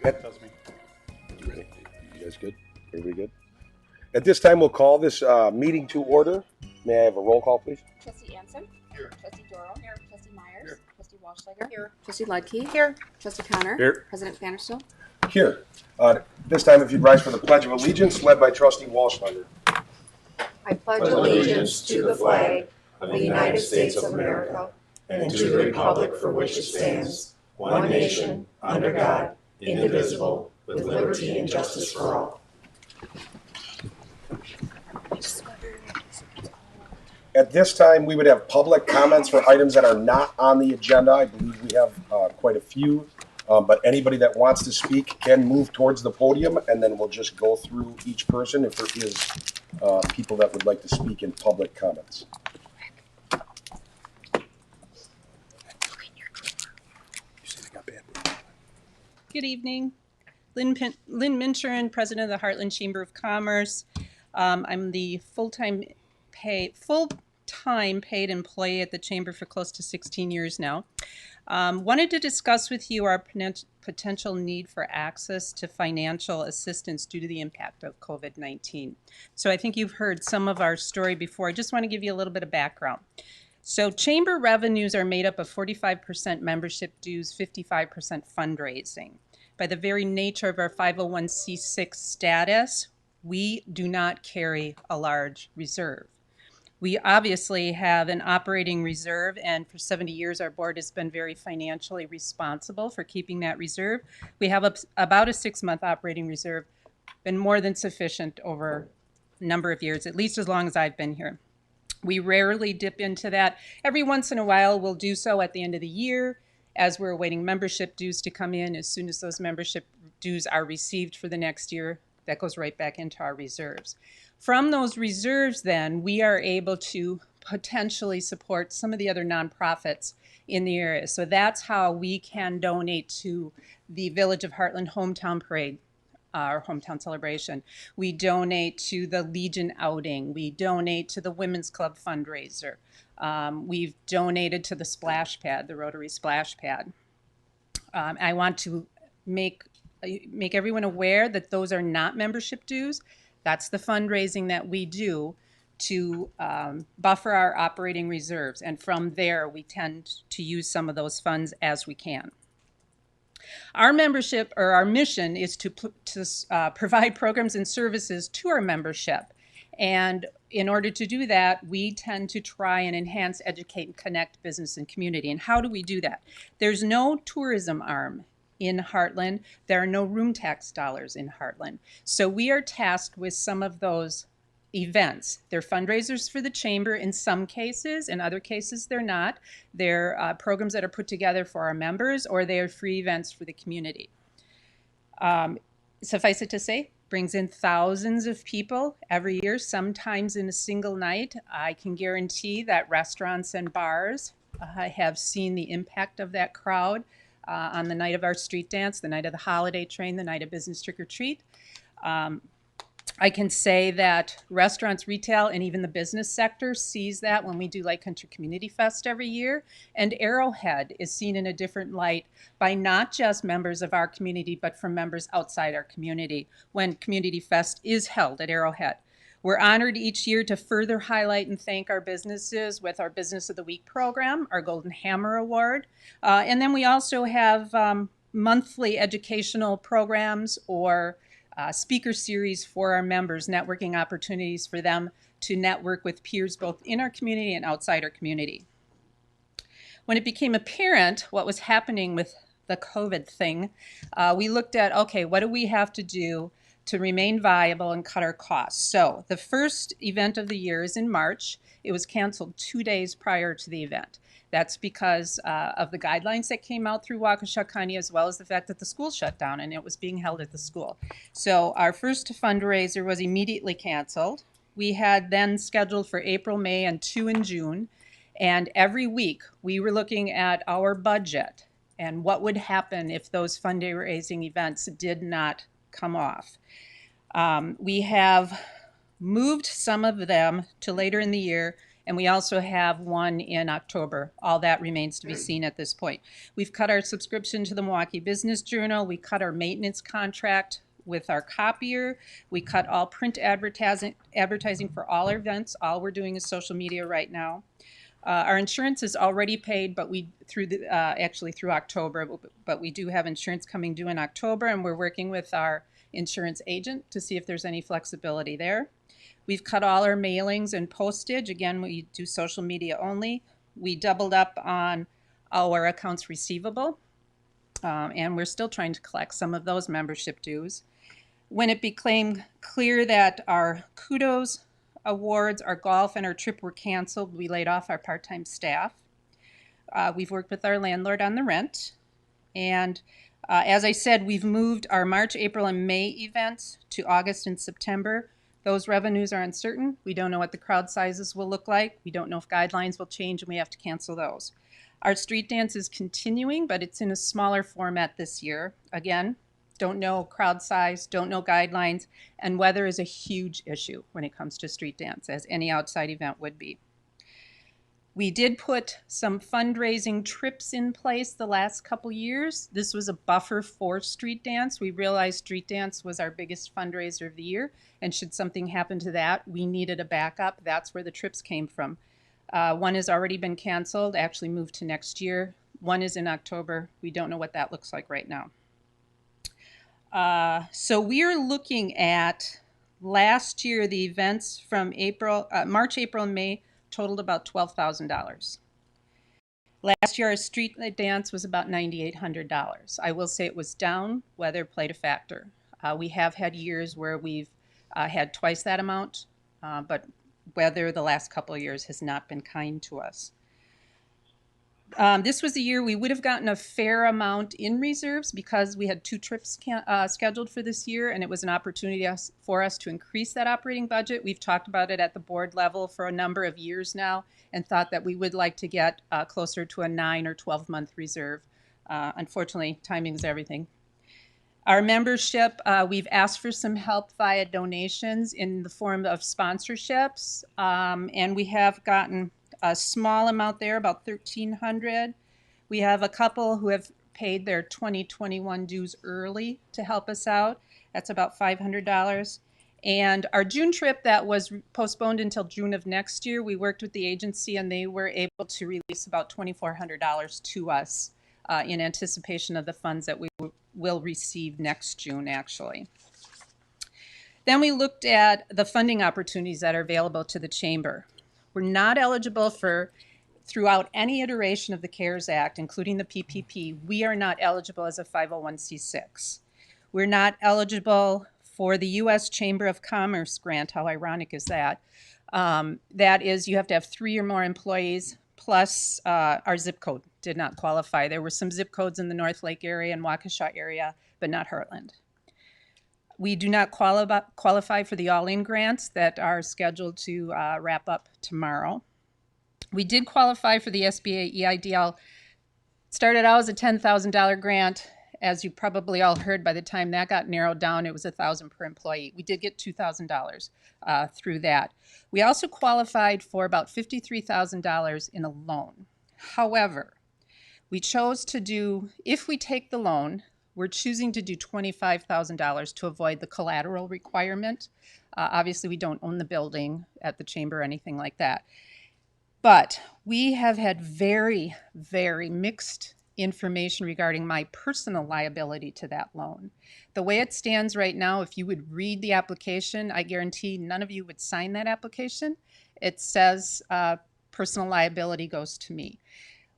That does me. You ready? You guys good? Everybody good? At this time, we'll call this meeting to order. May I have a roll call, please? Trustee Anson. Here. Trustee Doro. Here. Trustee Myers. Here. Trustee Wallschlager. Here. Trustee Ludke. Here. Trustee Connor. Here. President Vanderstel. Here. This time, if you'd rise for the Pledge of Allegiance, led by Trustee Wallschlager. I pledge allegiance to the flag of the United States of America and to the republic for which it stands, one nation, under God, indivisible, with liberty and justice for all. At this time, we would have public comments for items that are not on the agenda. I believe we have quite a few, but anybody that wants to speak can move towards the podium, and then we'll just go through each person if there is people that would like to speak in public comments. Good evening. Lynn Minchurin, President of the Hartland Chamber of Commerce. I'm the full-time paid employee at the Chamber for close to 16 years now. Wanted to discuss with you our potential need for access to financial assistance due to the impact of COVID-19. So I think you've heard some of our story before. I just want to give you a little bit of background. So chamber revenues are made up of 45% membership dues, 55% fundraising. By the very nature of our 501c6 status, we do not carry a large reserve. We obviously have an operating reserve, and for 70 years our board has been very financially responsible for keeping that reserve. We have about a 6-month operating reserve, been more than sufficient over a number of years, at least as long as I've been here. We rarely dip into that. Every once in a while we'll do so at the end of the year as we're awaiting membership dues to come in. As soon as those membership dues are received for the next year, that goes right back into our reserves. From those reserves then, we are able to potentially support some of the other nonprofits in the area. So that's how we can donate to the Village of Hartland Hometown Parade, our hometown celebration. We donate to the Legion outing. We donate to the Women's Club fundraiser. We've donated to the splash pad, the Rotary splash pad. I want to make everyone aware that those are not membership dues. That's the fundraising that we do to buffer our operating reserves. And from there, we tend to use some of those funds as we can. Our membership, or our mission, is to provide programs and services to our membership. And in order to do that, we tend to try and enhance, educate, and connect business and community. And how do we do that? There's no tourism arm in Hartland. There are no room tax dollars in Hartland. So we are tasked with some of those events. They're fundraisers for the chamber in some cases. In other cases, they're not. They're programs that are put together for our members, or they are free events for the community. Suffice it to say, brings in thousands of people every year, sometimes in a single night. I can guarantee that restaurants and bars have seen the impact of that crowd on the night of our street dance, the night of the holiday train, the night of business trick or treat. I can say that restaurants, retail, and even the business sector sees that when we do Light Country Community Fest every year. And Arrowhead is seen in a different light by not just members of our community, but from members outside our community when Community Fest is held at Arrowhead. We're honored each year to further highlight and thank our businesses with our Business of the Week program, our Golden Hammer Award. And then we also have monthly educational programs or speaker series for our members, networking opportunities for them to network with peers both in our community and outside our community. When it became apparent what was happening with the COVID thing, we looked at, okay, what do we have to do to remain viable and cut our costs? So the first event of the year is in March. It was canceled 2 days prior to the event. That's because of the guidelines that came out through Waukesha County, as well as the fact that the school shut down and it was being held at the school. So our first fundraiser was immediately canceled. We had then scheduled for April, May, and 2 in June. And every week we were looking at our budget and what would happen if those fundraising events did not come off. We have moved some of them to later in the year And we also have one in October. All that remains to be seen at this point. We've cut our subscription to the Milwaukee Business Journal. We cut our maintenance contract with our copier. We cut all print advertising for all our events. All we're doing is social media right now. Our insurance is already paid, but actually through October, but we do have insurance coming due in October, and we're working with our insurance agent to see if there's any flexibility there. We've cut all our mailings and postage. Again, we do social media only. We doubled up on our accounts receivable, and we're still trying to collect some of those membership dues. When it became clear that our kudos awards, our golf, and our trip were canceled, we laid off our part-time staff. We've worked with our landlord on the rent. And as I said, we've moved our March, April, and May events to August and September. Those revenues are uncertain. We don't know what the crowd sizes will look like. We don't know if guidelines will change, and we have to cancel those. Our street dance is continuing, but it's in a smaller format this year. Again, don't know crowd size, don't know guidelines, and weather is a huge issue when it comes to street dance, as any outside event would be. We did put some fundraising trips in place the last couple years. This was a buffer for street dance. We realized street dance was our biggest fundraiser of the year, and should something happen to that, we needed a backup. That's where the trips came from. One has already been canceled, actually moved to next year. One is in October. We don't know what that looks like right now. So we are looking at last year, the events from March, April, and May totaled about $12,000. Last year, our street dance was about $9,800. I will say it was down. Weather played a factor. We have had years where we've had twice that amount, but weather the last couple of years has not been kind to us. This was a year we would have gotten a fair amount in reserves because we had 2 trips scheduled for this year, and it was an opportunity for us to increase that operating budget. We've talked about it at the board level for a number of years now and thought that we would like to get closer to a 9 or 12-month reserve. Unfortunately, timing is everything. Our membership, we've asked for some help via donations in the form of sponsorships, and we have gotten a small amount there, about $1,300. We have a couple who have paid their 2021 dues early to help us out. That's about $500. And our June trip that was postponed until June of next year, we worked with the agency and they were able to release about $2,400 to us in anticipation of the funds that we will receive next June, actually. Then we looked at the funding opportunities that are available to the chamber. We're not eligible throughout any iteration of the CARES Act, including the PPP, we are not eligible as a 501c6. We're not eligible for the U.S. Chamber of Commerce grant. How ironic is that? That is, you have to have 3 or more employees, plus our zip code did not qualify. There were some zip codes in the North Lake area and Waukesha area, but not Hartland. We do not qualify for the all-in grants that are scheduled to wrap up tomorrow. We did qualify for the SBA EIDL. Started out as a $10,000 grant. As you probably all heard, by the time that got narrowed down, it was $1,000 per employee. We did get $2,000 through that. We also qualified for about $53,000 in a loan. However, we chose to do, if we take the loan, we're choosing to do $25,000 to avoid the collateral requirement. Obviously, we don't own the building at the chamber or anything like that. But we have had very, very mixed information regarding my personal liability to that loan. The way it stands right now, if you would read the application, I guarantee none of you would sign that application. It says personal liability goes to me.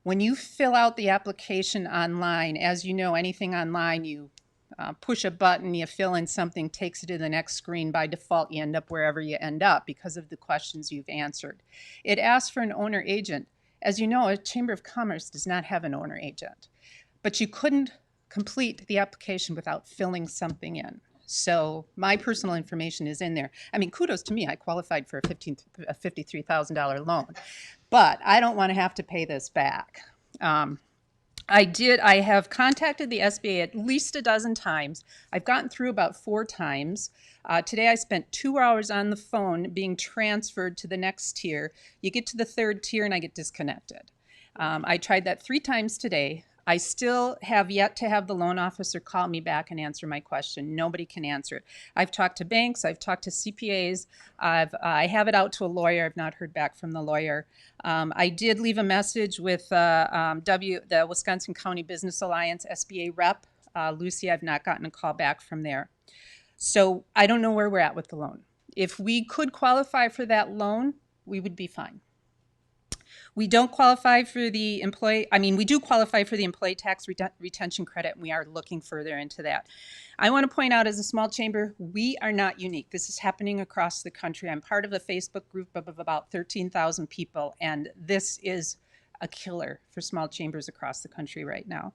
When you fill out the application online, as you know, anything online, you push a button, you fill in something, takes it to the next screen. By default, you end up wherever you end up because of the questions you've answered. It asks for an owner agent. As you know, a Chamber of Commerce does not have an owner agent, but you couldn't complete the application without filling something in. So my personal information is in there. I mean, kudos to me. I qualified for a $53,000 loan, but I don't want to have to pay this back. I have contacted the SBA at least a dozen times. I've gotten through about 4 times. Today I spent 2 hours on the phone being transferred to the next tier. You get to the 3rd tier and I get disconnected. I tried that 3 times today. I still have yet to have the loan officer call me back and answer my question. Nobody can answer it. I've talked to banks, I've talked to CPAs, I have it out to a lawyer. I've not heard back from the lawyer. I did leave a message with the Wisconsin County Business Alliance SBA rep, Lucy. I've not gotten a call back from there. So I don't know where we're at with the loan. If we could qualify for that loan, we would be fine. We don't qualify for the we do qualify for the employee tax retention credit, and we are looking further into that. I want to point out, as a small chamber, we are not unique. This is happening across the country. I'm part of a Facebook group of about 13,000 people, and this is a killer for small chambers across the country right now.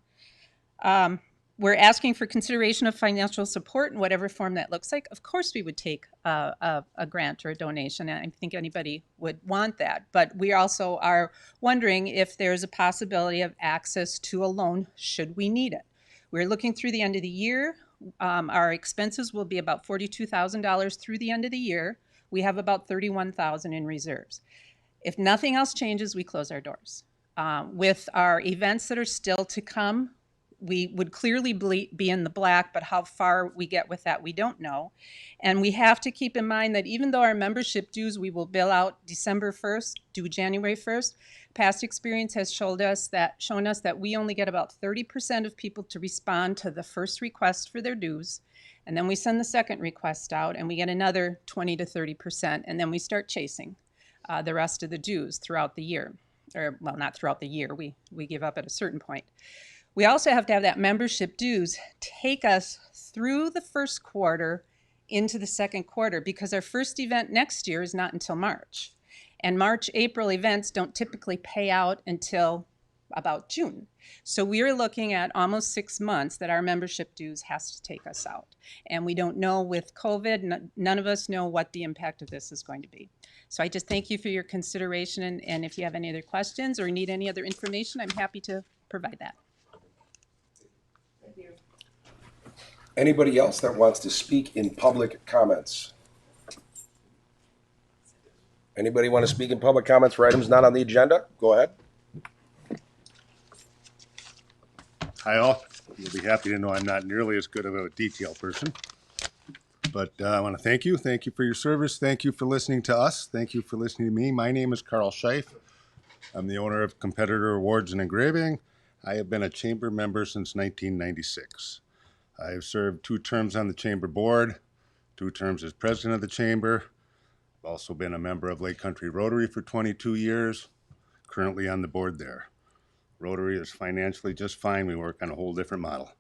We're asking for consideration of financial support in whatever form that looks like. Of course, we would take a grant or a donation. I think anybody would want that. But we also are wondering if there's a possibility of access to a loan should we need it. We're looking through the end of the year. Our expenses will be about $42,000 through the end of the year. We have about $31,000 in reserves. If nothing else changes, we close our doors. With our events that are still to come, we would clearly be in the black, but how far we get with that, we don't know. And we have to keep in mind that even though our membership dues, we will bill out December 1st, due January 1st, past experience has shown us that we only get about 30% of people to respond to the first request for their dues. And then we send the second request out and we get another 20 to 30%. And then we start chasing the rest of the dues throughout the year. Or, well, not throughout the year, we give up at a certain point. We also have to have that membership dues take us through the first quarter into the second quarter, because our first event next year is not until March. And March, April events don't typically pay out until about June. So we're looking at almost 6 months that our membership dues has to take us out. And we don't know with COVID, none of us know what the impact of this is going to be. So I just thank you for your consideration. And if you have any other questions or need any other information, I'm happy to provide that. Anybody else that wants to speak in public comments? Anybody want to speak in public comments for items not on the agenda? Go ahead. Hi all. You'll be happy to know I'm not nearly as good of a detail person. But I want to thank you. Thank you for your service. Thank you for listening to us. Thank you for listening to me. My name is Carl Scheif. I'm the owner of Competitor Awards and Engraving. I have been a chamber member since 1996. I have served 2 terms on the chamber board, 2 terms as president of the chamber. I've also been a member of Lake Country Rotary for 22 years, currently on the board there. Rotary is financially just fine. We work on a whole different model.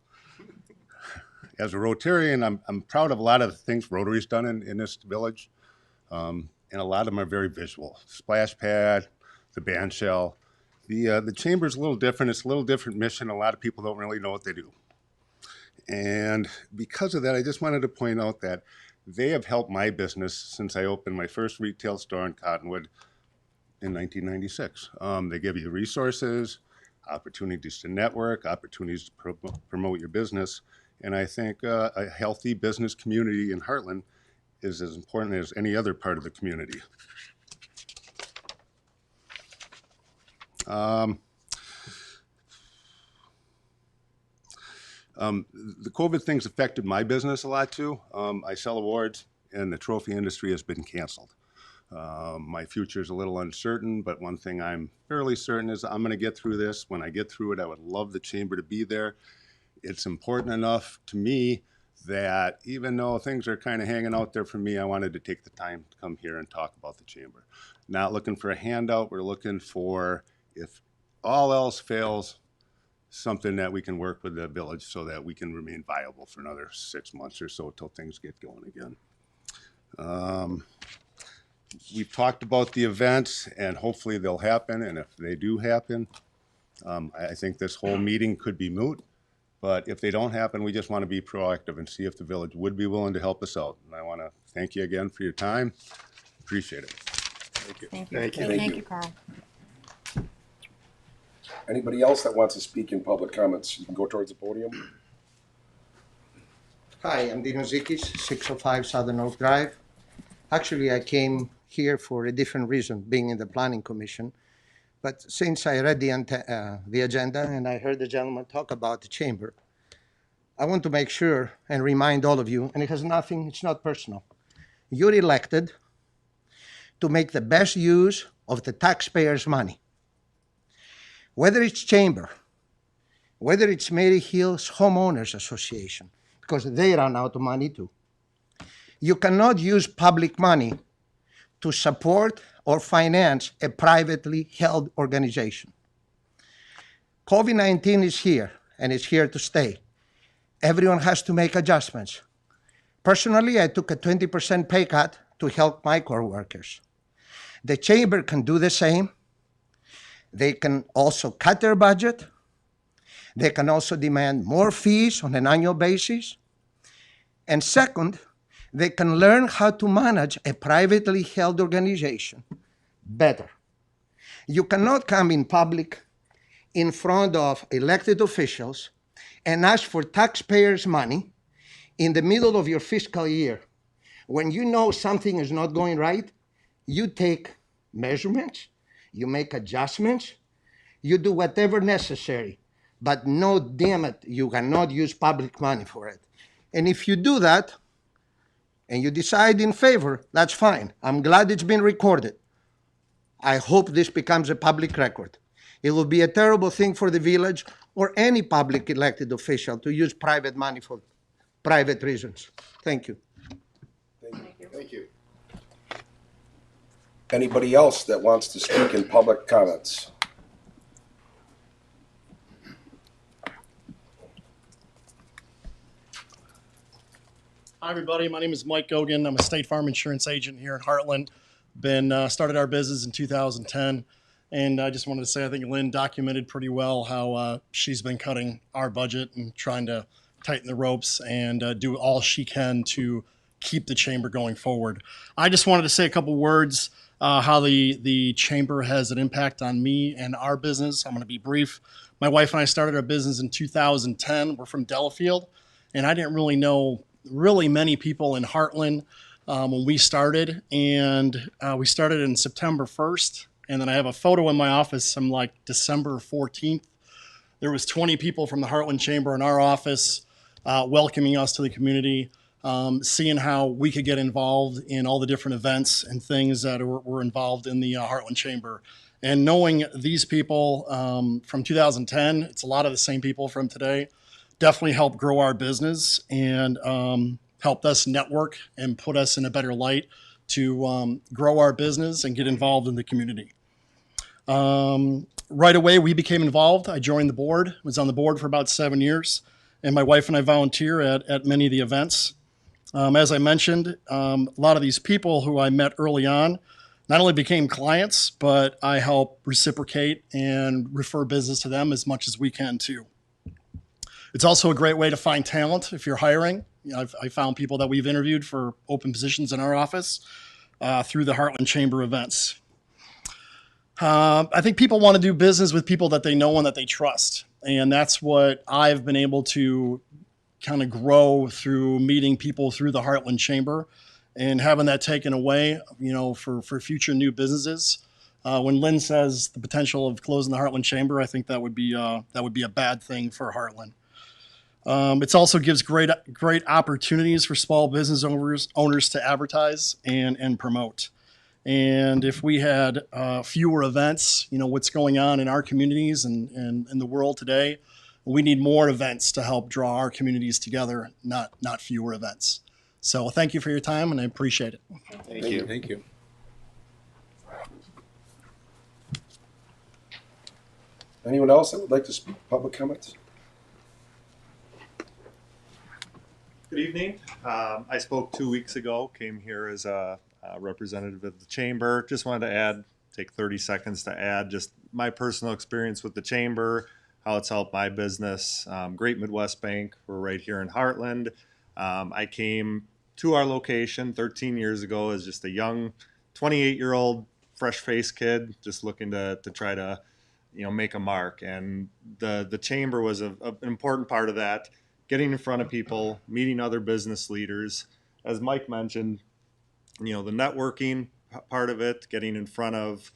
As a Rotarian, I'm proud of a lot of the things Rotary's done in this village, and a lot of them are very visual. Splash pad, the band shell. The chamber's a little different. It's a little different mission. A lot of people don't really know what they do. And because of that, I just wanted to point out that they have helped my business since I opened my first retail store in Cottonwood in 1996. They give you resources, opportunities to network, opportunities to promote your business. And I think a healthy business community in Hartland is as important as any other part of the community. The COVID thing's affected my business a lot too. I sell awards and the trophy industry has been canceled. My future is a little uncertain, but one thing I'm fairly certain is I'm going to get through this. When I get through it, I would love the chamber to be there. It's important enough to me that even though things are kind of hanging out there for me, I wanted to take the time to come here and talk about the chamber. Not looking for a handout. We're looking for, if all else fails, something that we can work with the village so that we can remain viable for another 6 months or so till things get going again. We've talked about the events and hopefully they'll happen, and if they do happen, I think this whole meeting could be moot, but if they don't happen, we just want to be proactive and see if the village would be willing to help us out. And I want to thank you again for your time. Appreciate it. Thank you. Thank you. Thank you. Thank you, Carl. Anybody else that wants to speak in public comments, you can go towards the podium. Hi, I'm Dino Zikis, 605 Southern Oak Drive. Actually, I came here for a different reason, being in the Planning Commission. But since I read the agenda and I heard the gentleman talk about the chamber, I want to make sure and remind all of you, and it has nothing, it's not personal. You're elected to make the best use of the taxpayers' money. Whether it's chamber, whether it's Mary Hill's Homeowners Association, because they run out of money too. You cannot use public money to support or finance a privately held organization. COVID-19 is here, and it's here to stay. Everyone has to make adjustments. Personally, I took a 20% pay cut to help my core workers. The chamber can do the same. They can also cut their budget. They can also demand more fees on an annual basis. And second, they can learn how to manage a privately held organization better. You cannot come in public in front of elected officials and ask for taxpayers' money in the middle of your fiscal year. When you know something is not going right, you take measurements, you make adjustments, you do whatever necessary. But no, damn it, you cannot use public money for it. And if you do that, and you decide in favor, that's fine. I'm glad it's been recorded. I hope this becomes a public record. It will be a terrible thing for the village or any public elected official to use private money for private reasons. Thank you. Thank you. Anybody else that wants to speak in public comments? Hi, everybody. My name is Mike Gogan. I'm a State Farm insurance agent here in Hartland. Started our business in 2010, and I just wanted to say I think Lynn documented pretty well how she's been cutting our budget and trying to tighten the ropes and do all she can to keep the chamber going forward. I just wanted to say a couple words how the chamber has an impact on me and our business. I'm going to be brief. My wife and I started our business in 2010. We're from Delafield, and I didn't really know many people in Hartland when we started, and we started in September 1st, and then I have a photo in my office from like December 14th. There was 20 people from the Hartland Chamber in our office welcoming us to the community, seeing how we could get involved in all the different events and things that were involved in the Hartland Chamber. And knowing these people from 2010, it's a lot of the same people from today, definitely helped grow our business and helped us network and put us in a better light to grow our business and get involved in the community. Right away, we became involved. I joined the board, was on the board for about 7 years, and my wife and I volunteer at many of the events. As I mentioned, a lot of these people who I met early on not only became clients, but I help reciprocate and refer business to them as much as we can too. It's also a great way to find talent if you're hiring. I found people that we've interviewed for open positions in our office through the Hartland Chamber events. I think people want to do business with people that they know and that they trust. And that's what I've been able to kind of grow through meeting people through the Hartland Chamber and having that taken away, for future new businesses. When Lynn says the potential of closing the Hartland Chamber, I think that would be a bad thing for Hartland. It also gives great opportunities for small business owners to advertise and promote. And if we had fewer events, what's going on in our communities and in the world today, we need more events to help draw our communities together, not fewer events. So thank you for your time, and I appreciate it. Thank you. Thank you. Anyone else that would like to speak public comments? Good evening. I spoke 2 weeks ago, came here as a representative of the chamber. Just wanted to take 30 seconds to add just my personal experience with the chamber, how it's helped my business. Great Midwest Bank, we're right here in Hartland. I came to our location 13 years ago as just a young 28-year-old fresh-faced kid, just looking to try to make a mark. And the chamber was an important part of that, getting in front of people, meeting other business leaders. As Mike mentioned, the networking part of it, getting in front of,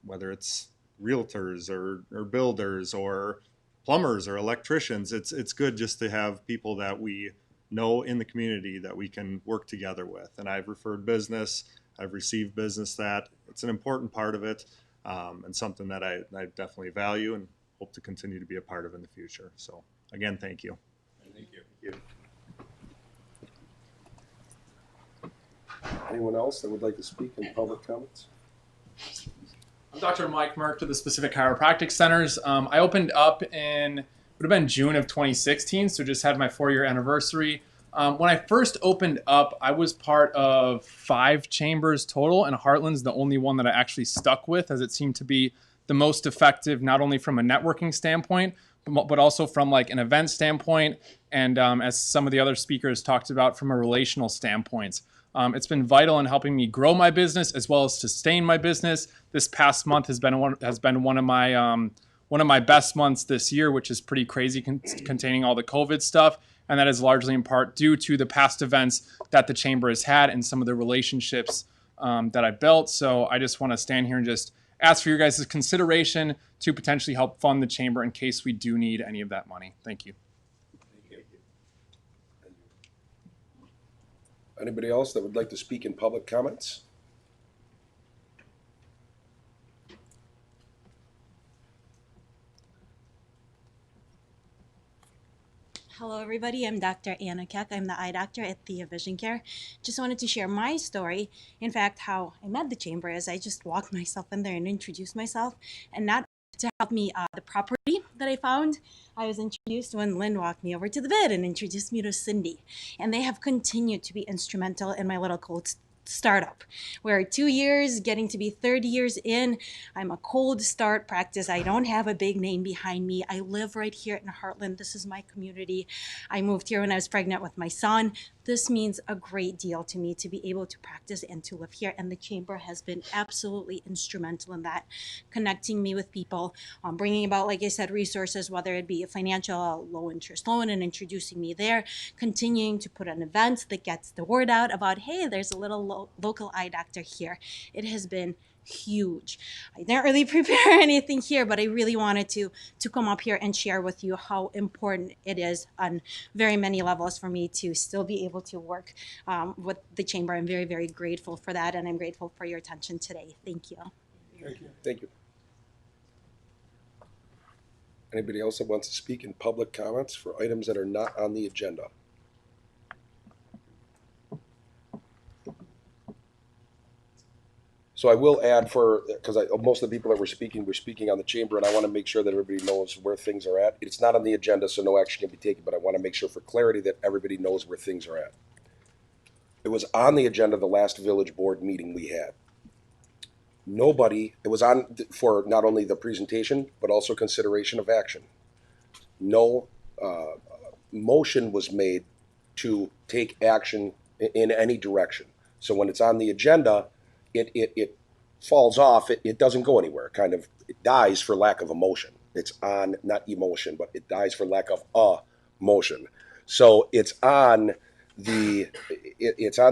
whether it's realtors or builders or plumbers or electricians. It's good just to have people that we know in the community that we can work together with. And I've referred business, I've received business. That it's an important part of it, and something that I definitely value and hope to continue to be a part of in the future. So again, thank you. Thank you. Anyone else that would like to speak in public comments? I'm Dr. Mike Merck to the Specific Chiropractic Centers. I opened up would have been June of 2016, so just had my 4-year anniversary. When I first opened up, I was part of 5 chambers total, and Hartland's the only one that I actually stuck with, as it seemed to be the most effective, not only from a networking standpoint, but also from like an event standpoint, and as some of the other speakers talked about, from a relational standpoint. It's been vital in helping me grow my business as well as sustain my business. This past month has been one of my best months this year, which is pretty crazy, containing all the COVID stuff. And that is largely in part due to the past events that the chamber has had and some of the relationships that I built. So I just want to stand here and just ask for your guys' consideration to potentially help fund the chamber in case we do need any of that money. Thank you. Anybody else that would like to speak in public comments? Hello, everybody. I'm Dr. Anna Keck. I'm the eye doctor at Thea Vision Care. Just wanted to share my story. In fact, how I met the chamber is I just walked myself in there and introduced myself. And not to help me, the property that I found, I was introduced when Lynn walked me over to the bed and introduced me to Cindy. And they have continued to be instrumental in my little cold startup. We're 2 years, getting to be 30 years in. I'm a cold start practice. I don't have a big name behind me. I live right here in Hartland. This is my community. I moved here when I was pregnant with my son. This means a great deal to me to be able to practice and to live here. And the chamber has been absolutely instrumental in that, connecting me with people, bringing about, like I said, resources, whether it be a financial low interest loan and introducing me there, continuing to put on events that gets the word out about, hey, there's a little local eye doctor here. It has been huge. I didn't really prepare anything here, but I really wanted to come up here and share with you how important it is on very many levels for me to still be able to work with the chamber. I'm very, very grateful for that, and I'm grateful for your attention today. Thank you. Thank you. Thank you. Anybody else that wants to speak in public comments for items that are not on the agenda? So I will add because most of the people that were speaking on the chamber, and I want to make sure that everybody knows where things are at. It's not on the agenda, so no action can be taken, but I want to make sure for clarity that everybody knows where things are at. It was on the agenda the last village board meeting we had. It was on for not only the presentation, but also consideration of action. No motion was made to take action in any direction. So when it's on the agenda, it falls off. It doesn't go anywhere. It dies for lack of emotion. It's on, not emotion, but it dies for lack of a motion. So it's on the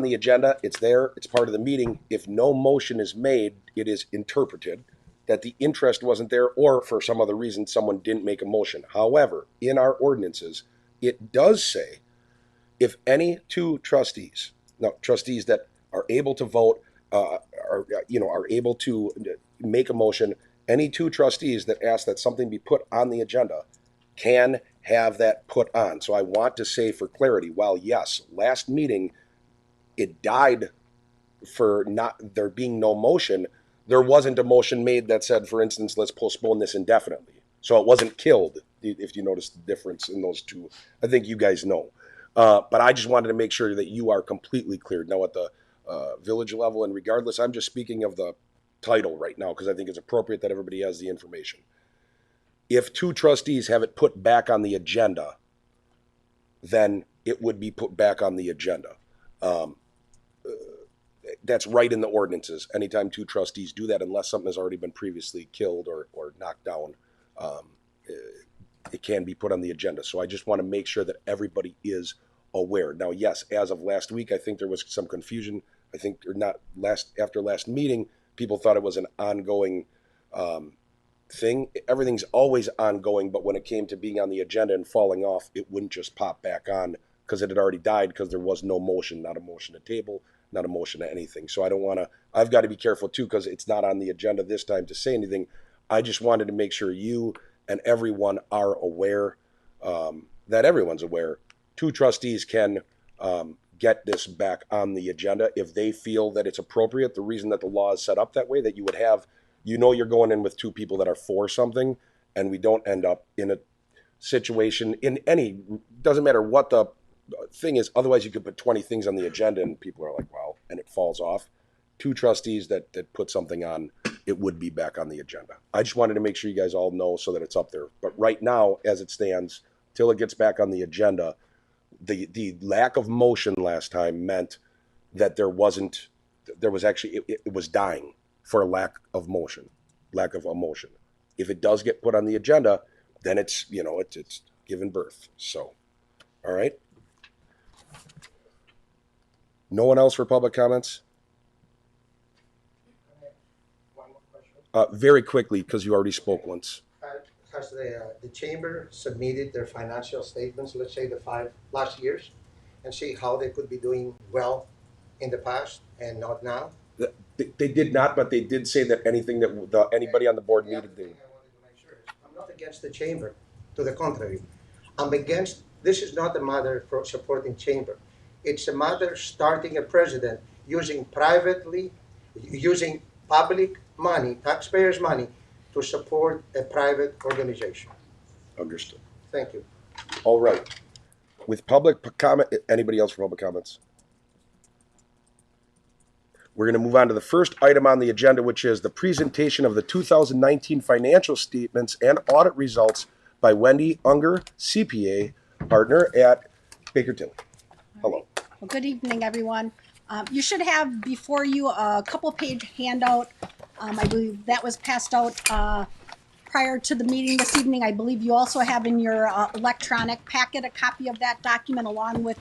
agenda. It's there. It's part of the meeting. If no motion is made, it is interpreted that the interest wasn't there, or for some other reason someone didn't make a motion. However, in our ordinances, it does say if any two trustees that are able to vote, are able to make a motion, any two trustees that ask that something be put on the agenda can have that put on. So I want to say for clarity, while yes, last meeting it died for not there being no motion, there wasn't a motion made that said, for instance, let's postpone this indefinitely. So it wasn't killed, if you notice the difference in those two. I think you guys know. But I just wanted to make sure that you are completely cleared. Now at the village level, and regardless, I'm just speaking of the title right now because I think it's appropriate that everybody has the information. If two trustees have it put back on the agenda, then it would be put back on the agenda. that's right in the ordinances. Anytime two trustees do that, unless something has already been previously killed or knocked down, it can be put on the agenda. So I just want to make sure that everybody is aware. Now, yes, as of last week, I think there was some confusion. I think, or not after last meeting, people thought it was an ongoing thing. Everything's always ongoing, but when it came to being on the agenda and falling off, it wouldn't just pop back on because it had already died because there was no motion, not a motion to table, not a motion to anything. So I don't want to, I've got to be careful too because it's not on the agenda this time to say anything. I just wanted to make sure you and everyone are aware, that everyone's aware. Two trustees can get this back on the agenda if they feel that it's appropriate. The reason that the law is set up that way, that you would have, you know, you're going in with two people that are for something, and we don't end up in a situation in any, doesn't matter what the thing is. Otherwise, you could put 20 things on the agenda and people are like, wow, and it falls off. Two trustees that put something on, it would be back on the agenda. I just wanted to make sure you guys all know so that it's up there. But right now, as it stands, till it gets back on the agenda, the lack of motion last time meant that there was actually, it was dying for a lack of motion, lack of emotion. If it does get put on the agenda, then it's, you know, it's given birth. So, all right. No one else for public comments? One more question. Very quickly, because you already spoke once. Has the chamber submitted their financial statements, let's say the 5 last years, and see how they could be doing well in the past and not now? They did not, but they did say that anything that anybody on the board needed to do. I wanted to make sure. I'm not against the chamber. To the contrary, I'm against. This is not a matter for supporting chamber. It's a matter starting a precedent using public money, taxpayers' money, to support a private organization. Understood. Thank you. All right. With public comment, anybody else for public comments? We're going to move on to the first item on the agenda, which is the presentation of the 2019 financial statements and audit results by Wendi Unger, CPA, partner at Baker Tilly. Hello. Well, good evening, everyone. You should have before you a couple-page handout. I believe that was passed out prior to the meeting this evening. I believe you also have in your electronic packet a copy of that document along with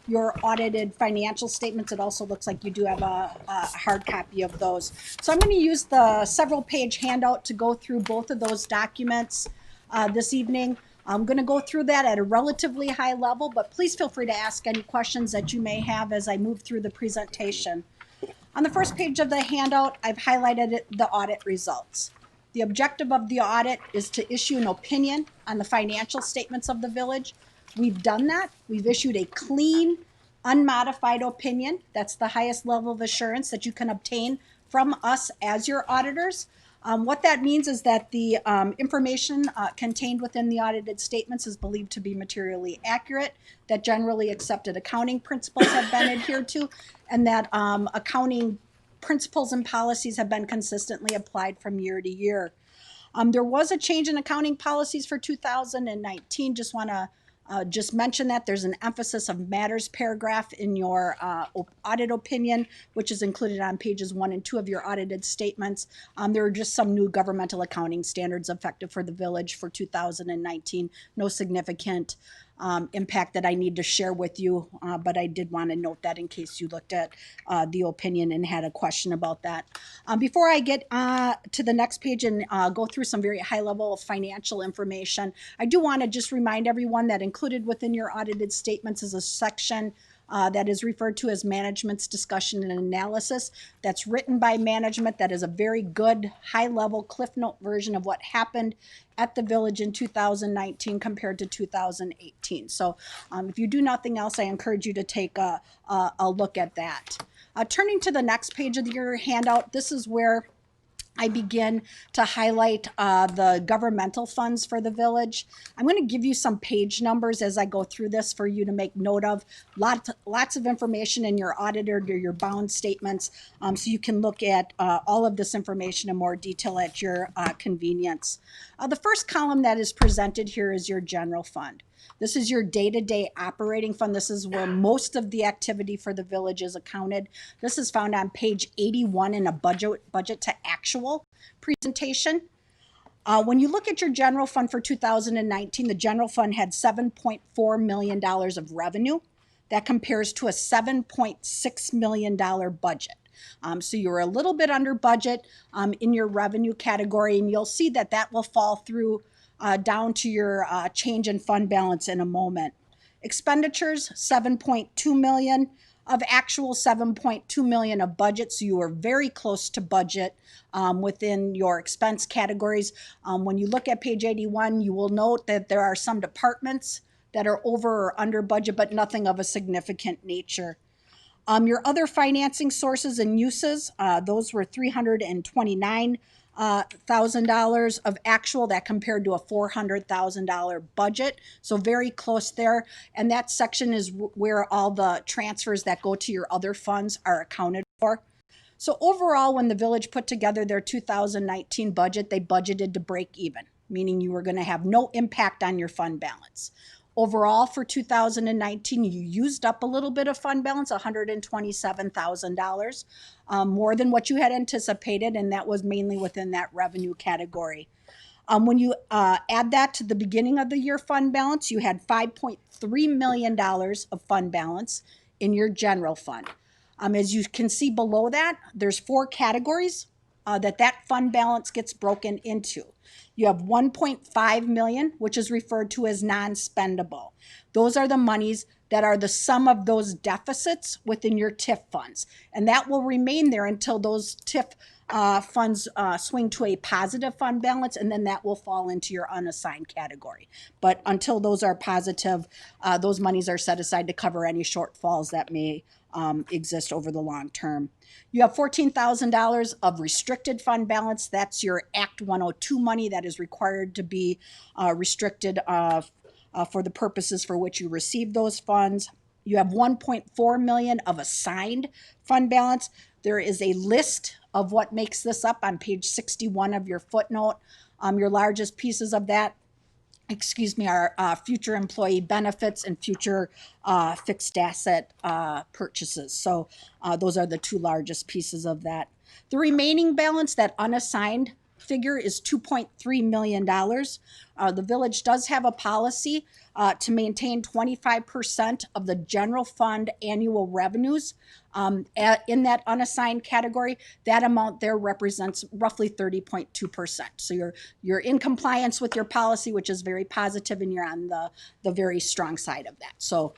your audited financial statements. It also looks like you do have a hard copy of those. So I'm going to use the several-page handout to go through both of those documents this evening. I'm going to go through that at a relatively high level, but please feel free to ask any questions that you may have as I move through the presentation. On the first page of the handout, I've highlighted the audit results. The objective of the audit is to issue an opinion on the financial statements of the village. We've done that. We've issued a clean, unmodified opinion. That's the highest level of assurance that you can obtain from us as your auditors. What that means is that the information contained within the audited statements is believed to be materially accurate, that generally accepted accounting principles have been adhered to, and that accounting principles and policies have been consistently applied from year to year. There was a change in accounting policies for 2019. Just want to just mention that there's an emphasis of matters paragraph in your audit opinion, which is included on pages 1 and 2 of your audited statements. There are just some new governmental accounting standards effective for the village for 2019. No significant impact that I need to share with you, but I did want to note that in case you looked at the opinion and had a question about that. Before I get to the next page and go through some very high-level financial information, I do want to just remind everyone that included within your audited statements is a section that is referred to as management's discussion and analysis. That's written by management. That is a very good high-level Cliff Note version of what happened at the village in 2019 compared to 2018. So if you do nothing else, I encourage you to take a look at that. Turning to the next page of your handout, this is where I begin to highlight the governmental funds for the village. I'm going to give you some page numbers as I go through this for you to make note of. Lots of information in your audited or your bound statements, so you can look at all of this information in more detail at your convenience. The first column that is presented here is your general fund. This is your day-to-day operating fund. This is where most of the activity for the village is accounted. This is found on page 81 in a budget to actual presentation. When you look at your general fund for 2019, the general fund had $7.4 million of revenue. That compares to a $7.6 million budget. So you're a little bit under budget in your revenue category, and you'll see that that will fall through down to your change in fund balance in a moment. Expenditures, $7.2 million of actual, $7.2 million of budget. So you are very close to budget within your expense categories. When you look at page 81, you will note that there are some departments that are over or under budget, but nothing of a significant nature. Your other financing sources and uses, those were $329,000 of actual. That compared to a $400,000 budget. So very close there. And that section is where all the transfers that go to your other funds are accounted for. So overall, when the village put together their 2019 budget, they budgeted to break even, meaning you were going to have no impact on your fund balance. Overall, for 2019, you used up a little bit of fund balance, $127,000, more than what you had anticipated, and that was mainly within that revenue category. When you add that to the beginning of the year fund balance, you had $5.3 million of fund balance in your general fund. As you can see below that, there's 4 categories that fund balance gets broken into. You have $1.5 million, which is referred to as non-spendable. Those are the monies that are the sum of those deficits within your TIF funds. And that will remain there until those TIF funds swing to a positive fund balance, and then that will fall into your unassigned category. But until those are positive, those monies are set aside to cover any shortfalls that may exist over the long term. You have $14,000 of restricted fund balance. That's your Act 102 money that is required to be restricted for the purposes for which you receive those funds. You have $1.4 million of assigned fund balance. There is a list of what makes this up on page 61 of your footnote. Your largest pieces of that, are future employee benefits and future fixed asset purchases. So those are the 2 largest pieces of that. The remaining balance, that unassigned figure, is $2.3 million. The village does have a policy to maintain 25% of the general fund annual revenues in that unassigned category. That amount there represents roughly 30.2%. So you're in compliance with your policy, which is very positive, and you're on the very strong side of that. So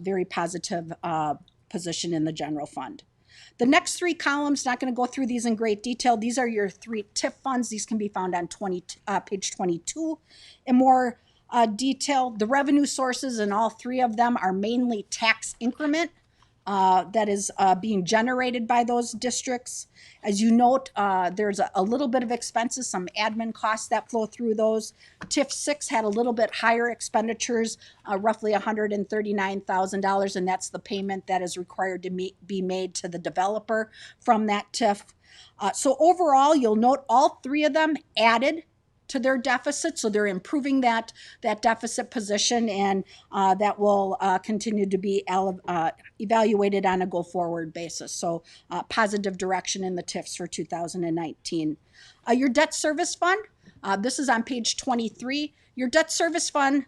very positive position in the general fund. The next 3 columns, not going to go through these in great detail. These are your 3 TIF funds. These can be found on page 22 in more detail. The revenue sources in all 3 of them are mainly tax increment that is being generated by those districts. As you note, there's a little bit of expenses, some admin costs that flow through those. TIF 6 had a little bit higher expenditures, roughly $139,000, and that's the payment that is required to be made to the developer from that TIF. So overall, you'll note all 3 of them added to their deficit, so they're improving that deficit position, and that will continue to be evaluated on a go-forward basis. So positive direction in the TIFs for 2019. Your debt service fund, this is on page 23. Your debt service fund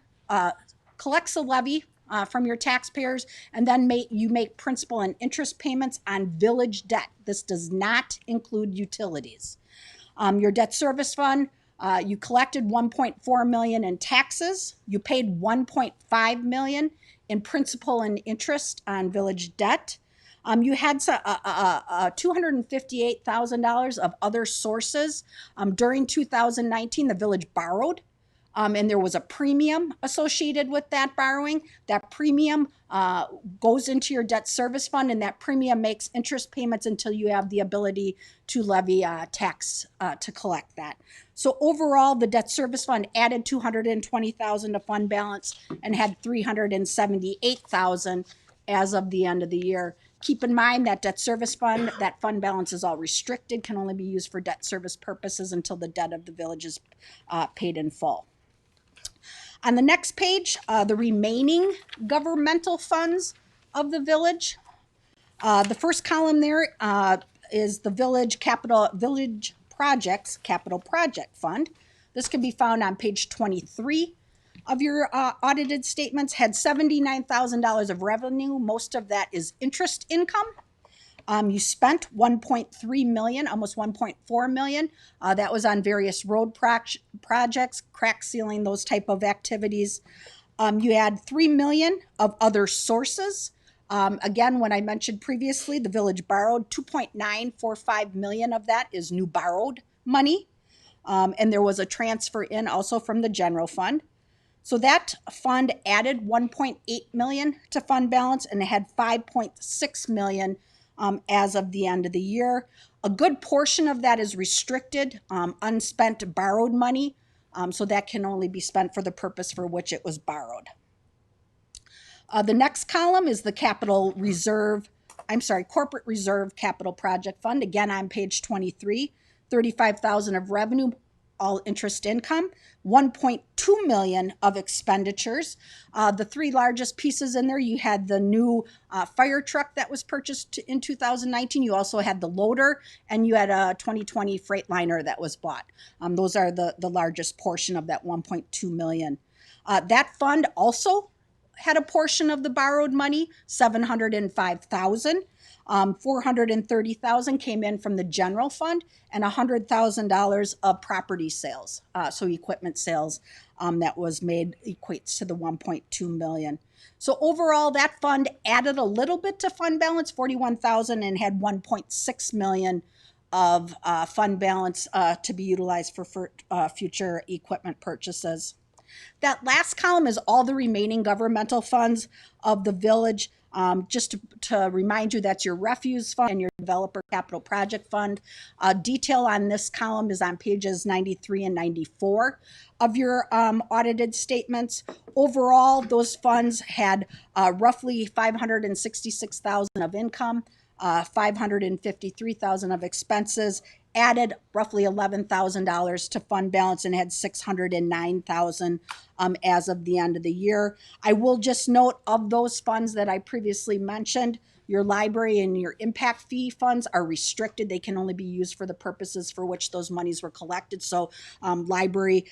collects a levy from your taxpayers, and then you make principal and interest payments on village debt. This does not include utilities. Your debt service fund, you collected $1.4 million in taxes. You paid $1.5 million in principal and interest on village debt. You had $258,000 of other sources. During 2019, the village borrowed, and there was a premium associated with that borrowing. That premium goes into your debt service fund, and that premium makes interest payments until you have the ability to levy tax to collect that. So overall, the debt service fund added $220,000 to fund balance and had $378,000 as of the end of the year. Keep in mind that debt service fund, that fund balance is all restricted, can only be used for debt service purposes until the debt of the village is paid in full. On the next page, the remaining governmental funds of the village. The first column there is the village projects capital project fund. This can be found on page 23 of your audited statements. Had $79,000 of revenue. Most of that is interest income. You spent 1.3 million, almost 1.4 million. That was on various road projects, crack sealing, those type of activities. You had 3 million of other sources. Again, when I mentioned previously, the village borrowed 2.945 million of that is new borrowed money. And there was a transfer in also from the general fund. So that fund added 1.8 million to fund balance, and it had 5.6 million as of the end of the year. A good portion of that is restricted, unspent borrowed money. So that can only be spent for the purpose for which it was borrowed. The next column is the corporate reserve capital project fund. Again, on page 23, 35,000 of revenue, all interest income, 1.2 million of expenditures. The three largest pieces in there, you had the new fire truck that was purchased in 2019. You also had the loader, and you had a 2020 Freightliner that was bought. Those are the largest portion of that 1.2 million. That fund also had a portion of the borrowed money, 705,000. 430,000 came in from the general fund, and $100,000 of property sales, so equipment sales that was made equates to the 1.2 million. So overall, that fund added a little bit to fund balance, 41,000, and had 1.6 million of fund balance to be utilized for future equipment purchases. That last column is all the remaining governmental funds of the village. Just to remind you, that's your refuse fund and your developer capital project fund. Detail on this column is on pages 93 and 94 of your audited statements. Overall, those funds had roughly 566,000 of income, 553,000 of expenses, added roughly $11,000 to fund balance, and had 609,000 as of the end of the year. I will just note, of those funds that I previously mentioned, your library and your impact fee funds are restricted. They can only be used for the purposes for which those monies were collected. So library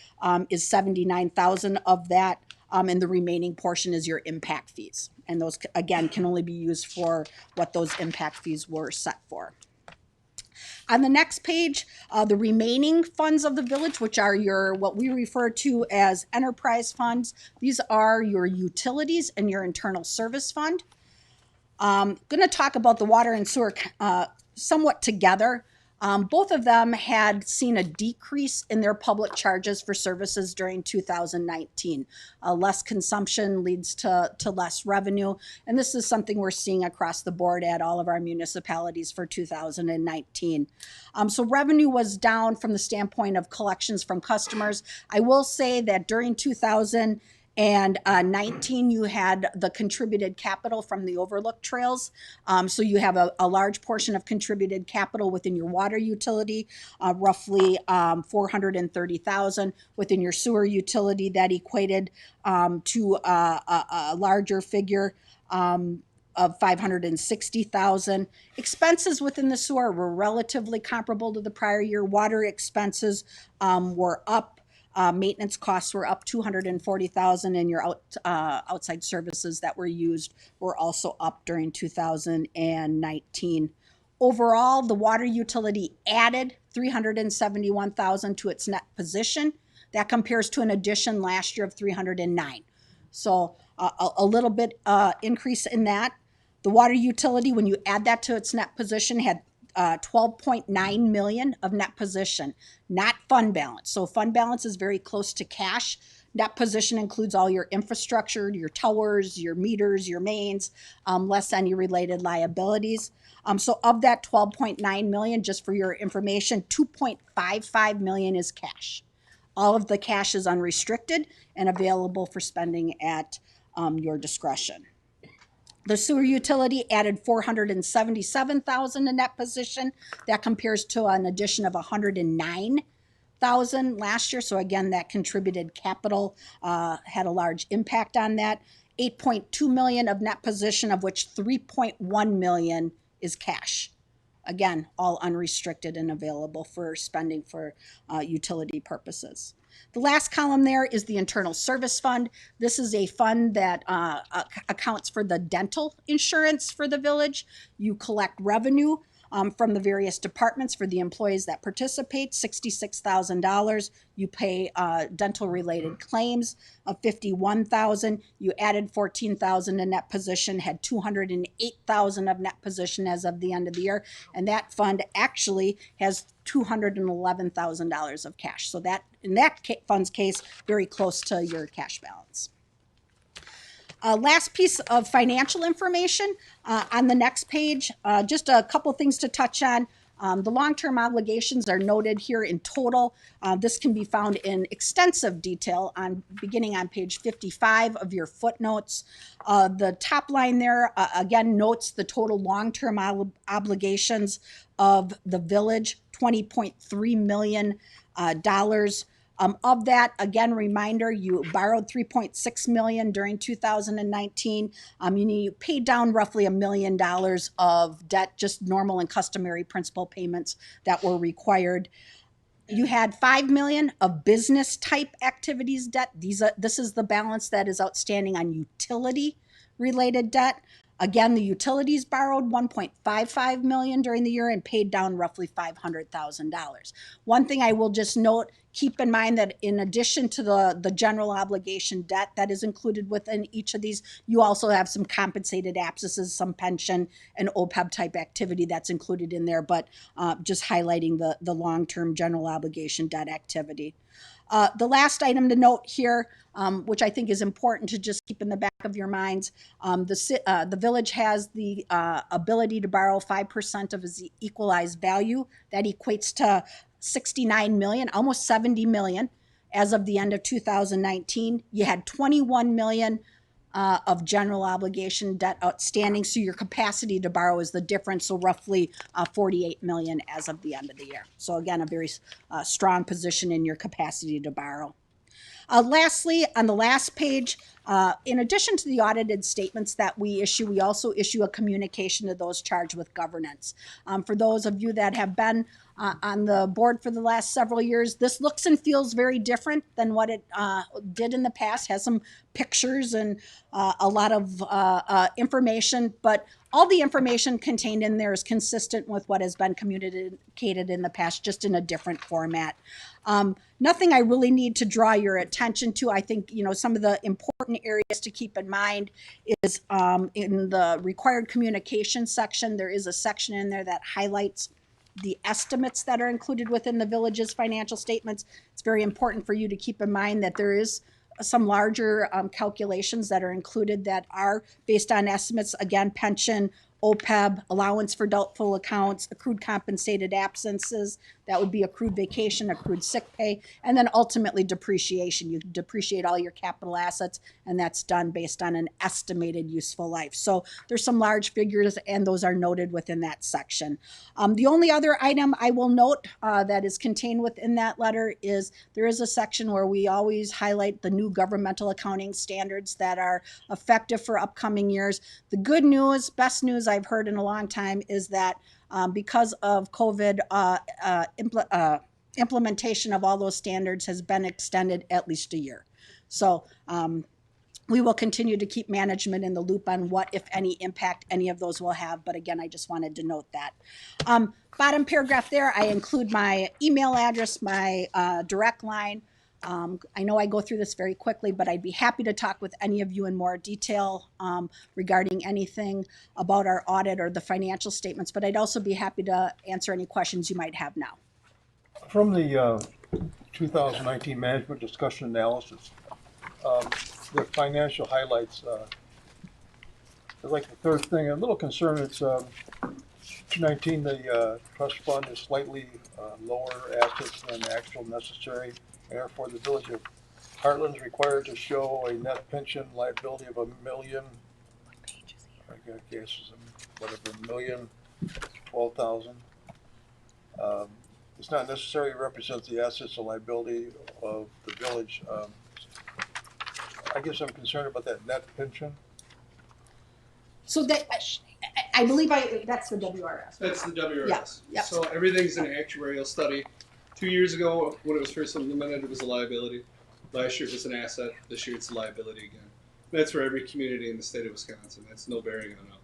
is 79,000 of that, and the remaining portion is your impact fees. And those, again, can only be used for what those impact fees were set for. On the next page, the remaining funds of the village, which are your, what we refer to as enterprise funds. These are your utilities and your internal service fund. Going to talk about the water and sewer somewhat together. Both of them had seen a decrease in their public charges for services during 2019. Less consumption leads to less revenue, and this is something we're seeing across the board at all of our municipalities for 2019. So revenue was down from the standpoint of collections from customers. I will say that during 2019, you had the contributed capital from the overlook trails. So you have a large portion of contributed capital within your water utility, roughly 430,000. Within your sewer utility, that equated to a larger figure of 560,000. Expenses within the sewer were relatively comparable to the prior year. Water expenses were up. Maintenance costs were up 240,000, and your outside services that were used were also up during 2019. Overall, the water utility added 371,000 to its net position. That compares to an addition last year of 309. So a little bit increase in that. The water utility, when you add that to its net position, had 12.9 million of net position, not fund balance. So fund balance is very close to cash. Net position includes all your infrastructure, your towers, your meters, your mains, less any related liabilities. So of that 12.9 million, just for your information, 2.55 million is cash. All of the cash is unrestricted and available for spending at your discretion. The sewer utility added 477,000 in net position. That compares to an addition of 109,000 last year. So again, that contributed capital, had a large impact on that. 8.2 million of net position, of which 3.1 million is cash. Again, all unrestricted and available for spending for utility purposes. The last column there is the internal service fund. This is a fund that accounts for the dental insurance for the village. You collect revenue from the various departments for the employees that participate, $66,000. You pay dental related claims of $51,000. You added 14,000 in net position, had 208,000 of net position as of the end of the year. And that fund actually has $211,000 of cash. So that, in that fund's case, very close to your cash balance. Last piece of financial information on the next page, just a couple things to touch on. The long-term obligations are noted here in total. This can be found in extensive detail beginning on page 55 of your footnotes. The top line there, again, notes the total long-term obligations of the village, $20.3 million. Of that, again, reminder, you borrowed $3.6 million during 2019. You paid down roughly $1 million of debt, just normal and customary principal payments that were required. You had $5 million of business type activities debt. This is the balance that is outstanding on utility related debt. Again, the utilities borrowed $1.55 million during the year and paid down roughly $500,000. One thing I will just note, keep in mind that in addition to the general obligation debt that is included within each of these, you also have some compensated absences, some pension and OPEB type activity that's included in there, but just highlighting the long-term general obligation debt activity. The last item to note here, which I think is important to just keep in the back of your minds, the village has the ability to borrow 5% of its equalized value. That equates to 69 million, almost 70 million as of the end of 2019. You had 21 million of general obligation debt outstanding, so your capacity to borrow is the difference, so roughly 48 million as of the end of the year. So again, a very strong position in your capacity to borrow. Lastly, on the last page, in addition to the audited statements that we issue, we also issue a communication to those charged with governance. For those of you that have been on the board for the last several years, this looks and feels very different than what it did in the past. Has some pictures and a lot of information, but all the information contained in there is consistent with what has been communicated in the past, just in a different format. Nothing I really need to draw your attention to. I think, some of the important areas to keep in mind is in the required communication section, there is a section in there that highlights the estimates that are included within the village's financial statements. It's very important for you to keep in mind that there is some larger calculations that are included that are based on estimates. Again, pension, OPEB, allowance for doubtful accounts, accrued compensated absences, that would be accrued vacation, accrued sick pay, and then ultimately depreciation. You depreciate all your capital assets, and that's done based on an estimated useful life. So there's some large figures, and those are noted within that section. The only other item I will note that is contained within that letter is there is a section where we always highlight the new governmental accounting standards that are effective for upcoming years. The good news, best news I've heard in a long time is that because of COVID, implementation of all those standards has been extended at least a year. So we will continue to keep management in the loop on what, if any, impact any of those will have. But again, I just wanted to note that. Bottom paragraph there, I include my email address, my direct line. I know I go through this very quickly, but I'd be happy to talk with any of you in more detail regarding anything about our audit or the financial statements, but I'd also be happy to answer any questions you might have now. From the 2019 management discussion analysis, the financial highlights, like the third thing, a little concerned, it's 2019, the trust fund is slightly lower assets than actual necessary. Therefore, the village of Hartland is required to show a net pension liability of $1 million I got cases of whatever, 1,012,000. It's not necessarily represents the assets or liability of the village. I guess I'm concerned about that net pension. So that, I believe that's the WRS. That's the WRS. Yeah, yep. So everything's an actuarial study. 2 years ago, when it was first implemented, it was a liability. Last year it was an asset. This year it's a liability again. That's for every community in the state of Wisconsin. That's no bearing on us.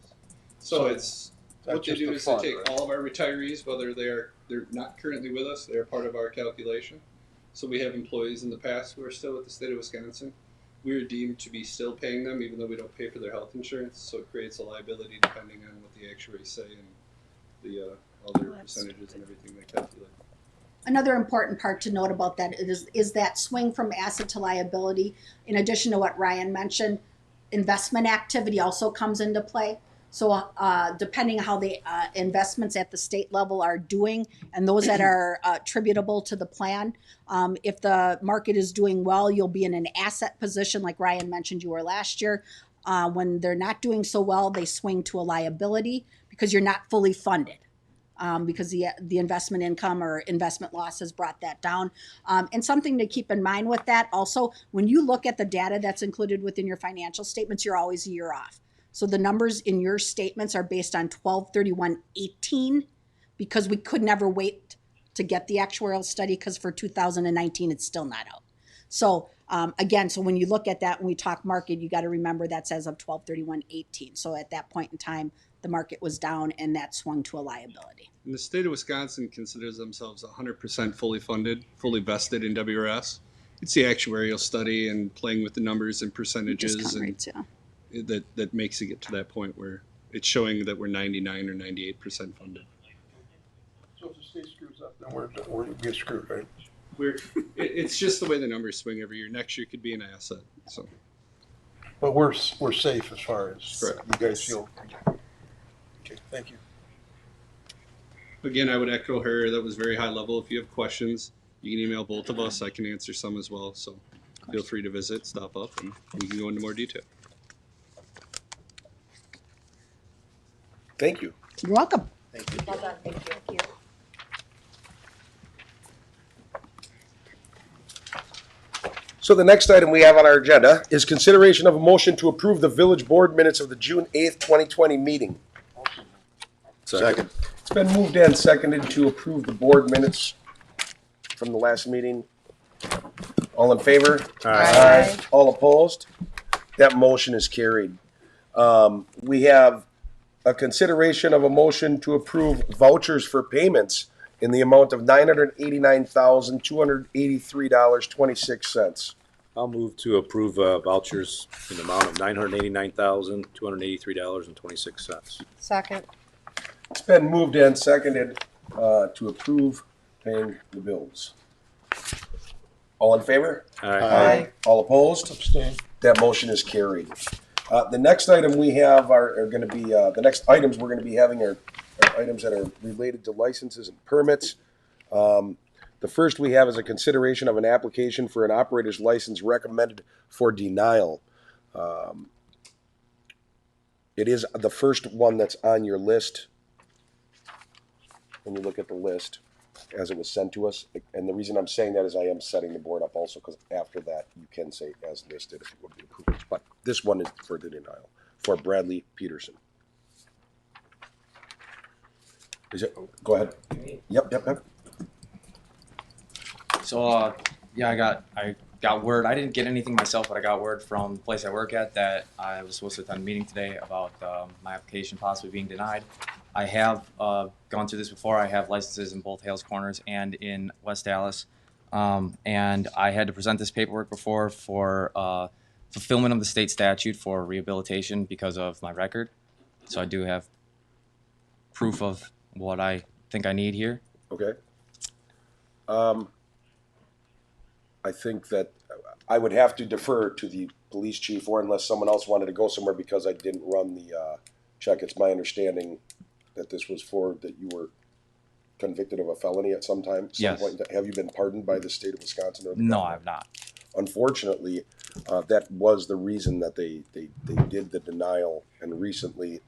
So it's what they do is they take all of our retirees, whether they're not currently with us, they're part of our calculation. So we have employees in the past who are still with the state of Wisconsin. We are deemed to be still paying them, even though we don't pay for their health insurance. So it creates a liability depending on what the actuaries say and the all their percentages and everything they calculate. Another important part to note about that is that swing from asset to liability. In addition to what Ryan mentioned, investment activity also comes into play. So depending how the investments at the state level are doing and those that are attributable to the plan, if the market is doing well, you'll be in an asset position like Ryan mentioned you were last year. When they're not doing so well, they swing to a liability because you're not fully funded. Because the investment income or investment loss has brought that down. And something to keep in mind with that also, when you look at the data that's included within your financial statements, you're always a year off. So the numbers in your statements are based on 12/31/18 because we could never wait to get the actuarial study because for 2019 it's still not out. So again, so when you look at that, when we talk market, you got to remember that's as of 12/31/18. So at that point in time, the market was down and that swung to a liability. And the state of Wisconsin considers themselves 100% fully funded, fully vested in WRS. It's the actuarial study and playing with the numbers and percentages that makes it get to that point where it's showing that we're 99 or 98% funded. So if the state screws up, then we're get screwed, right? It's just the way the numbers swing every year. Next year could be an asset. So, but we're safe as far as correct. You guys feel. Okay, thank you. Again, I would echo her. That was very high level. If you have questions, you can email both of us. I can answer some as well. So feel free to visit, stop up, and we can go into more detail. Thank you. You're welcome. Thank you. Well done, thank you. So the next item we have on our agenda is consideration of a motion to approve the village board minutes of the June 8th, 2020 meeting. Second. It's been moved and seconded to approve the board minutes from the last meeting. All in favor? Aye. All opposed? That motion is carried. We have a consideration of a motion to approve vouchers for payments in the amount of $989,283.26. I'll move to approve vouchers in the amount of $989,283.26. Second. It's been moved and seconded to approve paying the bills. All in favor? Aye. All opposed? Abstain. That motion is carried. The next item we have are going to be, the next items we're going to be having are items that are related to licenses and permits. The first we have is a consideration of an application for an operator's license recommended for denial. It is the first one that's on your list. When you look at the list as it was sent to us, and the reason I'm saying that is I am setting the board up also because after that you can say as listed if you want to approve it. But this one is for the denial for Bradley Peterson. Is it? Go ahead. Yep. So yeah, I got word. I didn't get anything myself, but I got word from the place I work at that I was supposed to attend a meeting today about my application possibly being denied. I have gone through this before. I have licenses in both Hales Corners and in West Dallas, and I had to present this paperwork before for fulfillment of the state statute for rehabilitation because of my record. So I do have proof of what I think I need here. Okay. I think that I would have to defer to the police chief, or unless someone else wanted to go somewhere because I didn't run the check. It's my understanding that this was for that you were convicted of a felony at some time. Yes. Point. Have you been pardoned by the state of Wisconsin? Or the No, government? I've not. unfortunately, that was the reason that they did the denial. And recently,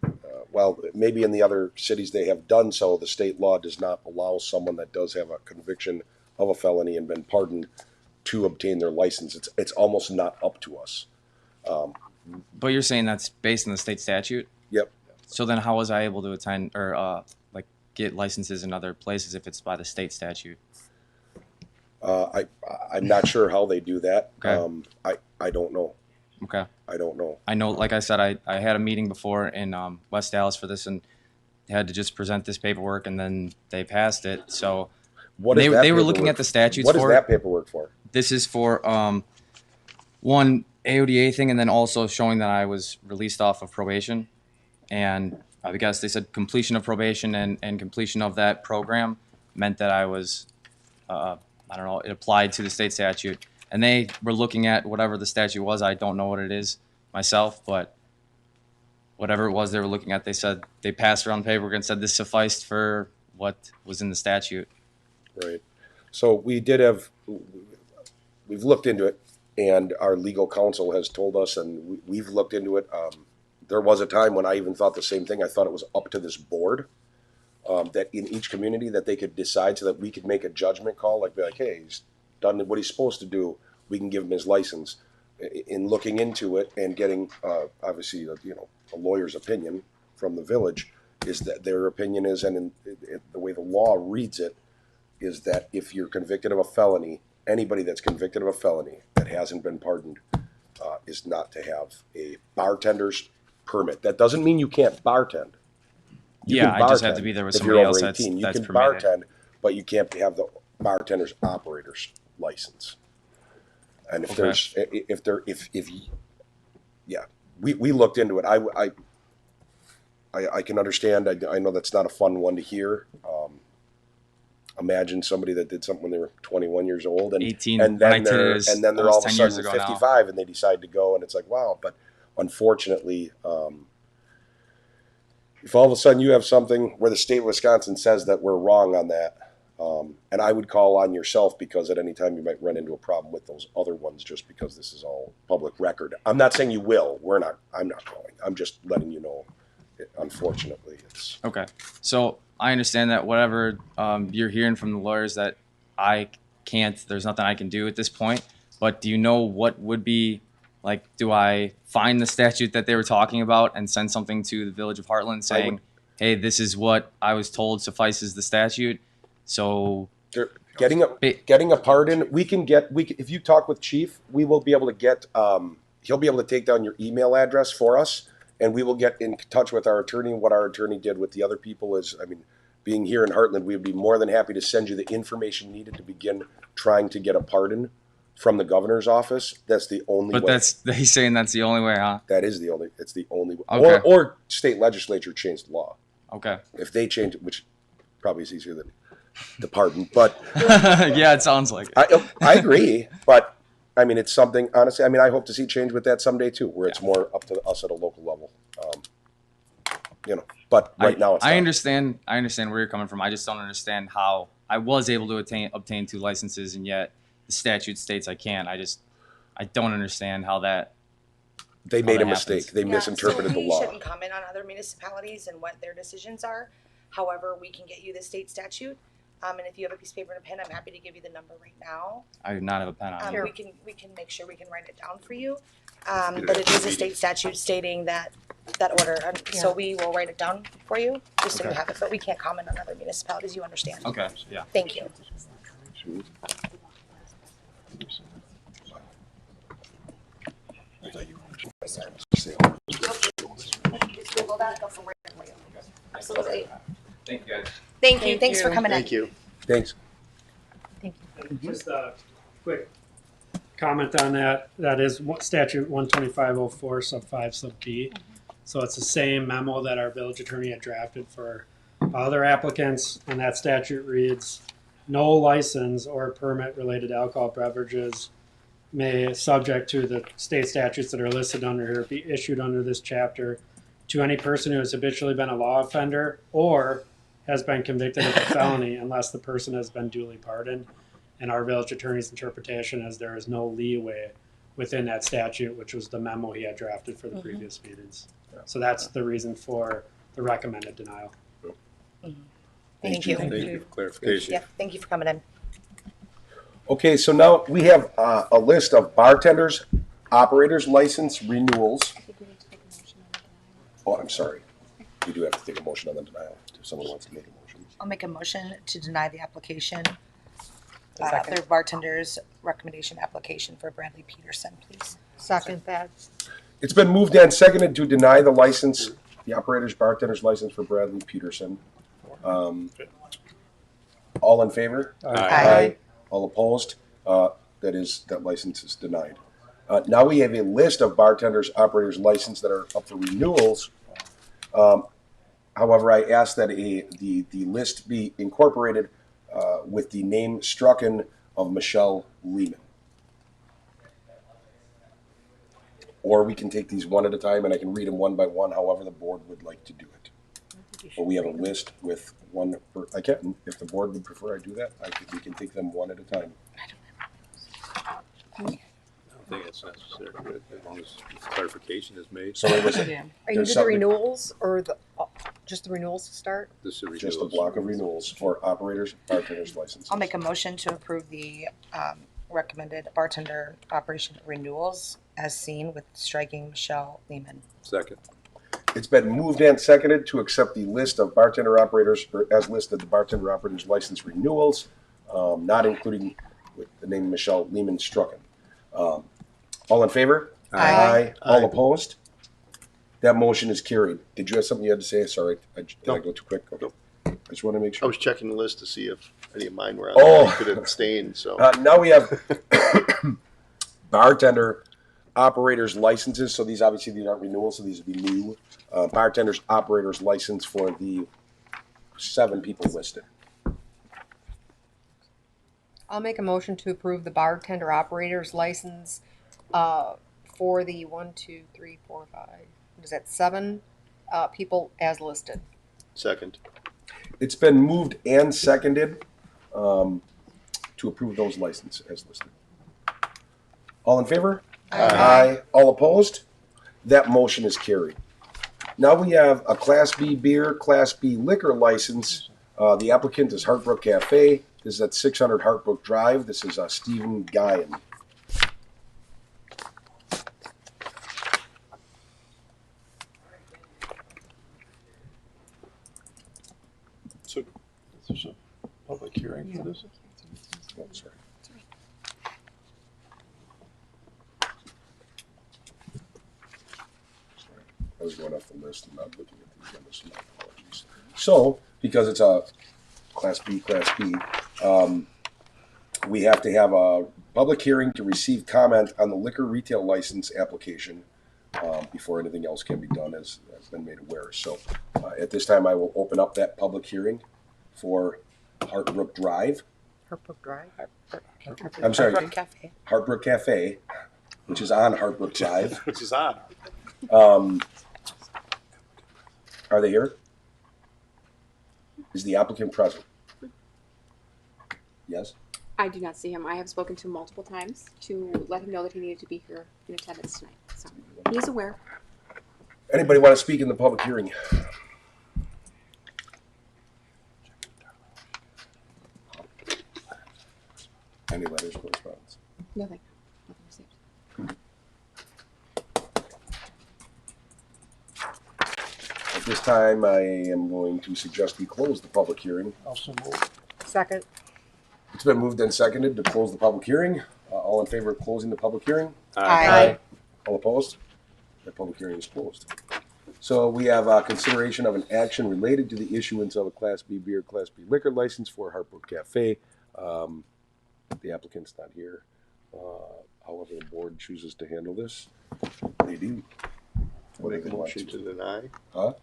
well, maybe in the other cities they have done so, the state law does not allow someone that does have a conviction of a felony and been pardoned to obtain their license. It's almost not up to us. But you're saying that's based on the state statute? Yep. So then how was I able to attend or like get licenses in other places if it's by the state statute? I'm not sure how they do that. Okay. I don't know. Okay. I don't know. I know, like I said, I had a meeting before in West Dallas for this and had to just present this paperwork and then they passed it. So What is that they were looking paperwork? at the statutes What is for that paperwork for? This is for one AODA thing and then also showing that I was released off of probation. And I guess they said completion of probation and completion of that program meant that I was, I don't know, it applied to the state statute. And they were looking at whatever the statute was. I don't know what it is myself, but whatever it was they were looking at, they said they passed around paperwork and said this sufficed for what was in the statute. Right. So we've looked into it, and our legal counsel has told us, and we've looked into it. There was a time when I even thought the same thing. I thought it was up to this board, that in each community that they could decide so that we could make a judgment call, like be like, hey, he's done what he's supposed to do. We can give him his license. In looking into it and getting, obviously, a lawyer's opinion from the village, is that their opinion is, and the way the law reads it, is that if you're convicted of a felony, anybody that's convicted of a felony that hasn't been pardoned is not to have a bartender's permit. That doesn't mean you can't bartend. You Yeah, can I just have bartend to be there with if somebody you're else over that's 18. You can permitted. bartend, but you can't have the bartender's operator's license. And if Okay. yeah, we looked into it. I can understand. I know that's not a fun one to hear. Imagine somebody that did something when they were 21 years old and 18, and when I then did it they're was and then they're almost all of a 10 years sudden ago now. 55 and they decide to go, and it's like, wow. But unfortunately, if all of a sudden you have something where the state of Wisconsin says that we're wrong on that, and I would call on yourself, because at any time you might run into a problem with those other ones, just because this is all public record. I'm not saying you will. I'm not calling. I'm just letting you know. Unfortunately, it's Okay. So I understand that whatever you're hearing from the lawyers that I can't, there's nothing I can do at this point. But do you know what would be, like, do I find the statute that they were talking about and send something to the Village of Hartland saying, hey, this is what I was told suffices the statute? So getting a pardon. If you talk with Chief, we will be able to get. He'll be able to take down your email address for us, and we will get in touch with our attorney. What our attorney did with the other people is, being here in Hartland, we would be more than happy to send you the information needed to begin trying to get a pardon from the governor's office. That's the only way. But he's saying that's the only way, huh? That is it's the only way. Okay. Or state legislature changed the law. Okay. If they change it, which probably is easier than the pardon, but yeah, it sounds like it. I agree, but it's something, honestly, I hope to see change with that someday too, where it's more up to us at a local level. But right now it's I not. understand where you're coming from. I just don't understand how I was able to obtain 2 licenses and yet the statute states I can't. I don't understand how that. They made a mistake. They misinterpreted the law. We shouldn't comment on other municipalities and what their decisions are. However, we can get you the state statute. And if you have a piece of paper and a pen, I'm happy to give you the number right now. I do not have a pen on me. We can make sure we can write it down for you. But it is a state statute stating that order. So we will write it down for you, just so you Okay. have it. But we can't comment on other municipalities, you understand. Okay, yeah. Thank you. Absolutely. Thank you, guys. Thank you. Thanks for coming in. Thank you. Thanks. Just a quick comment on that. That is statute 12504 sub 5 sub B. So it's the same memo that our village attorney had drafted for other applicants, and that statute reads, no license or permit related to alcohol beverages may, subject to the state statutes that are listed under here, be issued under this chapter to any person who has habitually been a law offender or has been convicted of a felony unless the person has been duly pardoned. And our village attorney's interpretation is there is no leeway within that statute, which was the memo he had drafted for the previous meetings. So that's the reason for the recommended denial. Thank you. Thank you for clarification. Yeah, thank you for coming in. Okay, so now we have a list of bartenders, operators license renewals. Oh, I'm sorry. We do have to take a motion on the denial if someone wants to make a motion. I'll make a motion to deny the application. Their bartender's recommendation application for Bradley Peterson, please. Second that. It's been moved and seconded to deny the license, the operator's bartender's license for Bradley Peterson. All in favor? Aye. All opposed? That license is denied. Now we have a list of bartenders, operators license that are up for renewals. However, I ask that the list be incorporated with the name strucken of Michelle Lehman. Or we can take these one at a time and I can read them one by one, however the board would like to do it. But we have a list with one per, I can, if the board would prefer I do that, we can take them one at a time. I don't think it's necessary, but as long as clarification is made. So it was, Are you do the renewals or just the renewals to start? This is just a block of renewals for operators, bartenders licenses. I'll make a motion to approve the recommended bartender operation renewals as seen with striking Michelle Lehman. Second. It's been moved and seconded to accept the list of bartender operators, or as listed, the bartender operators license renewals, not including with the name Michelle Lehman strucken. All in favor? Aye. All opposed? That motion is carried. Did you have something you had to say? Sorry, did I go too quick? Okay. I just want to make I sure. was checking the list to see if any of mine were on Oh. there. I could abstain, so. Now we have bartender operators licenses. So these aren't renewals, so these would be new. Bartenders operators license for the 7 people listed. I'll make a motion to approve the bartender operator's license for the 7 people as listed. Second. It's been moved and seconded to approve those licenses as listed. All in favor? Aye. All opposed? That motion is carried. Now we have a Class B beer, Class B liquor license. The applicant is Hartbrook Cafe. This is at 600 Hartbrook Drive. This is Stephen Nguyen. So, is there a public hearing for this? Oh, sorry. I was going off the list and not looking at the agenda, so my apologies. So, because it's a Class B, we have to have a public hearing to receive comment on the liquor retail license application before anything else can be done, as has been made aware. So, at this time, I will open up that public hearing for Hartbrook Drive. Hartbrook Drive? I'm sorry, Hartbrook Cafe. Hartbrook Cafe, which is on Hartbrook Drive. Which is on. Are they here? Is the applicant present? Yes? I do not see him. I have spoken to him multiple times to let him know that he needed to be here in attendance tonight. So he is aware. Anybody want to speak in the public hearing? Any letters, correspondence? Nothing. Nothing received. At this time, I am going to suggest we close the public hearing. Also move. Second. It's been moved and seconded to close the public hearing. All in favor of closing the public hearing? Aye. All opposed? The public hearing is closed. So we have consideration of an action related to the issuance of a Class B beer, Class B liquor license for Hartbrook Cafe. The applicant's not here. However, the board chooses to handle this. They do. Make a motion to deny. Huh?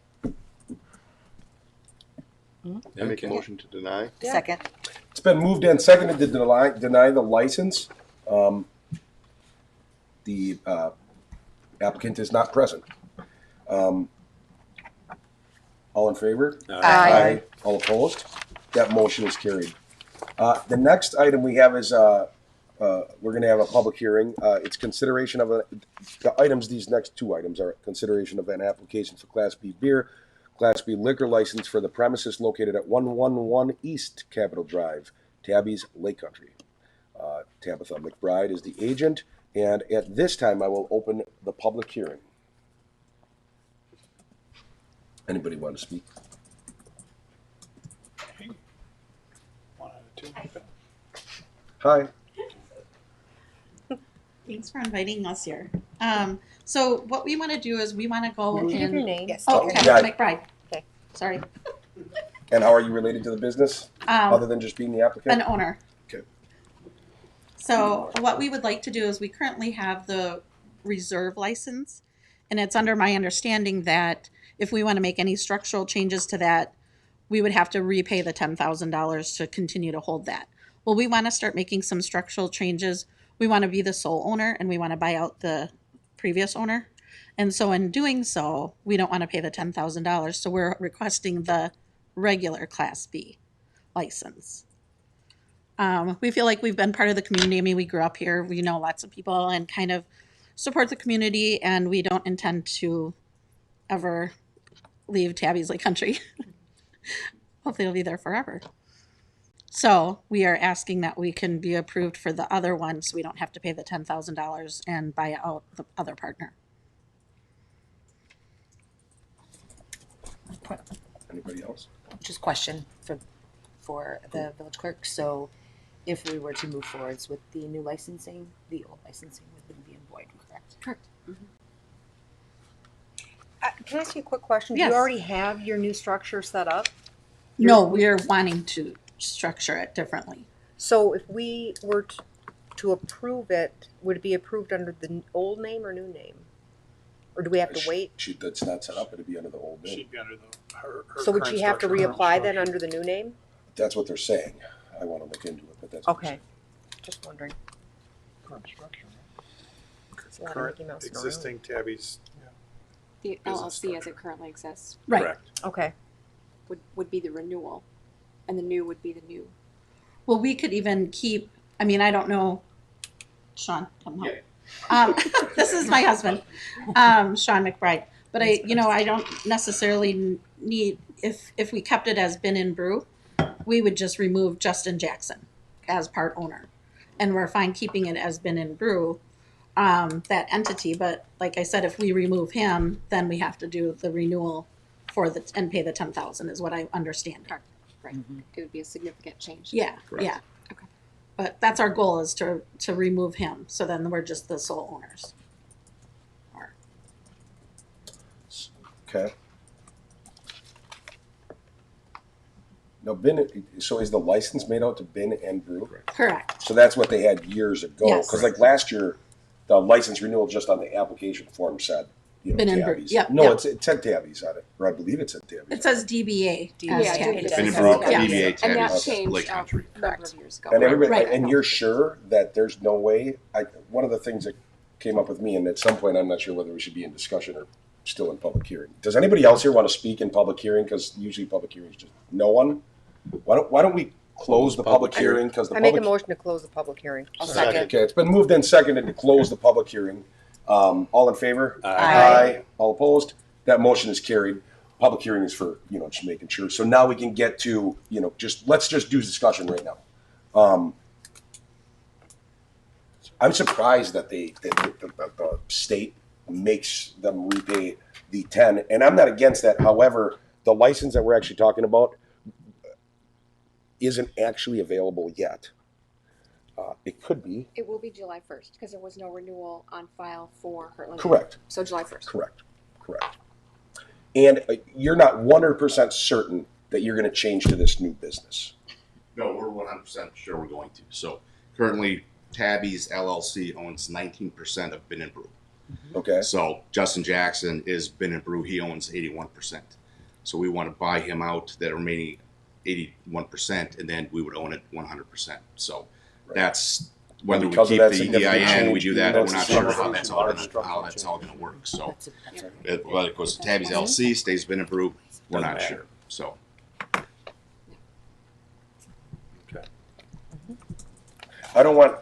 I make a motion to deny. Second. It's been moved and seconded to deny the license. The applicant is not present. All in favor? Aye. All opposed? That motion is carried. The next item we have is we're going to have a public hearing. It's consideration of the items. These next two items are consideration of an application for Class B beer, Class B liquor license for the premises located at 111 East Capitol Drive, Tabby's Lake Country. Tabitha McBride is the agent, and at this time I will open the public hearing. Anybody want to speak? Hi. Thanks for inviting us here. So what we want to do is we want to go Can you give and your name? Yes. Oh, Yeah. Tabitha McBride. Okay. Sorry. And how are you related to the business, other than just being the applicant? An owner. Okay. So what we would like to do is we currently have the reserve license, and it's under my understanding that if we want to make any structural changes to that, we would have to repay the $10,000 to continue to hold that. Well, we want to start making some structural changes. We want to be the sole owner, and we want to buy out the previous owner. And so in doing so, we don't want to pay the $10,000. So we're requesting the regular Class B license. We feel like we've been part of the community. I mean, we grew up here. We know lots of people and kind of support the community, and we don't intend to ever leave Tabby's Lake Country. Hopefully it'll be there forever. So we are asking that we can be approved for the other one so we don't have to pay the $10,000 and buy out the other partner. Anybody else? Just question for the village clerk. So if we were to move forwards with the new licensing, the old licensing would be in void, correct? Correct. Can I ask you a quick question? Yes. Do you already have your new structure set up? No, we are wanting to structure it differently. So if we were to approve it, would it be approved under the old name or new name? Or do we have to wait? That's not set up. It'd be under the old name. She'd be under her So would current she have to structure. reapply then under the new name? That's what they're saying. I want to look into it, but that's what they're Okay. Just wondering. Current structure. It's a lot of Current Mickey Mouse in a row. existing Tabby's. The Business LLC as it currently exists Right. Correct. Okay. would be the renewal, and the new would be the new. Well, we could even keep, I mean, I don't know, Sean, come home. This is my husband, Sean McBride. But I don't necessarily need, if we kept it as Bin and Brew, we would just remove Justin Jackson as part owner. And we're fine keeping it as Bin and Brew, that entity. But like I said, if we remove him, then we have to do the renewal and pay the $10,000 is what I understand. Right. It would be a significant change. Yeah, yeah. Okay. But that's our goal, is to remove him, so then we're just the sole owners. Okay. Now, Bin, so is the license made out to Bin and Brew? Correct. So that's what they had years ago. Yes. Because like last year, the license renewal just on the application form said, Bin and Brew. Tabby's. Yep, No, yep. it said Tabby's on it, or I believe it said Tabby's. It says DBA. Yeah, as I Tabby. did. Bin and Brew, Yeah. DBA, And that Tabby's changed Lake Country. a number of years ago. And everybody, Right. and you're sure that there's no way? One of the things that came up with me, and at some point, I'm not sure whether we should be in discussion or still in public hearing. Does anybody else here want to speak in public hearing? Because usually public hearings just no one. Why don't we close the public hearing? Because the I make a public. motion to close the public hearing. Okay, it's been moved and seconded to close the public hearing. All in favor? Aye. All opposed? That motion is carried. Public hearing is for, just making sure. So now we can get to, let's just do discussion right now. I'm surprised that the state makes them repay the 10, and I'm not against that. However, the license that we're actually talking about isn't actually available yet. It could be. It will be July 1st because there was no renewal on file for Hartland. Correct. So July 1st. Correct. And you're not 100% certain that you're going to change to this new business. No, we're 100% sure we're going to. So currently, Tabby's LLC owns 19% of Bin and Brew. Okay. So Justin Jackson is Bin and Brew. He owns 81%. So we want to buy him out that remaining 81%, and then we would own it 100%. So that's whether we Because of keep that the significant EIN, we change, do that. even We're though not it's sure a how that's all going to work. So whether it goes to Tabby's LLC, stays Bin and Brew, we're not sure. So. I don't want,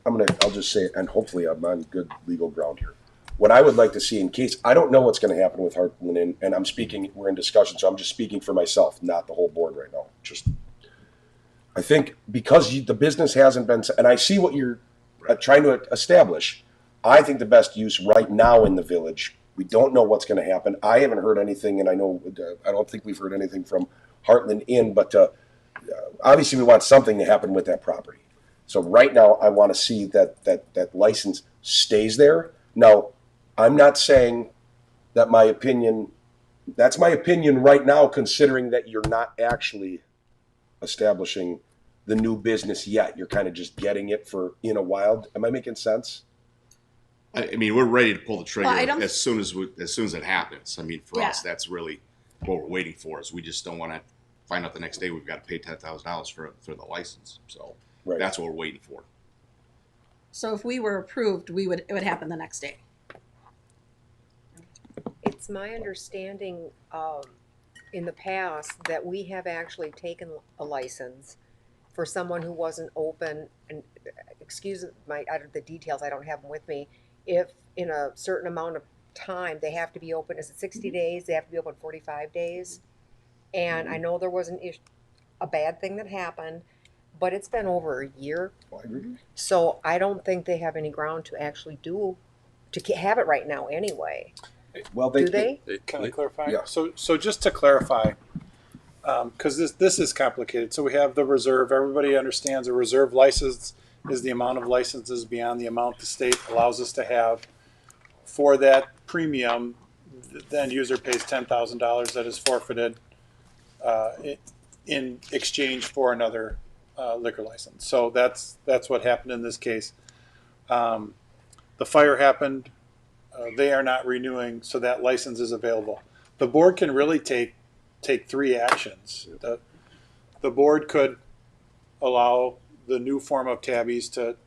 I'll just say it, and hopefully I'm on good legal ground here. What I would like to see in case, I don't know what's going to happen with Hartland, and I'm speaking, we're in discussion, so I'm just speaking for myself, not the whole board right now. Just, I think because the business hasn't been, and I see what you're trying to establish, I think the best use right now in the village, we don't know what's going to happen. I haven't heard anything, and I know, I don't think we've heard anything from Hartland Inn, but obviously we want something to happen with that property. So right now, I want to see that license stays there. Now, I'm not saying that my opinion, that's my opinion right now, considering that you're not actually establishing the new business yet. You're kind of just getting it for in a wild. Am I making sense? I mean, we're ready to pull the trigger Well, I don't- as soon as it happens. I mean, for Yeah. us, that's really what we're waiting for. Is we just don't want to find out the next day we've got to pay $10,000 for the license. So that's what we're waiting for. So if we were approved, it would happen the next day. It's my understanding in the past that we have actually taken a license for someone who wasn't open, and excuse the details, I don't have them with me, if in a certain amount of time they have to be open. Is it 60 days? They have to be open 45 days. And I know there was a bad thing that happened, but it's been over a year. So I don't think they have any ground to actually have it right now anyway. Well, do they? Can I clarify? Yeah. So just to clarify, because this is complicated. So we have the reserve. Everybody understands a reserve license is the amount of licenses beyond the amount the state allows us to have. For that premium, the end user pays $10,000 that is forfeited in exchange for another liquor license. So that's what happened in this case. The fire happened. They are not renewing, so that license is available. The board can really take three actions. The board could allow the new form of tabbies to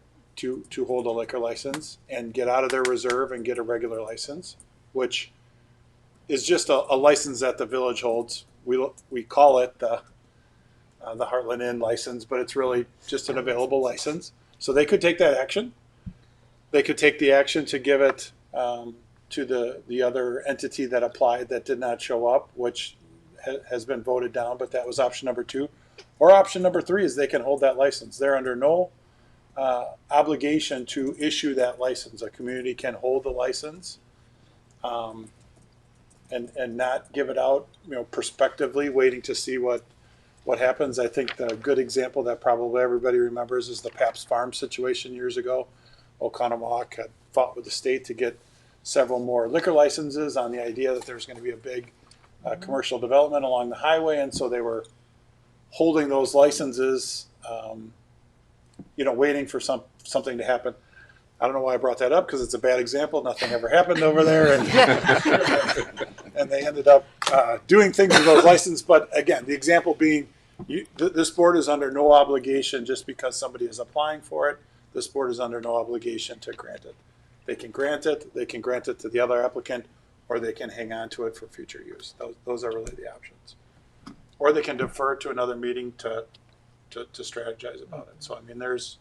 hold a liquor license and get out of their reserve and get a regular license, which is just a license that the village holds. We call it the Hartland Inn license, but it's really just an available license. So they could take that action. They could take the action to give it to the other entity that applied that did not show up, which has been voted down, but that was option number 2. Or option number 3 is they can hold that license. They're under no obligation to issue that license. A community can hold the license and not give it out, prospectively, waiting to see what happens. I think the good example that probably everybody remembers is the Pabst Farm situation years ago. Oconomowoc had fought with the state to get several more liquor licenses on the idea that there's going to be a big commercial development along the highway, and so they were holding those licenses, waiting for something to happen. I don't know why I brought that up, because it's a bad example. Nothing ever happened over there, and they ended up doing things with those licenses. But again, the example being, this board is under no obligation just because somebody is applying for it. This board is under no obligation to grant it. They can grant it to the other applicant, or they can hang on to it for future use. Those are really the options. Or they can defer to another meeting to strategize about it. So I mean, there's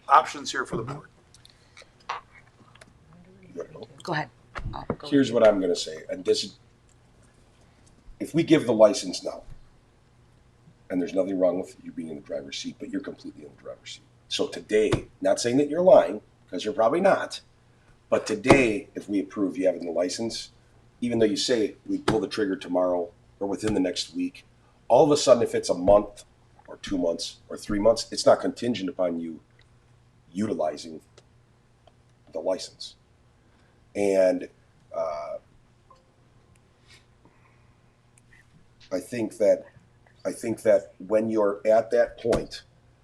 options here for the board. Go ahead. Here's what I'm going to say, and if we give the license now, and there's nothing wrong with you being in the driver's seat, but you're completely in the driver's seat. So today, not saying that you're lying, because you're probably not, but today, if we approve you having the license, even though you say we pull the trigger tomorrow or within the next week, all of a sudden, if it's a month or 2 months or 3 months, it's not contingent upon you utilizing the license. And I think that when you're at that point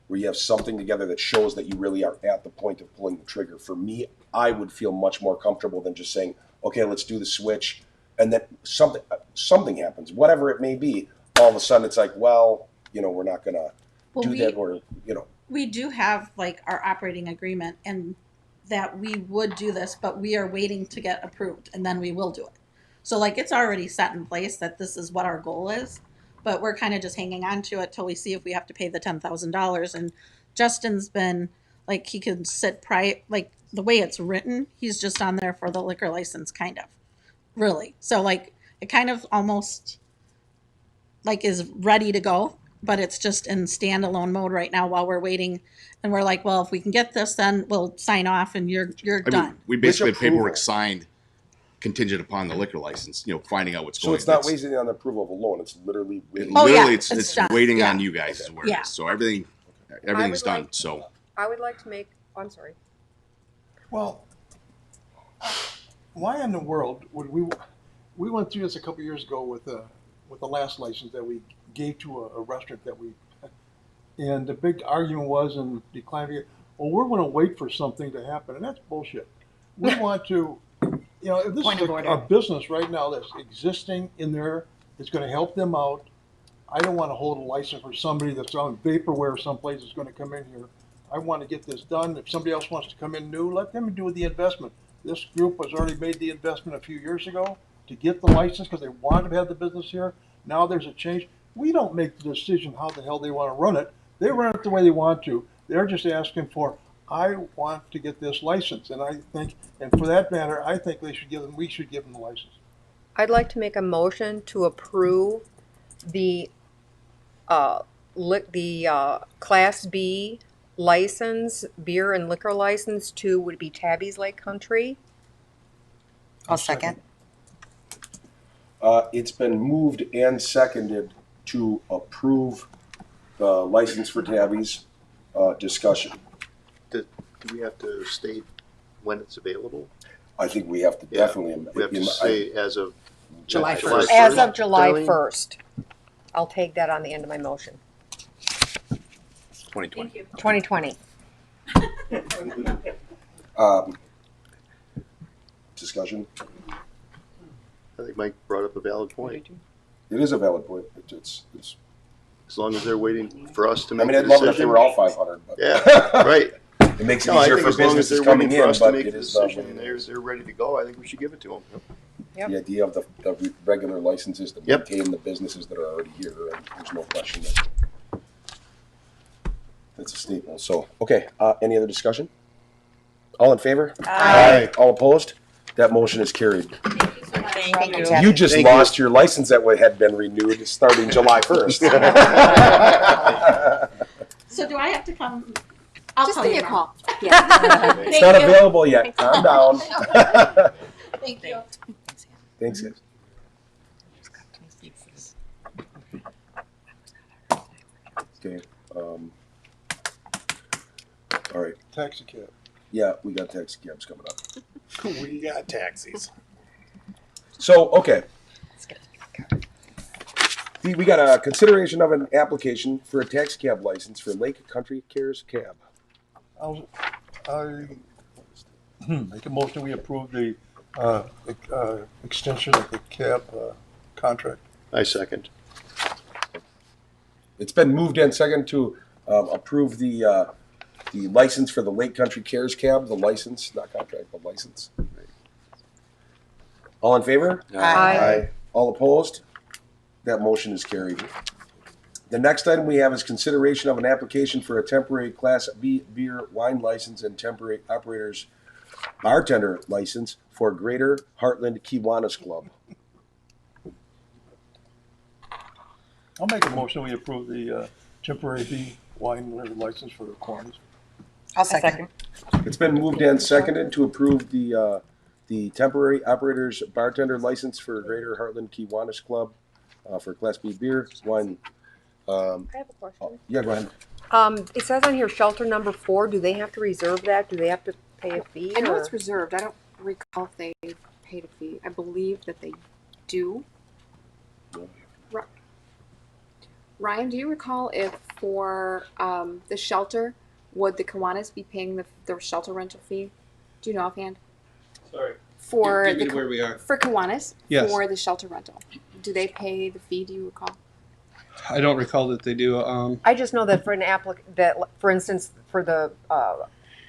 where you have something together that shows that you really are at the point of pulling the trigger, for me, I would feel much more comfortable than just saying, okay, let's do the switch, and then something happens, whatever it may be. All of a sudden, it's like, well, we're not going to do that, or We do have our operating agreement, and that we would do this, but we are waiting to get approved, and then we will do it. So it's already set in place that this is what our goal is, but we're kind of just hanging on to it till we see if we have to pay the $10,000, and Justin's been like he could sit like the way it's written, he's just on there for the liquor license, kind of, really. So like it kind of almost like is ready to go, but it's just in standalone mode right now while we're waiting. And we're like, well, if we can get this, then we'll sign off and you're done. We basically Which had paperwork approval? signed contingent upon the liquor license, finding out what's So going it's not that's- waiting on the approval of a loan, it's literally waiting. Literally, it's it's done. waiting Yeah. on you guys is where Yeah. it is. So everything's would done. like- So I would like to make, I'm sorry. Well, why in the world would we went through this a couple years ago with the last license that we gave to a restaurant that we, and the big argument was and decline, well, we're going to wait for something to happen, and that's bullshit. We want to, if this Point is of order. a business right now that's existing in there, it's going to help them out. I don't want to hold a license for somebody that's on vaporware someplace that's going to come in here. I want to get this done. If somebody else wants to come in new, let them do the investment. This group has already made the investment a few years ago to get the license because they wanted to have the business here. Now there's a change. We don't make the decision how the hell they want to run it. They run it the way they want to. They're just asking for, I want to get this license. And I think, and for that matter, I think we should give them the license. I'd like to make a motion to approve the Class B license, beer and liquor license to would be Tabby's Lake Country. I'll second. It's been moved and seconded to approve the license for Tabby's. Discussion. Do we have to state when it's available? I think we have to definitely. We have to say as of July 1st. As of July Darlene? 1st. I'll take that on the end of my motion. 2020. 2020. Discussion. I think Mike brought up a valid point. It is a valid point. It's As long as they're waiting for us to I make mean, a I'd love it if they decision. were all 500. But Yeah, right. It makes it No, I easier think for as long as businesses they're coming waiting for in, us to but make it the is decision and they're ready to go, I think we should give it to them. Yep. the idea of the regular licenses to maintain the businesses that are already here. And there's no question that that's a staple. So, okay, any other discussion? All in favor? Aye. All opposed? That motion is carried. Thank you. You just lost your license that had been renewed starting July 1st. So do I have to come? I'll Just tell give you me a now. call. Yeah. It's not available yet. Calm down. Thank you. Thanks, guys. Okay. All right. Taxi cab. Yeah, we got taxi cabs coming up. We got taxis. So, okay. We got a consideration of an application for a taxi cab license for Lake Country Cares Cab. I make a motion, we approve the extension of the cab contract. I second. It's been moved and second to approve the license for the Lake Country Cares Cab, the license, not contract, but license. All in favor? Aye. All opposed? That motion is carried. The next item we have is consideration of an application for a temporary Class B beer wine license and temporary operators bartender license for Greater Hartland Kiwanis Club. I'll make a motion, we approve the temporary B wine license for the Kiwanis. I'll second. It's been moved and seconded to approve the temporary operators bartender license for Greater Hartland Kiwanis Club for Class B beer wine. I have a question. Yeah, go ahead. It says on here shelter number 4. Do they have to reserve that? Do they have to pay a fee? I know or- it's reserved. I don't recall if they paid a fee. I believe that they do. Ryan, do you recall if for the shelter, would the Kiwanis be paying the shelter rental fee? Do you know offhand? Sorry. For Give me the where we are. For Kiwanis, Yes. for the shelter rental, do they pay the fee? Do you recall? I don't recall that they do. I just know that for an for instance, for the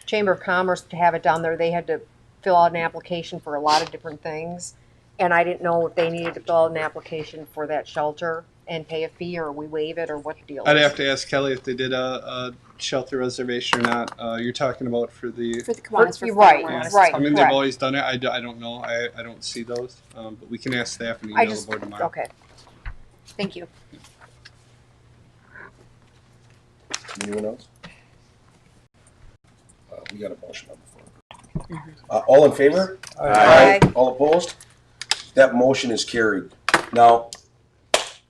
Chamber of Commerce to have it down there, they had to fill out an application for a lot of different things. And I didn't know if they needed to fill out an application for that shelter and pay a fee, or we waive it, or what the deal is. I'd have to ask Kelly if they did a shelter reservation or not. You're talking about for the Kiwanis for Right, fireworks. right. I mean, correct. they've always done it. I don't know. I don't see those. But we can ask staff and I email just, the board tomorrow. okay. Thank you. Anyone else? We got a motion on the floor. All in favor? Aye. All opposed? That motion is carried. Now,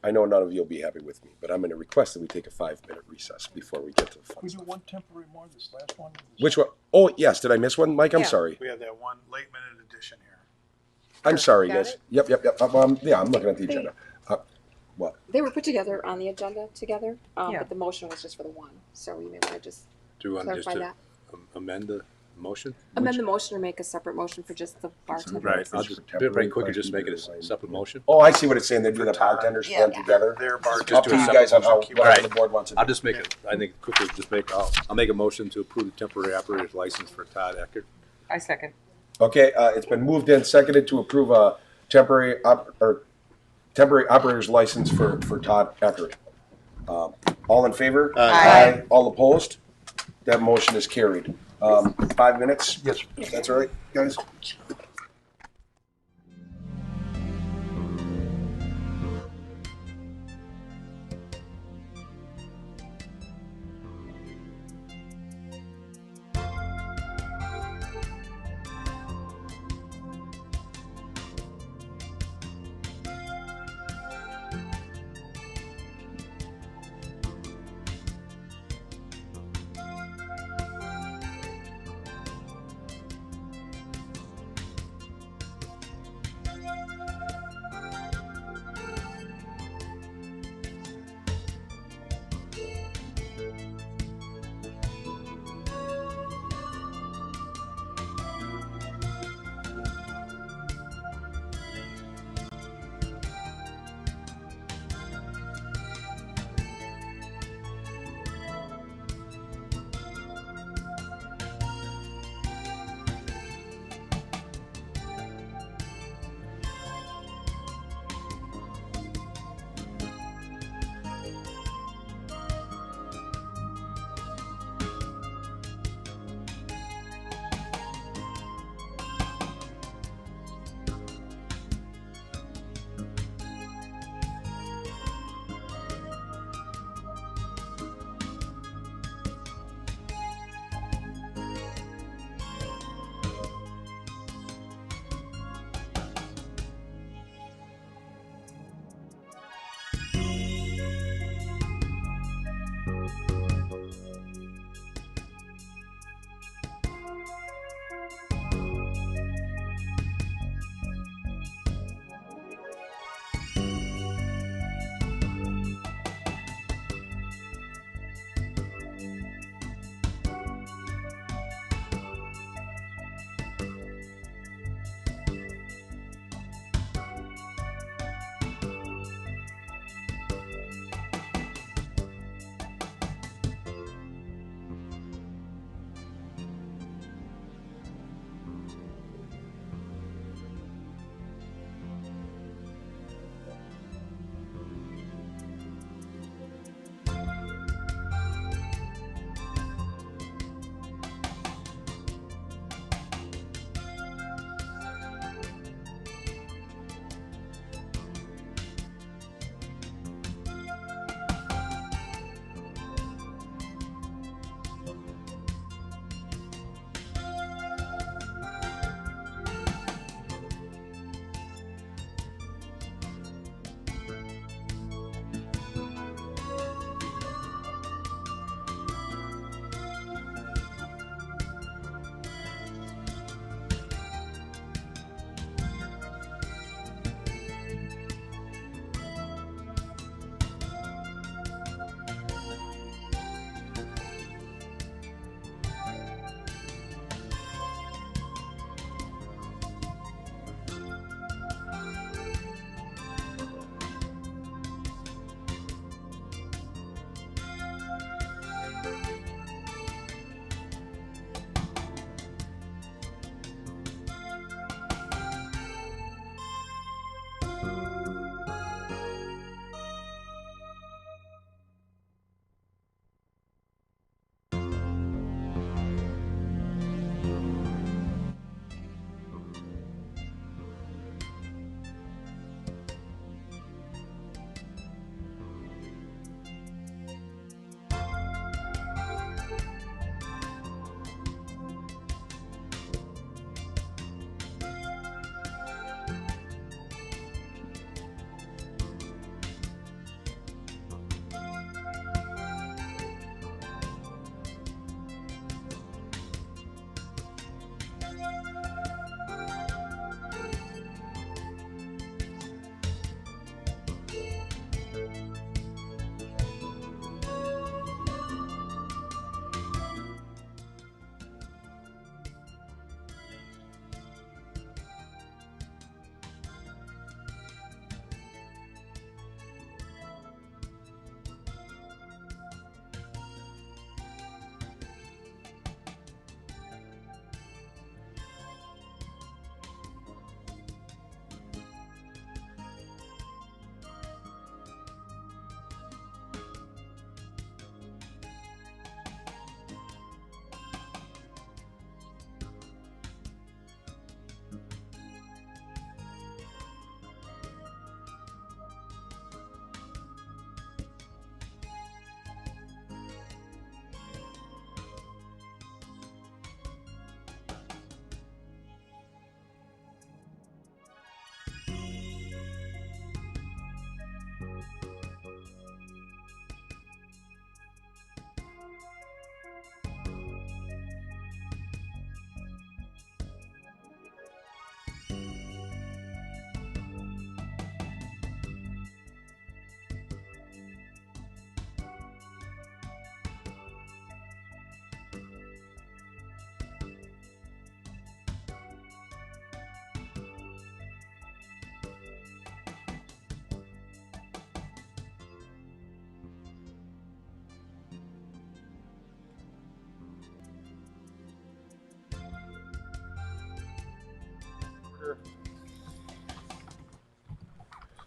I know none of you will be happy with me, but I'm going to request that we take a 5-minute recess before we get to the We fun. do one temporary more, this last one? Which one? Oh, yes. Did I miss one, Mike? I'm sorry. We have that one late minute addition here. I'm sorry, Got guys. it? Yep. Yeah, I'm looking at the agenda. What? They were put together on the agenda together, Yeah. but the motion was just for the one. So you may want to just Do you want just clarify to that. amend the motion? Amend the motion or make a separate motion for just the bartender. Right, I'll just do it right quick and just make it a separate motion. Oh, I see what it's saying. They do the bartenders stand together. Their Just Up do to a you separate guys on how motion. whatever Right. the board wants to do. I'll just make it, I think quickly, just make, I'll make a motion to approve the temporary operator's license for Todd Eckert. I second. Okay, it's been moved and seconded to approve a temporary operator's license for Todd Eckert. All in favor? Aye. All opposed? That motion is carried. 5 minutes? Yes. That's all right, guys?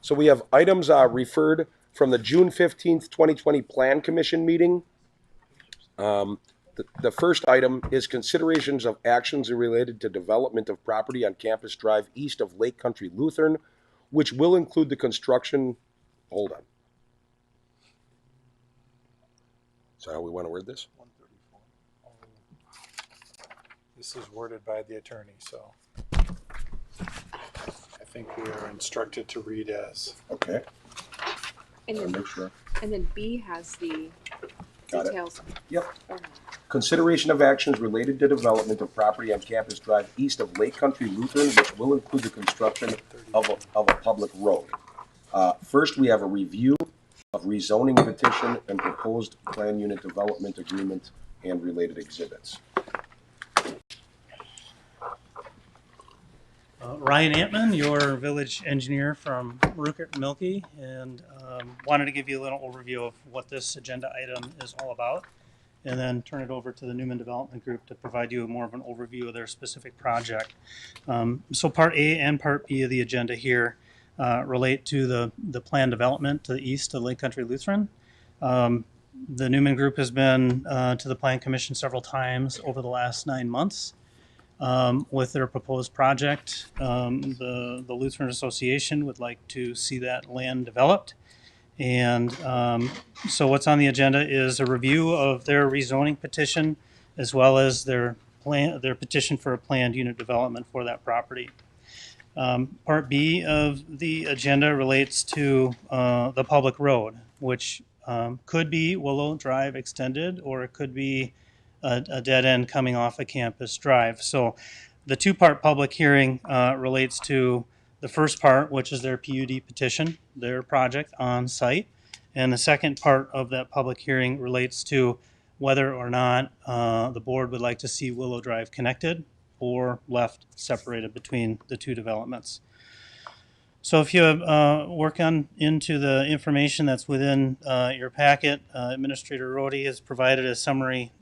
So we have items referred from the June 15th, 2020 Plan Commission meeting. The first item is considerations of actions related to development of property on Campus Drive east of Lake Country Lutheran, which will include the construction, hold on. Is that how we want to word this? 134. This is worded by the attorney, so I think we are instructed to read as. Okay. And then, make sure. and then B has the Got it. details. Yep. Consideration of actions related to development of property on Campus Drive east of Lake Country Lutheran, which will include the construction of a public road. First, we have a review of rezoning petition and proposed plan unit development agreement and related exhibits. Ryan Antman, your village engineer from Rupert Milky, and wanted to give you a little overview of what this agenda item is all about, and then turn it over to the Newman Development Group to provide you more of an overview of their specific project. So Part A and Part B of the agenda here relate to the planned development to the east of Lake Country Lutheran. The Newman Group has been to the Plan Commission several times over the last 9 months. With their proposed project. The Lutheran Association would like to see that land developed. And so what's on the agenda is a review of their rezoning petition as well as their petition for a planned unit development for that property. Part B of the agenda relates to the public road, which could be Willow Drive extended, or it could be a dead end coming off of Campus Drive. So the two-part public hearing relates to the first part, which is their PUD petition, their project on site. And the second part of that public hearing relates to whether or not the board would like to see Willow Drive connected or left separated between the two developments. So if you work into the information that's within your packet, Administrator Rohde has provided a summary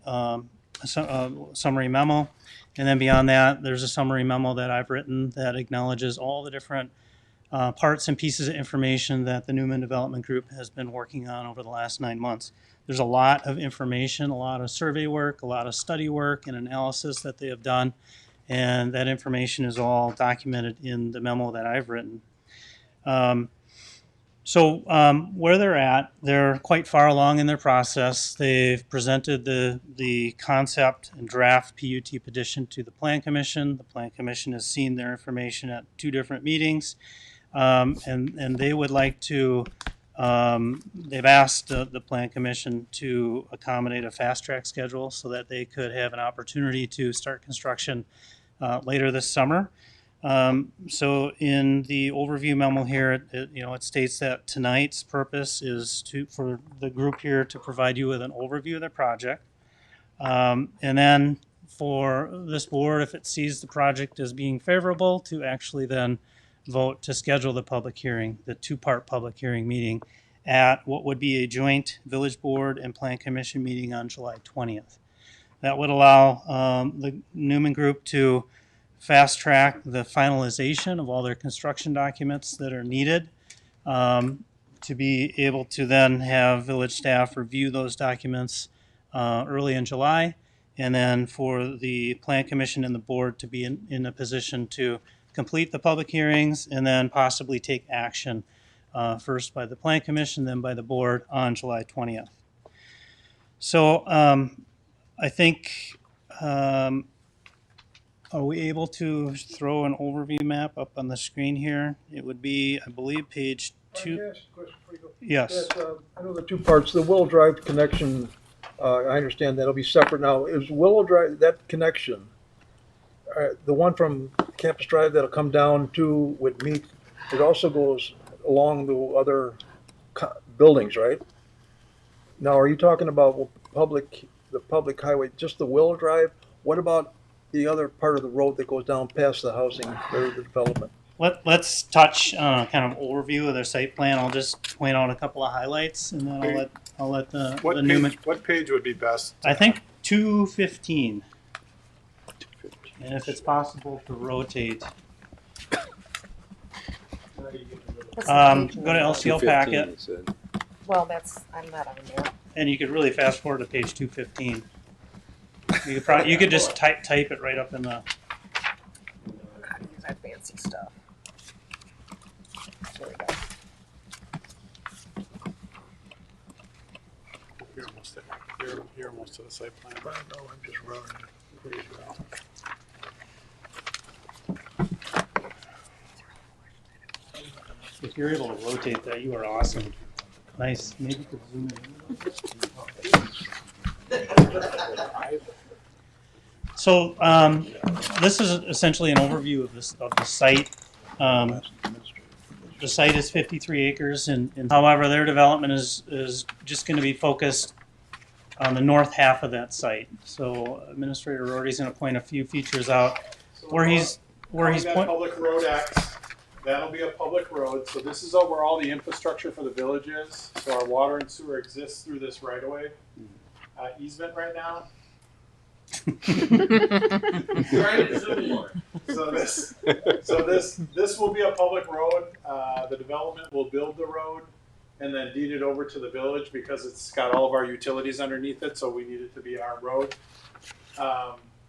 memo, and then beyond that, there's a summary memo that I've written that acknowledges all the different parts and pieces of information that the Newman Development Group has been working on over the last 9 months. There's a lot of information, a lot of survey work, a lot of study work and analysis that they have done, and that information is all documented in the memo that I've written. Where they're at, they're quite far along in their process. They've presented the concept and draft PUT petition to the Plan Commission. The Plan Commission has seen their information at 2 different meetings, and they would like to, they've asked the Plan Commission to accommodate a fast track schedule so that they could have an opportunity to start construction later this summer. So in the overview memo here, it states that tonight's purpose is for the group here to provide you with an overview of the project. And then for this board, if it sees the project as being favorable, to actually then vote to schedule the public hearing, the 2-part public hearing meeting at what would be a joint village board and Plan Commission meeting on July 20th. That would allow the Newman Group to fast track the finalization of all their construction documents that are needed to be able to then have village staff review those documents early in July, and then for the Plan Commission and the board to be in a position to complete the public hearings and then possibly take action first by the Plan Commission, then by the board on July 20th. So I think are we able to throw an overview map up on the screen here? It would be, I believe, page 2. Can I ask a question before you go? Yes. I know the 2 parts. The Willow Drive connection, I understand that'll be separate now. Is Willow Drive, that connection, the one from Campus Drive that'll come down to would meet, it also goes along the other buildings, right? Now, are you talking about the public highway, just the Willow Drive? What about the other part of the road that goes down past the housing or the development? Let's touch kind of overview of their site plan. I'll just point out a couple of highlights, and then I'll let the Newman. What page would be best? I think 215. And if it's possible to rotate. Go to LCL packet, Well, I'm not on there. and you could really fast forward to page 215. You could just type it right up in the. How to use that fancy stuff. There we go. You're almost there. You're almost to the site plan. No, I'm just running. If you're able to rotate that, you are awesome. Nice. Maybe you could zoom in. So this is essentially an overview of the site. The site is 53 acres, and however, their development is just going to be focused on the north half of that site. So Administrator Rohde's going to point a few features out where he's Public Road X. That'll be a public road. So this is where all the infrastructure for the village is. So our water and sewer exists through this right of way easement right now. So this will be a public road. The development will build the road and then deed it over to the village because it's got all of our utilities underneath it. So we need it to be our road.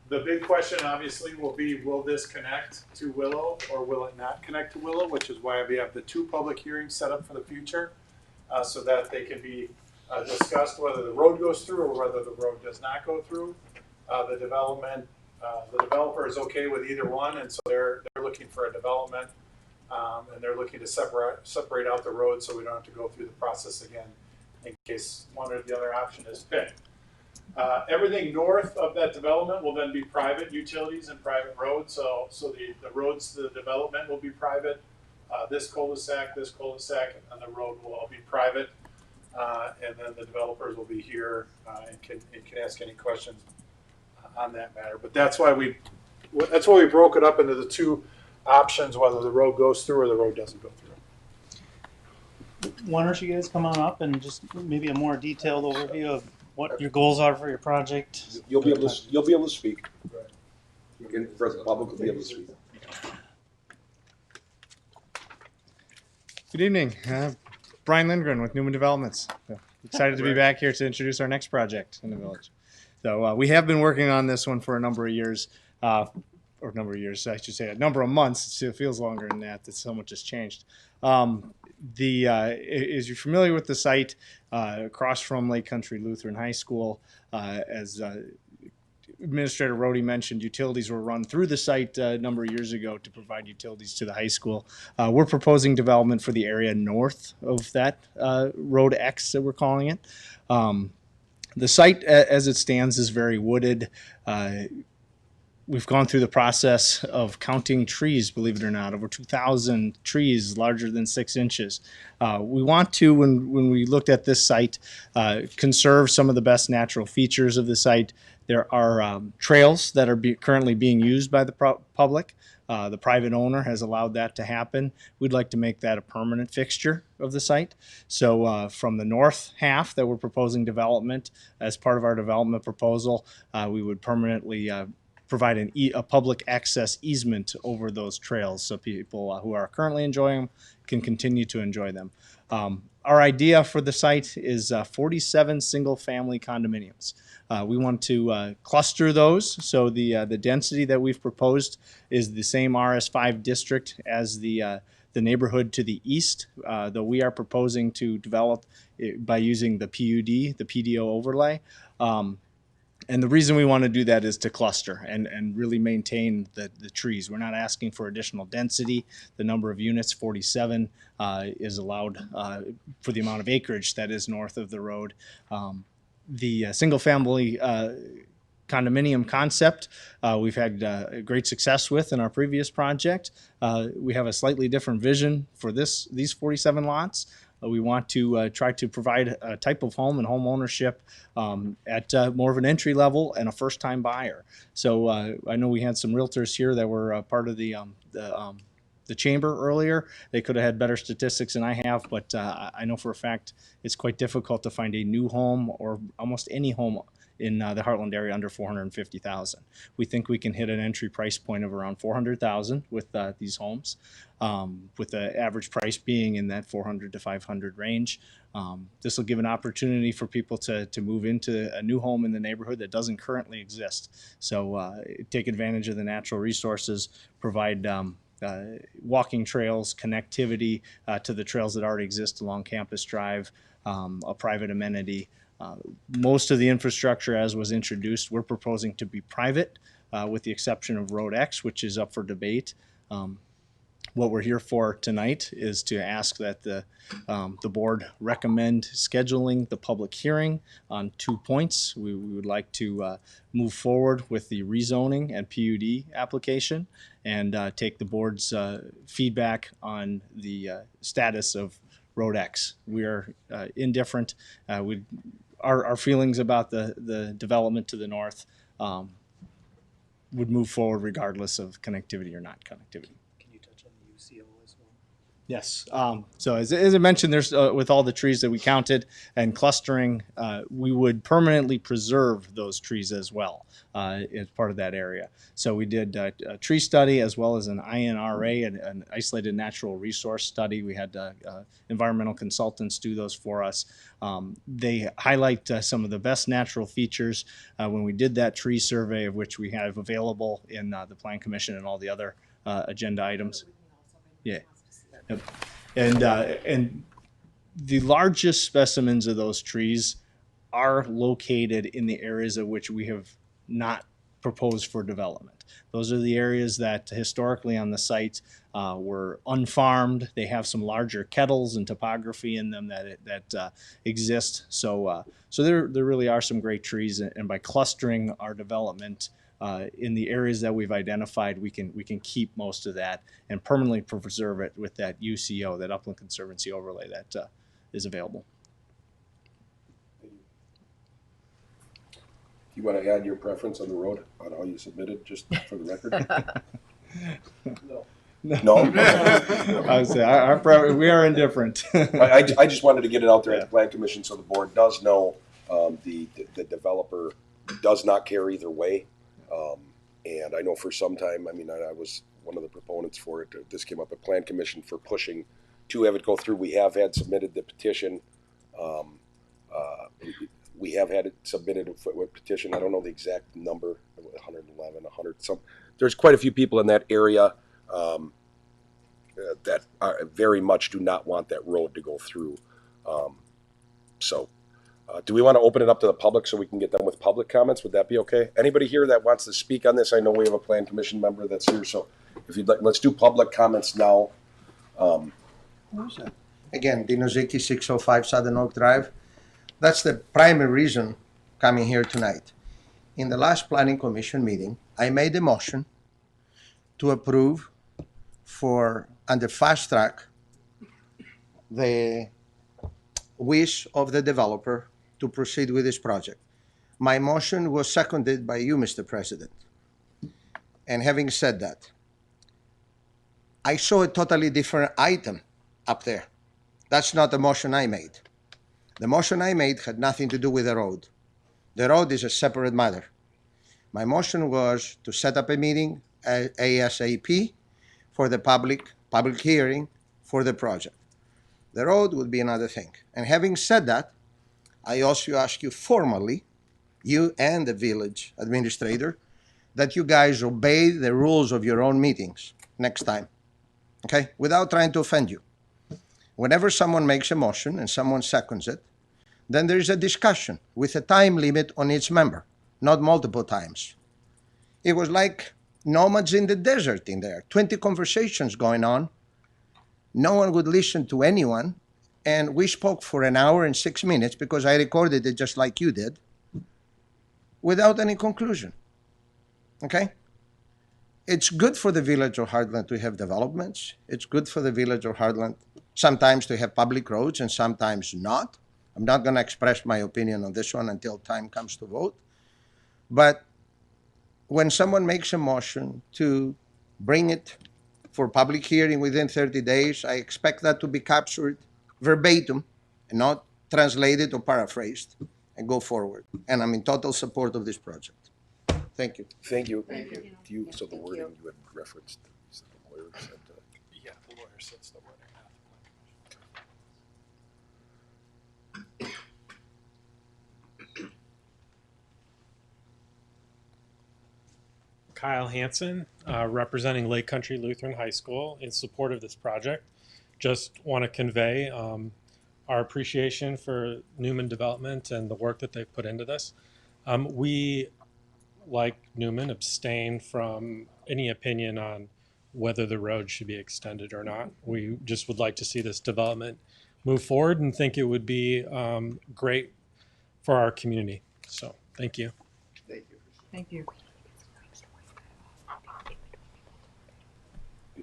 The big question obviously will be, will this connect to Willow or will it not connect to Willow, which is why we have the 2 public hearings set up for the future so that they can be discussed whether the road goes through or whether the road does not go through. The developer is okay with either one, and so they're looking for a development and they're looking to separate out the road so we don't have to go through the process again in case one or the other option is picked. Everything north of that development will then be private utilities and private roads. So the roads to the development will be private. This cul-de-sac, and the road will all be private. And then the developers will be here and can ask any questions on that matter. But that's why we broke it up into the 2 options, whether the road goes through or the road doesn't go through. Why don't you guys come on up and just maybe a more detailed overview of what your goals are for your project? You'll be able to speak. Right. You can, for the public, will be able to speak. Good evening. Brian Lindgren with Newman Developments. Excited to be back here to introduce our next project in the village. So we have been working on this one for a number of years, I should say a number of months. It feels longer than that. So much has changed. As you're familiar with the site, across from Lake Country Lutheran High School, as Administrator Rohde mentioned, utilities were run through the site a number of years ago to provide utilities to the high school. We're proposing development for the area north of that Road X that we're calling it. The site as it stands is very wooded. We've gone through the process of counting trees, believe it or not, over 2,000 trees larger than 6 inches. We want to, when we looked at this site, conserve some of the best natural features of the site. There are trails that are currently being used by the public. The private owner has allowed that to happen. We'd like to make that a permanent fixture of the site. So from the north half that we're proposing development, as part of our development proposal, we would permanently provide a public access easement over those trails so people who are currently enjoying them can continue to enjoy them. Our idea for the site is 47 single-family condominiums. We want to cluster those, so the density that we've proposed is the same RS5 district as the neighborhood to the east, though we are proposing to develop it by using the PUD, the PDO overlay. And the reason we want to do that is to cluster and really maintain the trees. We're not asking for additional density. The number of units, 47, is allowed for the amount of acreage that is north of the road. The single-family condominium concept we've had great success with in our previous project. We have a slightly different vision for these 47 lots. We want to try to provide a type of home and home ownership at more of an entry level and a first-time buyer. So I know we had some realtors here that were part of the chamber earlier. They could have had better statistics than I have, but I know for a fact it's quite difficult to find a new home or almost any home in the Hartland area under 450,000. We think we can hit an entry price point of around 400,000 with these homes, with the average price being in that 400 to 500 range. This will give an opportunity for people to move into a new home in the neighborhood that doesn't currently exist. So take advantage of the natural resources, provide walking trails, connectivity to the trails that already exist along Campus Drive, a private amenity. Most of the infrastructure as was introduced, we're proposing to be private with the exception of Road X, which is up for debate. What we're here for tonight is to ask that the board recommend scheduling the public hearing on 2 points. We would like to move forward with the rezoning and PUD application and take the board's feedback on the status of Road X. We are indifferent. Our feelings about the development to the north would move forward regardless of connectivity or not connectivity. Yes. So as I mentioned, there's with all the trees that we counted and clustering, we would permanently preserve those trees as well as part of that area. So we did a tree study as well as an INRA, an isolated natural resource study. We had environmental consultants do those for us. They highlight some of the best natural features when we did that tree survey, of which we have available in the Plan Commission and all the other agenda items. Yeah. Yep. And the largest specimens of those trees are located in the areas of which we have not proposed for development. Those are the areas that historically on the site were unfarmed. They have some larger kettles and topography in them that exist. So there really are some great trees, and by clustering our development in the areas that we've identified, we can keep most of that and permanently preserve it with that UCO, that Upland Conservancy overlay that is available. You want to add your preference on the road on how you submitted, just for the record? No. I would say we are indifferent. I just wanted to get it out there at the Plan Commission so the board does know the developer does not care either way. And I know for some time, I mean, I was one of the proponents for it. This came up at Plan Commission for pushing to have it go through. We have had submitted the petition. We have had it submitted with petition. I don't know the exact number, 111, 100 some. There's quite a few people in that area that very much do not want that road to go through. Do we want to open it up to the public so we can get done with public comments? Would that be okay? Anybody here that wants to speak on this? I know we have a Plan Commission member that's here, so if you'd like, let's do public comments now. Again, Dino Zicki, 605 Southern Oak Drive. That's the primary reason coming here tonight. In the last Planning Commission meeting, I made a motion to approve for, under fast track, the wish of the developer to proceed with this project. My motion was seconded by you, Mr. President. And having said that, I saw a totally different item up there. That's not the motion I made. The motion I made had nothing to do with the road. The road is a separate matter. My motion was to set up a meeting ASAP for the public hearing for the project. The road would be another thing. And having said that, I also ask you formally, you and the village administrator, that you guys obey the rules of your own meetings next time, okay? Without trying to offend you. Whenever someone makes a motion and someone seconds it, then there is a discussion with a time limit on each member, not multiple times. It was like nomads in the desert in there, 20 conversations going on. No one would listen to anyone, and we spoke for an hour and 6 minutes because I recorded it just like you did, without any conclusion, okay? It's good for the village of Hartland to have developments. It's good for the village of Hartland sometimes to have public roads and sometimes not. I'm not going to express my opinion on this one until time comes to vote. But when someone makes a motion to bring it for public hearing within 30 days, I expect that to be captured verbatim and not translated or paraphrased and go forward. And I'm in total support of this project. Thank you. Thank you. Do you, so the wording you had referenced, so the lawyer said, Yeah, the lawyer sets the wording. Kyle Hansen, representing Lake Country Lutheran High School in support of this project. Just want to convey our appreciation for Newman Development and the work that they've put into this. We, like Newman, abstain from any opinion on whether the road should be extended or not. We just would like to see this development move forward and think it would be great for our community. So, thank you. Thank you. Thank you.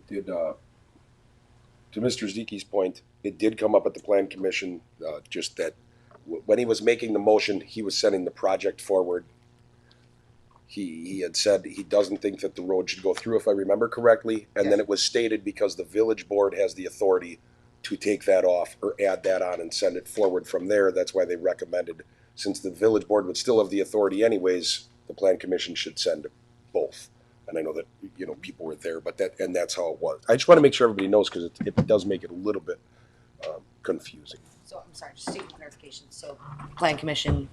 it did, to Mr. Zeke's point, it did come up at the Plan Commission, just that when he was making the motion, he was sending the project forward. He had said he doesn't think that the road should go through, if I remember correctly, and then it was stated because the village board has the authority to take that off or add that on and send it forward from there. That's why they recommended, since the village board would still have the authority anyways, the Plan Commission should send both. And I know that, you know, people were there, but that's how it was. I just want to make sure everybody knows, because it does make it a little bit confusing. So I'm sorry, just seeking clarification. So Plan Commission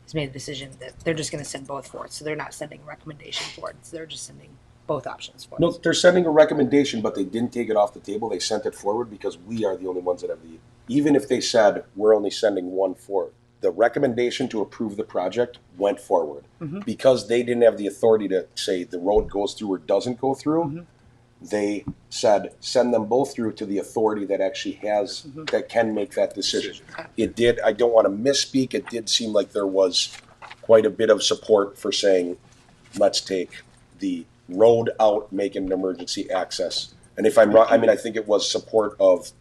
has made a decision that they're just going to send both forward. So they're not sending a recommendation forward. So they're just sending both options forward. No, they're sending a recommendation, but they didn't take it off the table. They sent it forward because we are the only ones that have the, even if they said we're only sending one forward, the recommendation to approve the project went forward. Because they didn't have the authority to say the road goes through or doesn't go through. They said send them both through to the authority that actually has, that can make that decision. It did, I don't want to misspeak, it did seem like there was quite a bit of support for saying, let's take the road out, make it an emergency access. And if I'm wrong, I mean, I think it was support of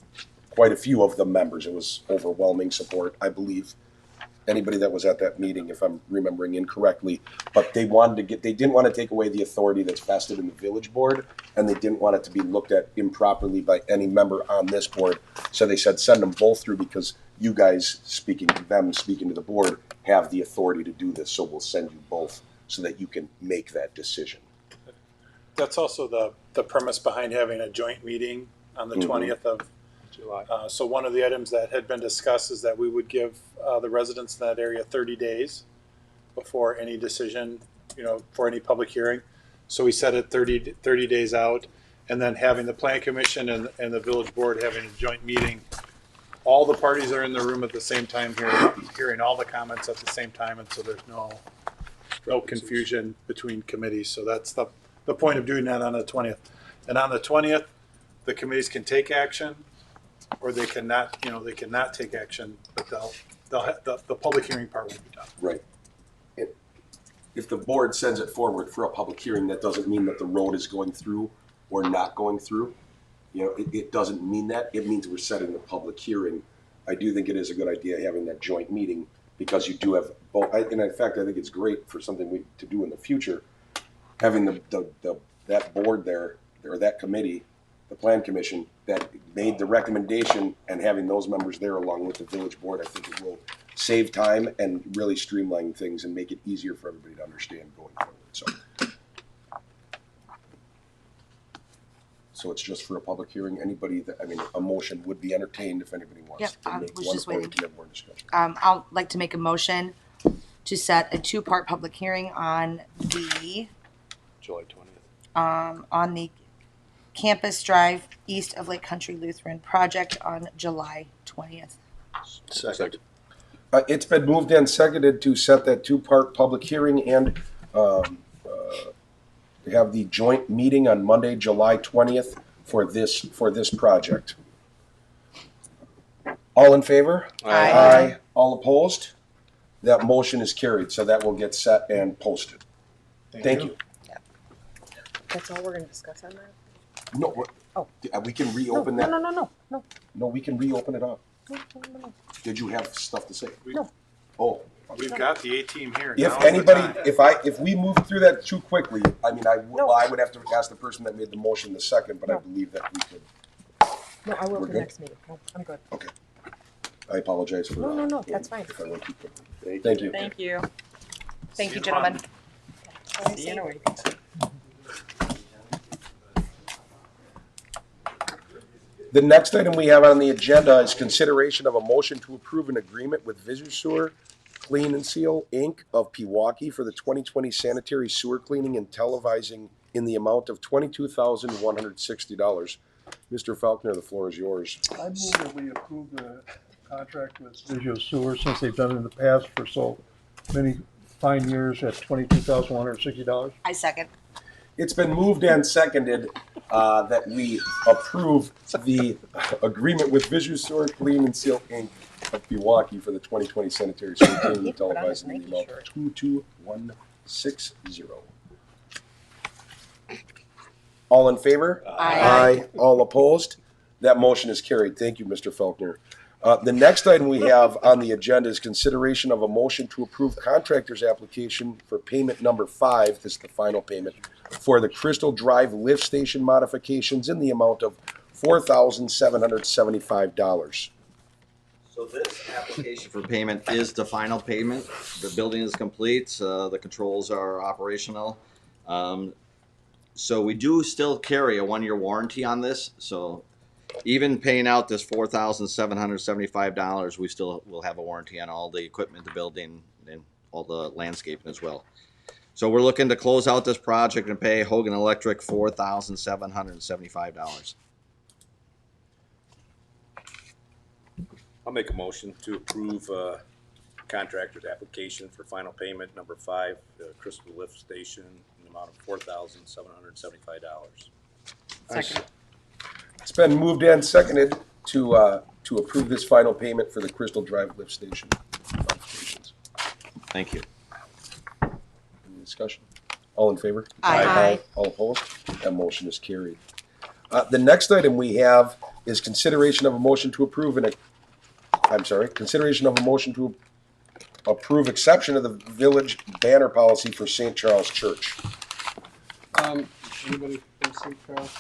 quite a few of the members. It was overwhelming support, I believe. Anybody that was at that meeting, if I'm remembering incorrectly, but they wanted to get, they didn't want to take away the authority that's vested in the village board, and they didn't want it to be looked at improperly by any member on this board. So they said, send them both through, because you guys, speaking to them, speaking to the board, have the authority to do this. So we'll send you both so that you can make that decision. That's also the premise behind having a joint meeting on the 20th of July. So one of the items that had been discussed is that we would give the residents in that area 30 days before any decision, you know, for any public hearing. So we set it 30 days out, and then having the Plan Commission and the village board having a joint meeting. All the parties are in the room at the same time, hearing all the comments at the same time, and so there's no confusion between committees. So that's the point of doing that on the 20th. And on the 20th, the committees can take action, or they cannot, you know, they cannot take action, but they'll have, the public hearing part will be done. Right. If the board sends it forward for a public hearing, that doesn't mean that the road is going through or not going through. You know, it doesn't mean that. It means we're setting the public hearing. I do think it is a good idea having that joint meeting, because you do have both. And in fact, I think it's great for something to do in the future, having that board there, or that committee, the Plan Commission, that made the recommendation, and having those members there along with the village board. I think it will save time and really streamline things and make it easier for everybody to understand going forward. So it's just for a public hearing. Anybody that, I mean, a motion would be entertained if anybody wants to make one, or we can have more discussion. I'd like to make a motion to set a two-part public hearing on the July 20th. On the Campus Drive east of Lake Country Lutheran project on July 20th. Second. It's been moved and seconded to set that two-part public hearing and have the joint meeting on Monday, July 20th for this project. All in favor? Aye. All opposed? That motion is carried, so that will get set and posted. Thank you. That's all we're going to discuss on that? No, we can reopen that. No. No, we can reopen it up. No. Did you have stuff to say? No. Oh. We've got the A-team here. If Now's the anybody, time. if we move through that too quickly, I mean, I would have to ask the person that made the motion the second, but I believe that we could. No, I will We're for good? next meeting. No, I'm good. Okay. I apologize for. No, that's fine. If I went too quickly. Thank you. Thank you. Thank you, gentlemen. See you in a week. The next item we have on the agenda is consideration of a motion to approve an agreement with Visio Clean and Seal, Inc. of Pewaukee for the 2020 sanitary sewer cleaning and televising in the amount of $22,160. Mr. Faulkner, the floor is yours. I move that we approve the contract with Visio Sewer since they've done it in the past for so many fine years at $22,160. I second. It's been moved and seconded that we approve the agreement with Visio Clean and Seal, Inc. of Pewaukee for the 2020 sanitary sewer cleaning and televising in the amount of $22,160. All in favor? Aye. All opposed? That motion is carried. Thank you, Mr. Faulkner. The next item we have on the agenda is consideration of a motion to approve contractor's application for payment number 5, this is the final payment, for the Crystal Drive lift station modifications in the amount of $4,775. So this application for payment is the final payment. The building is complete, the controls are operational. So we do still carry a 1-year warranty on this, so even paying out this $4,775, we still will have a warranty on all the equipment, the building, and all the landscaping as well. So we're looking to close out this project and pay Hogan Electric $4,775. I'll make a motion to approve contractor's application for final payment number 5, the Crystal Lift Station, in the amount of $4,775. Second. It's been moved and seconded to approve this final payment for the Crystal Drive lift station modifications. Thank you. Any discussion? All in favor? Aye. All opposed? That motion is carried. The next item we have is consideration of a motion to approve consideration of a motion to approve exception of the village banner policy for St. Charles Church. Anybody from St. Charles?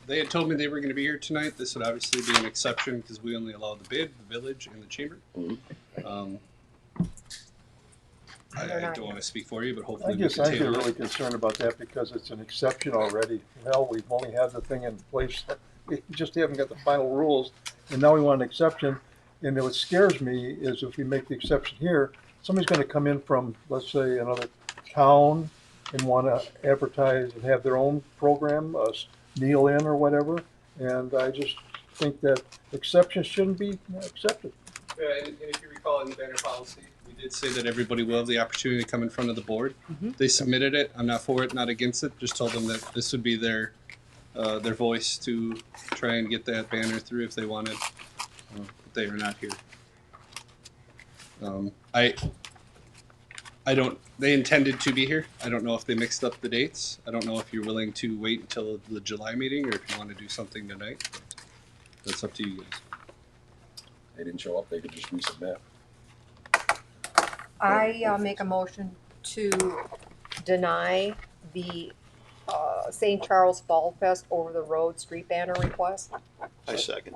They had told me they were going to be here tonight. This would obviously be an exception because we only allow the bid, the village, and the chamber. I don't want to speak for you, but hopefully I we guess can I get table really it. concerned about that because it's an exception already. Hell, we've only had the thing in place. We just haven't got the final rules, and now we want an exception. And what scares me is if we make the exception here, somebody's going to come in from, let's say, another town and want to advertise and have their own program, kneel in or whatever. And I just think that exceptions shouldn't be accepted. And if you recall in the banner policy, we did say that everybody will have the opportunity to come in front of the board. They submitted it. I'm not for it, not against it. Just told them that this would be their voice to try and get that banner through if they wanted. But they are not here. I don't. They intended to be here. I don't know if they mixed up the dates. I don't know if you're willing to wait until the July meeting or if you want to do something tonight. That's up to you guys. They didn't show up. They could just resubmit. I make a motion to deny the St. Charles Fall Fest over the road street banner request. I second.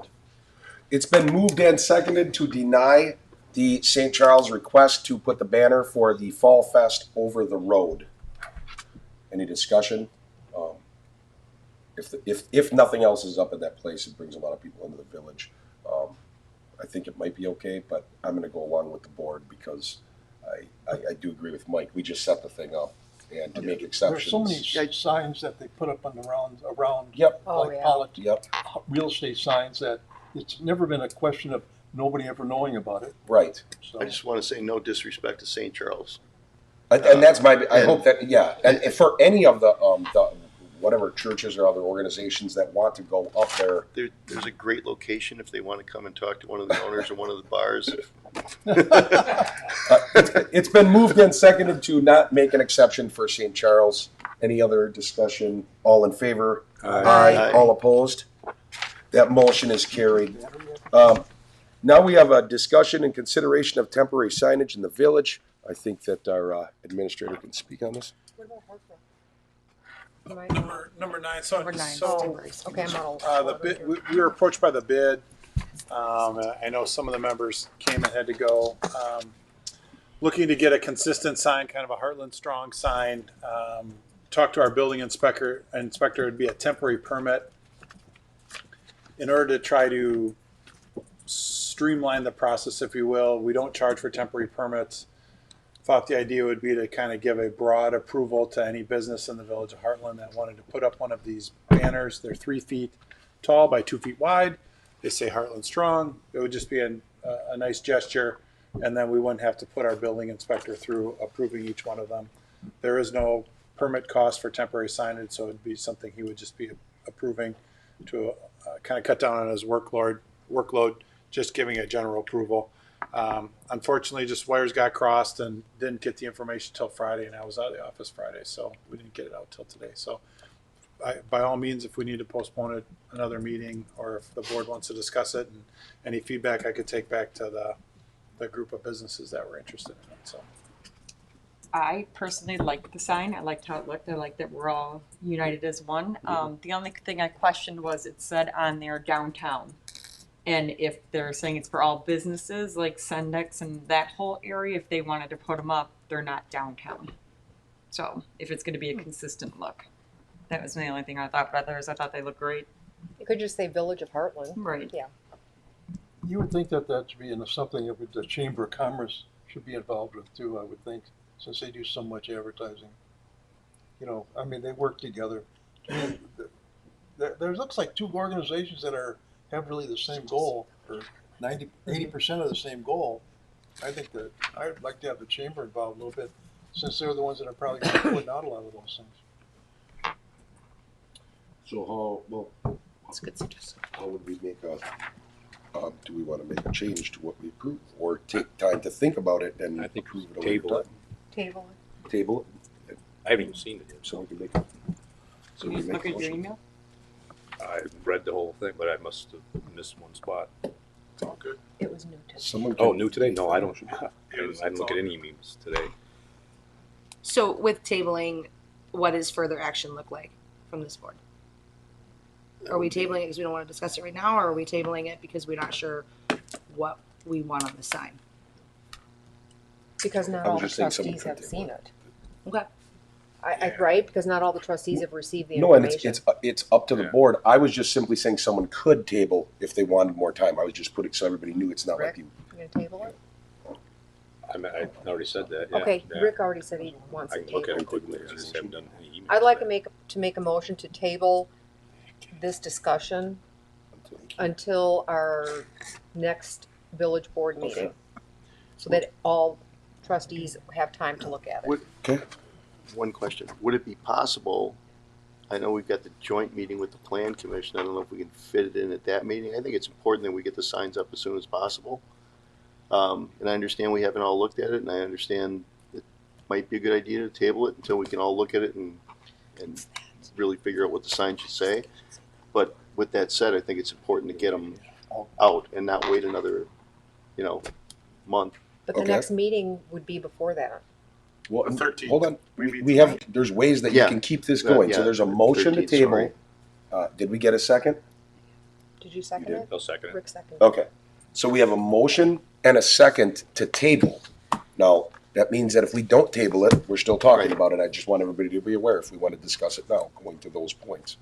It's been moved and seconded to deny the St. Charles request to put the banner for the Fall Fest over the road. Any discussion? If nothing else is up at that place, it brings a lot of people into the village. I think it might be okay, but I'm going to go along with the board because I do agree with Mike. We just set the thing up, and to make exceptions. There's so many signs that they put up on the around Yep. like politics, real estate signs that it's never been a question of nobody ever knowing about it. Right. So. I just want to say no disrespect to St. Charles. And that's my. I hope that and for any of the whatever churches or other organizations that want to go up there. There's a great location if they want to come and talk to one of the owners of one of the bars. It's been moved and seconded to not make an exception for St. Charles. Any other discussion? All in favor? Aye. All opposed? That motion is carried. Now we have a discussion and consideration of temporary signage in the village. I think that our administrator can speak on this. What about Hartbrook? Number 9. So, Number 9. Okay, I'm on the bid, we were approached by the bid. I know some of the members came and had to go. looking to get a consistent sign, kind of a Hartland strong sign. Talk to our building inspector. It'd be a temporary permit in order to try to streamline the process, if you will. We don't charge for temporary permits. Thought the idea would be to kind of give a broad approval to any business in the village of Hartland that wanted to put up one of these banners. They're 3 feet tall by 2 feet wide. They say Hartland Strong. It would just be a nice gesture, and then we wouldn't have to put our building inspector through approving each one of them. There is no permit cost for temporary signage, so it'd be something he would just be approving to kind of cut down on his workload, just giving a general approval. Unfortunately, just wires got crossed and didn't get the information till Friday, and I was out of the office Friday, so we didn't get it out till today. So by all means, if we need to postpone it another meeting, or if the board wants to discuss it, and any feedback I could take back to the group of businesses that were interested in it. So I personally liked the sign. I liked how it looked. I liked that we're all united as one. The only thing I questioned was it said on there downtown. And if they're saying it's for all businesses, like Sendex and that whole area, if they wanted to put them up, they're not downtown. So if it's going to be a consistent look, that was the only thing I thought. But others, I thought they looked great. You could just say Village of Hartland. Right. Yeah. You would think that that should be something that the Chamber of Commerce should be involved with too, I would think, since they do so much advertising. You know, I mean, they work together. There looks like two organizations that have really the same goal, or 80% of the same goal. I think that I'd like to have the chamber involved a little bit, since they're the ones that are probably putting out a lot of those things. So That's a good suggestion. how would we make do we want to make a change to what we approve, or take time to think about it and I think approve it table over it. time? Table Table it. I haven't even seen it yet. So we can make. So Can we you just make look a at your motion. email? I read the whole thing, but I must have missed one spot. It's all good. It was new to Someone Oh, can- new today? No, I don't. I didn't look at any memes today. So with tabling, what does further action look like from this board? Are we tabling it because we don't want to discuss it right now, or are we tabling it because we're not sure what we want on the sign? Because not I all was the just saying someone trustees could have table seen it. it. Okay. Right? Because not all the trustees have received the No, and information. it's up to the board. I was just simply saying someone could table if they wanted more time. I was just putting so everybody knew it's not like Rick, you. you gonna table it? I already said that. Yeah, Okay, yeah. Rick already said he wants I it can look at tabled. it quickly. I just haven't done any emails. I'd like to make a motion to table this discussion until our next village board meeting, so that all trustees have time to look at it. Okay. One question, would it be possible, I know we've got the joint meeting with the plan commission, I don't know if we can fit it in at that meeting. I think it's important that we get the signs up as soon as possible. And I understand we haven't all looked at it, and I understand it might be a good idea to table it until we can all look at it and really figure out what the sign should say. But with that said, I think it's important to get them out and not wait another, month. But the Okay. next meeting would be before that. Well, The 13th. hold on. We have, there's ways that you Yeah. can keep this going. So Yeah, there's a motion to 13th, table. sorry. Did we get a second? Did you second did. it? I'll second it. Rick seconded. Okay. So we have a motion and a second to table. Now, that means that if we don't table it, we're still talking about it. I just want everybody to be aware if we want to discuss it now, going to those points.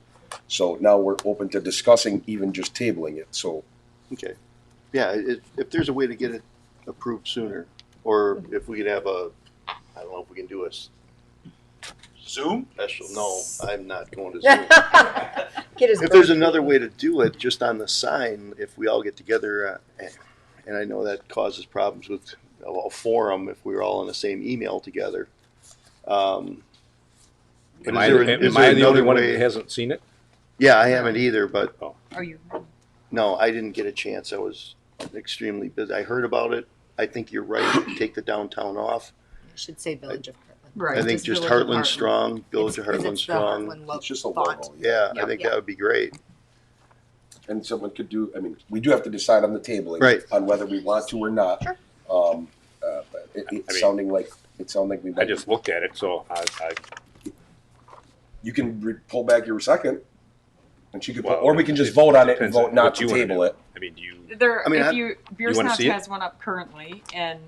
So now we're open to discussing even just tabling it. So Okay. Yeah, if there's a way to get it approved sooner, or if we could have I don't know if we can do a Zoom? special, no, I'm not going to Zoom. Get his If there's bird another feet. way to do it, just on the sign, if we all get together, and I know that causes problems with a forum if we were all in the same email together. But Am I the only one that hasn't seen it? Yeah, I haven't either, but Are you? no, I didn't get a chance. I was extremely busy. I heard about it. I think you're right. Take the downtown off. It should say Village of Hartland. Right. I think just Village of Heartland Strong, Village of It's- 'cause Heartland it's the Strong. Heartland it's just a font. logo. Yeah, I Yep. think Yep. that would be great. And someone could do, I mean, we do have to decide on the tabling. Right. On whether we want to or not. Sure. But it's I mean, sounding like we I might. just looked at it, so I You can pull back your second. And she could, Well, or we can just it vote on it and depends vote on not what to you wanna table do. it. I mean, you. There, I mean, if you, Beer you wanna Snobs see it? has one up currently, and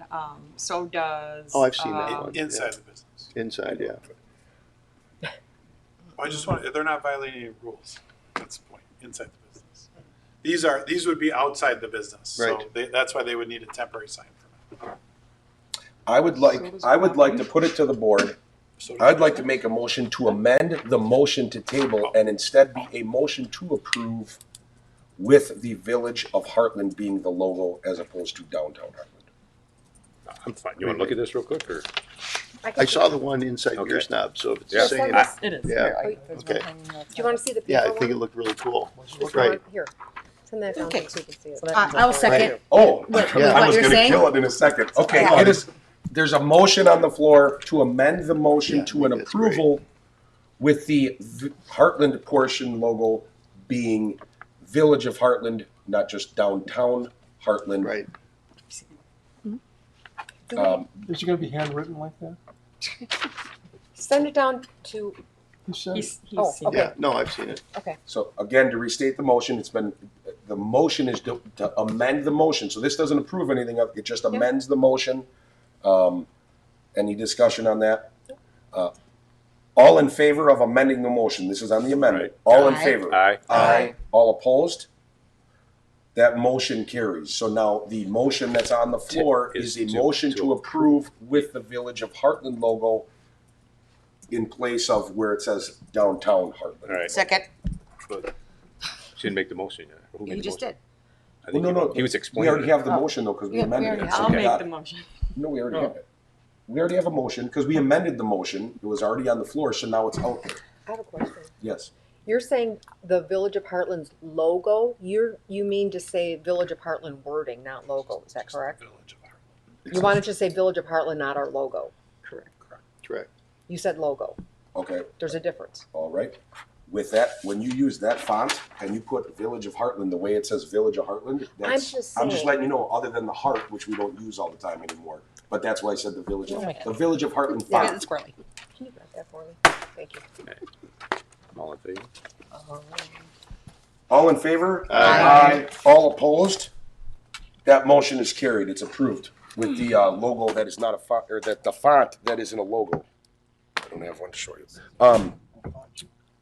so does. Oh, I've seen that one. Inside the business. Inside, yeah. I just want, they're not violating any rules. That's the point, inside the business. These would be outside the business. So Right. that's why they would need a temporary sign permit. I would like to put it to the board. I'd like to make a motion to amend the motion to table and instead be a motion to approve with the Village of Hartland being the logo as opposed to downtown Hartland. I'm fine. You want to look at this real quick, or? I saw the one inside Okay. Beer Snob, so if it's Yeah. the same. It is. Yeah, Right. okay. Do you want to see the paper Yeah, I one? think it looked really cool. Just Right. Here, send that down Okay. so you can see it. I'll second. Oh, Yeah. I What was you're gonna saying? kill it in a second. Okay, Yeah. it is, there's a motion on the floor to amend the motion Yeah, I to an think that's great. approval with the Heartland portion logo being Village of Heartland, not just downtown Heartland. Right. Is it gonna be handwritten like that? Send it down to, You said? He's Oh, seen okay. Yeah, no, I've seen it. okay. So again, to restate the motion, the motion is to amend the motion. So this doesn't approve anything of, it just amends the motion. Any discussion on that? All in favor of amending the motion? This is on the amendment. All in Aye. favor? Aye. Aye. All opposed? That motion carries. So now the motion that's on the floor is a motion to approve with the Village of Heartland logo in place of where it says downtown Heartland. All right. Second. She didn't make the motion yet. Who made You the just motion? did. I think No. He was We explaining. already have the motion though, because we Yeah, we amended already it. have So I'll we make got- the motion. No, we already have it. We already have a motion because we amended the motion. It was already on the floor, so now it's out there. I have a question. Yes. You're saying the Village of Heartland's logo, you mean to say Village of Heartland wording, not logo, is that correct? Village of Hartland. You wanted to say Village of Heartland, not our logo. Correct. You said logo. Okay. There's a difference. All right. With that, when you use that font and you put Village of Heartland the way it says Village of Heartland, that's, I'm just saying. letting you know, other than the heart, which we don't use all the time anymore. But that's why I said the Village of Heartland Yeah, font. it's squirrely. Can you grab that for me? Thank you. All in favor? All in favor? Aye. All opposed? That motion is carried. It's approved with the logo that is not a font, or that the font that isn't a logo. I don't have one to show you.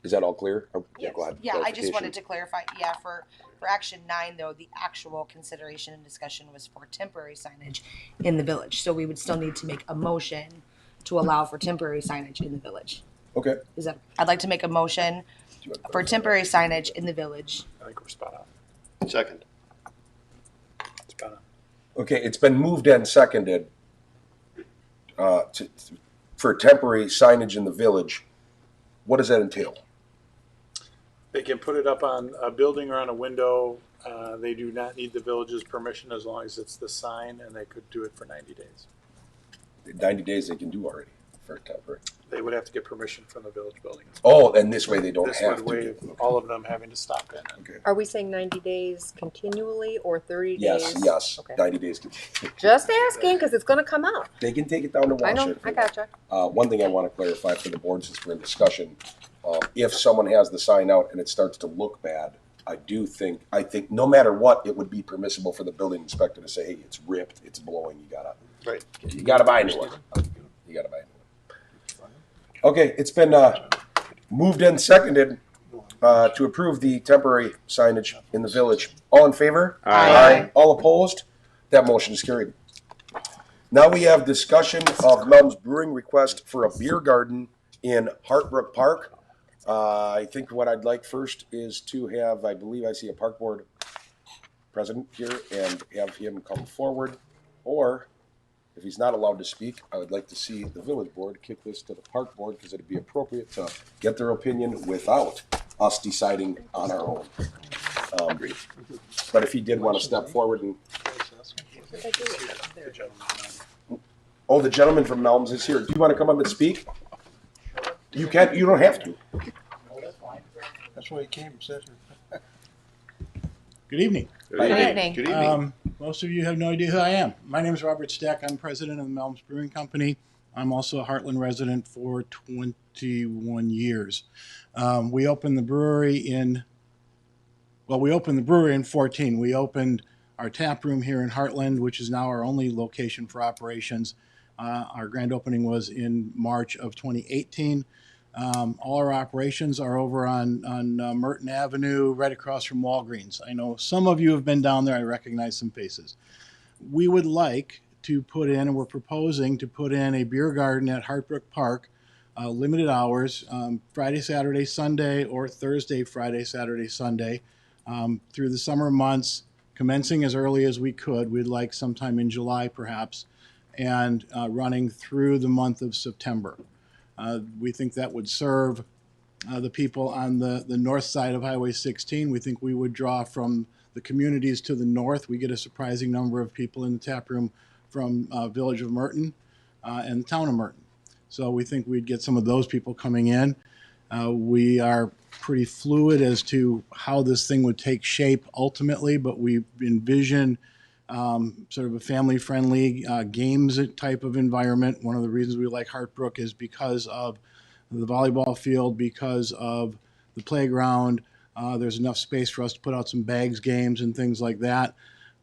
Is that all clear? Oh, yeah, go ahead. Yeah, I just Clarification. wanted to clarify, yeah, for action 9 though, the actual consideration and discussion was for temporary signage in the village. So we would still need to make a motion to allow for temporary signage in the village. Okay. Is that, I'd like to make a motion for temporary signage in the village. I think we're spot on. Second. Spot on. Okay, it's been moved and seconded for temporary signage in the village. What does that entail? They can put it up on a building or on a window. They do not need the village's permission as long as it's the sign, and they could do it for 90 days. 90 days they can do already for temporary. They would have to get permission from the village building. Oh, and this way they don't This have would to. waive all of them having to stop in. Okay. Are we saying 90 days continually or 30 Yes, days? yes. Okay. 90 days. Just asking, because it's gonna come out. They can take it down to I know, Wallschlager. I gotcha. One thing I want to clarify for the board since we're in discussion, if someone has the sign out and it starts to look bad, I think no matter what, it would be permissible for the building inspector to say, hey, it's ripped, it's blowing, you gotta buy a new one. You gotta buy a new one. Okay, it's been moved and seconded to approve the temporary signage in the village. All in favor? Aye. All opposed? That motion is carried. Now we have discussion of Melm's Brewing request for a beer garden in Hartbrook Park. I think what I'd like first is to have, I believe I see a park board president here, and have him come forward. Or if he's not allowed to speak, I would like to see the village board kick this to the park board because it'd be appropriate to get their opinion without us deciding on our own. But if he did want to step forward and. Oh, the gentleman from Melm's is here. Do you want to come up and speak? You can't. You don't have to. That's why he came and said it. Good evening. Good evening. Good evening. Most of you have no idea who I am. My name is Robert Stack. I'm president of the Melm's Brewing Company. I'm also a Hartland resident for 21 years. We opened the brewery in well, we opened the brewery in 14. We opened our tap room here in Hartland, which is now our only location for operations. Our grand opening was in March of 2018. All our operations are over on Merton Avenue, right across from Walgreens. I know some of you have been down there. I recognize some faces. We would like to put in, and we're proposing to put in a beer garden at Hartbrook Park, limited hours, Friday, Saturday, Sunday, or Thursday, Friday, Saturday, Sunday, through the summer months, commencing as early as we could. We'd like sometime in July, perhaps, and running through the month of September. We think that would serve the people on the north side of Highway 16. We think we would draw from the communities to the north. We get a surprising number of people in the tap room from Village of Merton and the town of Merton. So we think we'd get some of those people coming in. We are pretty fluid as to how this thing would take shape ultimately, but we envision sort of a family-friendly games type of environment. One of the reasons we like Hartbrook is because of the volleyball field, because of the playground. There's enough space for us to put out some bags games and things like that.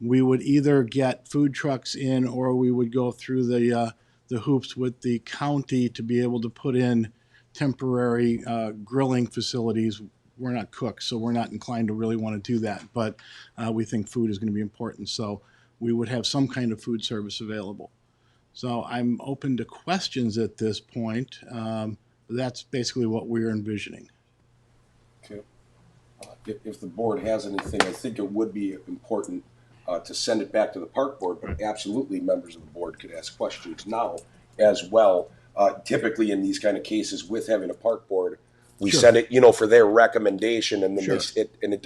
We would either get food trucks in, or we would go through the hoops with the county to be able to put in temporary grilling facilities. We're not cooks, so we're not inclined to really want to do that, but we think food is going to be important, so we would have some kind of food service available. So I'm open to questions at this point. That's basically what we're envisioning. Okay. If the board has anything, I think it would be important to send it back to the park board, but absolutely members of the board could ask questions now as well. Typically in these kind of cases with having a park board, we send it, for their recommendation, and then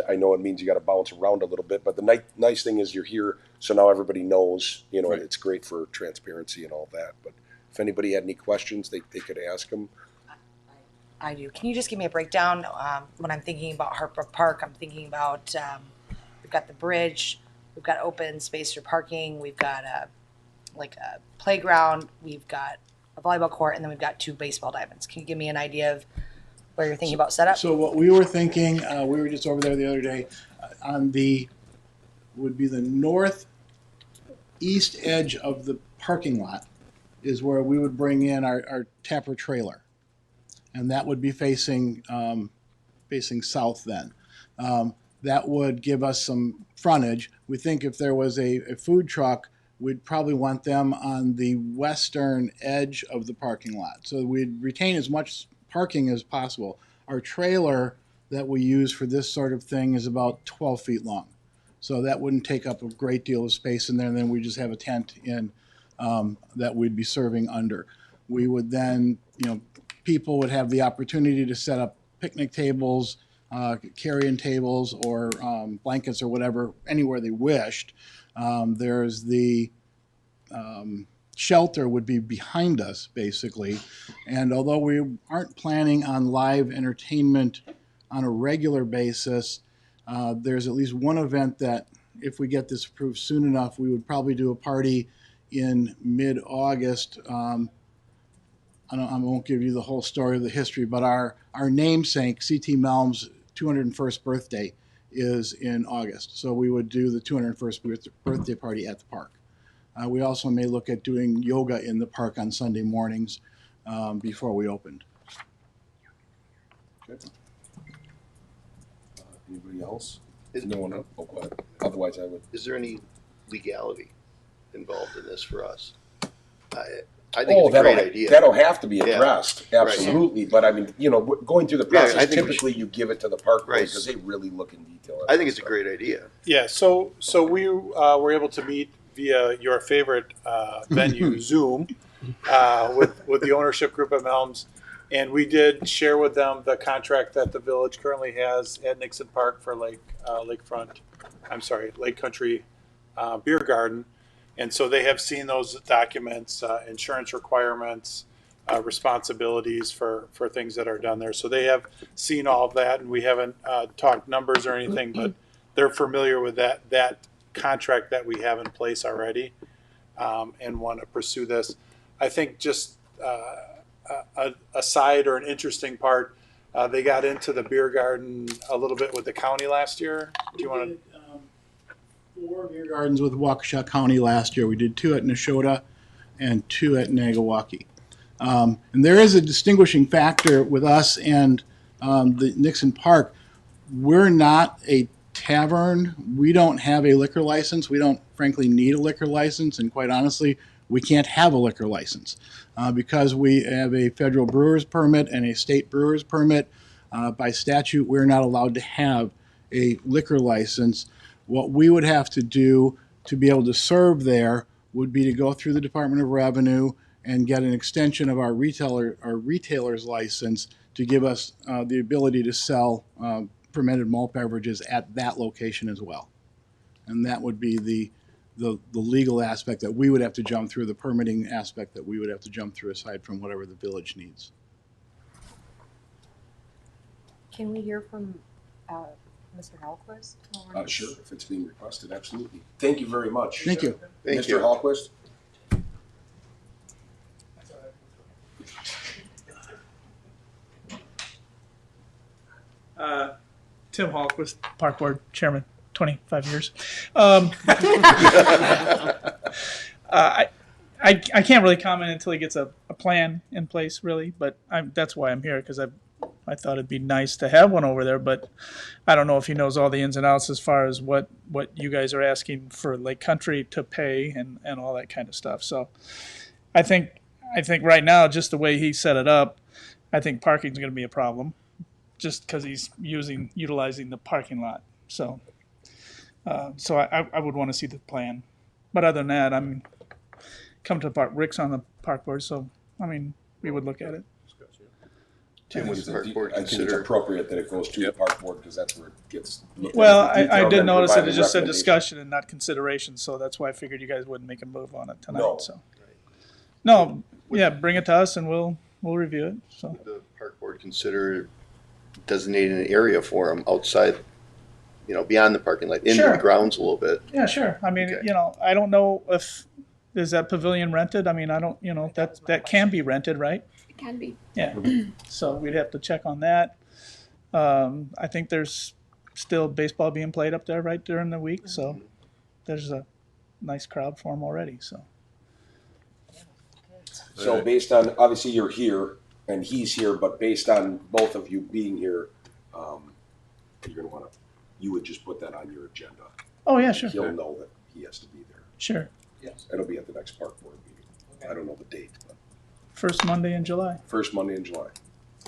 I know it means you got to bounce around a little bit, but the nice thing is you're here, so now everybody knows, it's great for transparency and all that. But if anybody had any questions, they could ask them. I do. Can you just give me a breakdown? When I'm thinking about Hartbrook Park, I'm thinking about we've got the bridge, we've got open space for parking, we've got a playground, we've got a volleyball court, and then we've got 2 baseball diamonds. Can you give me an idea of where you're thinking about setup? So what we were thinking, we were just over there the other day, would be the northeast edge of the parking lot is where we would bring in our tapper trailer. And that would be facing south then. That would give us some frontage. We think if there was a food truck, we'd probably want them on the western edge of the parking lot. So we'd retain as much parking as possible. Our trailer that we use for this sort of thing is about 12 feet long. So that wouldn't take up a great deal of space in there, and then we just have a tent in that we'd be serving under. We would then, people would have the opportunity to set up picnic tables, carry-in tables, or blankets or whatever, anywhere they wished. There's the shelter would be behind us, basically. And although we aren't planning on live entertainment on a regular basis, there's at least one event that, if we get this approved soon enough, we would probably do a party in mid-August. I won't give you the whole story of the history, but our namesake, C.T. Melm's 201st birthday, is in August. So we would do the 201st birthday party at the park. We also may look at doing yoga in the park on Sunday mornings before we opened. Okay. Anybody else? No one else? Oh, go ahead. Otherwise, I would. Is there any legality involved in this for us? I think it's a great idea. That'll have to be addressed, absolutely. Right. But I mean, going through the process, typically you give it to the park board because they really look in detail. I think it's a great idea. Yeah. So we were able to meet via your favorite venue, Zoom, with the ownership group of Melms, and we did share with them the contract that the village currently has at Nixon Park for Lake Country Beer Garden. And so they have seen those documents, insurance requirements, responsibilities for things that are done there. So they have seen all of that, and we haven't talked numbers or anything, but they're familiar with that contract that we have in place already, and want to pursue this. I think just a side or an interesting part, They got into the beer garden a little bit with the county last year. Do you want to? 4 beer gardens with Waukesha County last year. We did 2 at Neshota and 2 at Nagawaki. And there is a distinguishing factor with us and the Nixon Park. We're not a tavern. We don't have a liquor license. We don't, frankly, need a liquor license. And quite honestly, we can't have a liquor license because we have a federal brewer's permit and a state brewer's permit. By statute, we're not allowed to have a liquor license. What we would have to do to be able to serve there would be to go through the Department of Revenue and get an extension of our retailer's license to give us the ability to sell fermented malt beverages at that location as well. And that would be the legal aspect that we would have to jump through, the permitting aspect that we would have to jump through aside from whatever the village needs. Can we hear from Mr. Hallquist? Sure, if it's being requested, absolutely. Thank you very much. Thank you. Thank Mr. you. Hallquist? Tim Hallquist, Park Board Chairman, 25 years. I can't really comment until he gets a plan in place, really, but that's why I'm here, because I thought it'd be nice to have one over there, but I don't know if he knows all the ins and outs as far as what you guys are asking for Lake Country to pay and all that kind of stuff. So I think right now, just the way he set it up, I think parking's going to be a problem, just because he's utilizing the parking lot. So I would want to see the plan. But other than that, I'm come to the park. Rick's on the park board, so I mean we would look at it. Tim, would the park board I think it's consider? appropriate that it goes to the park board because that's where it gets. Well, I did notice that it just said discussion and not consideration, so that's why I figured you guys wouldn't make a move on it tonight. No. So no, yeah, bring it to us and we'll review it. So Would the park board consider designating an area for them outside, beyond the parking lot, into Sure. the grounds a little bit? yeah, sure. I mean, Okay. I don't know if is that pavilion rented. I mean, I don't, that can be rented, right? It can be. Yeah. So we'd have to check on that. I think there's still baseball being played up there right during the week, so there's a nice crowd for them already. So based on, obviously you're here and he's here, but based on both of you being here, you're gonna wanna, you would just put that on your agenda. Oh yeah, sure. He'll know that he has to be there. Sure. Yes. It'll be at the next park board meeting. I don't know the date, but First Monday in July. first Monday in July.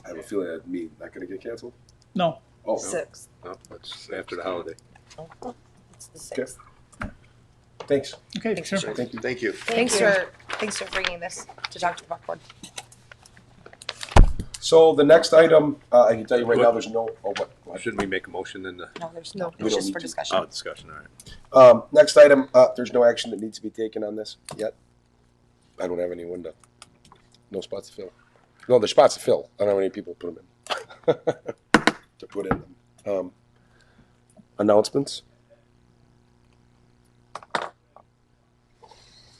I have a feeling that meeting not gonna get canceled. No. Oh, Sixth. No, that's after the holiday. It's the okay. sixth. Thanks. Okay, sure. Thank you. Thank you. Thanks for bringing this to talk to the park board. So the next item, I can tell you right now, there's no, what? Shouldn't we make a motion in the? No, there's No. We it's don't just need for to. discussion. Oh, discussion, all right. Next item, there's no action that needs to be taken on this yet. I don't have any window. No spots to fill. No, there's spots to fill. I don't have any people to put them in. To put in them. Announcements?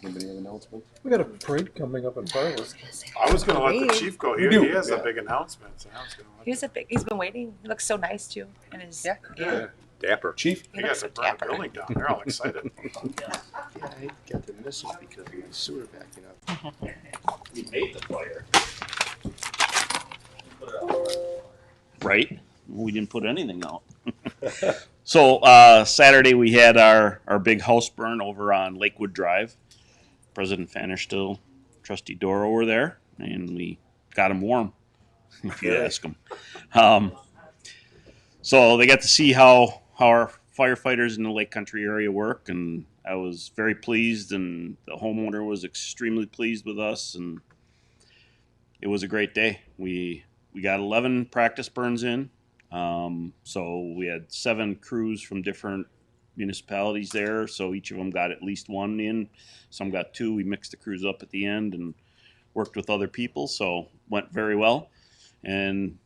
Anybody have announcements? We got a parade coming up in Hartland. I was going to let the chief go. You do, He has yeah. a big announcement. So I was gonna let He's been waiting. He looks so nice too. And his Yeah. Dapper. Chief? He got to burn the building down. They're all excited. Yeah, I got to miss it because of my sewer backing up. We made the fire. Right? We didn't put anything out. So Saturday we had our big house burn over on Lakewood Drive. President Fannerstill, Trustee Doro were there, and we got them warm, if you ask them. So they got to see how our firefighters in the Lake Country area work, and I was very pleased, and the homeowner was extremely pleased with us, and it was a great day. We got 11 practice burns in. So we had 7 crews from different municipalities there. So each of them got at least 1 in. Some got 2. We mixed the crews up at the end and worked with other people. So went very well. And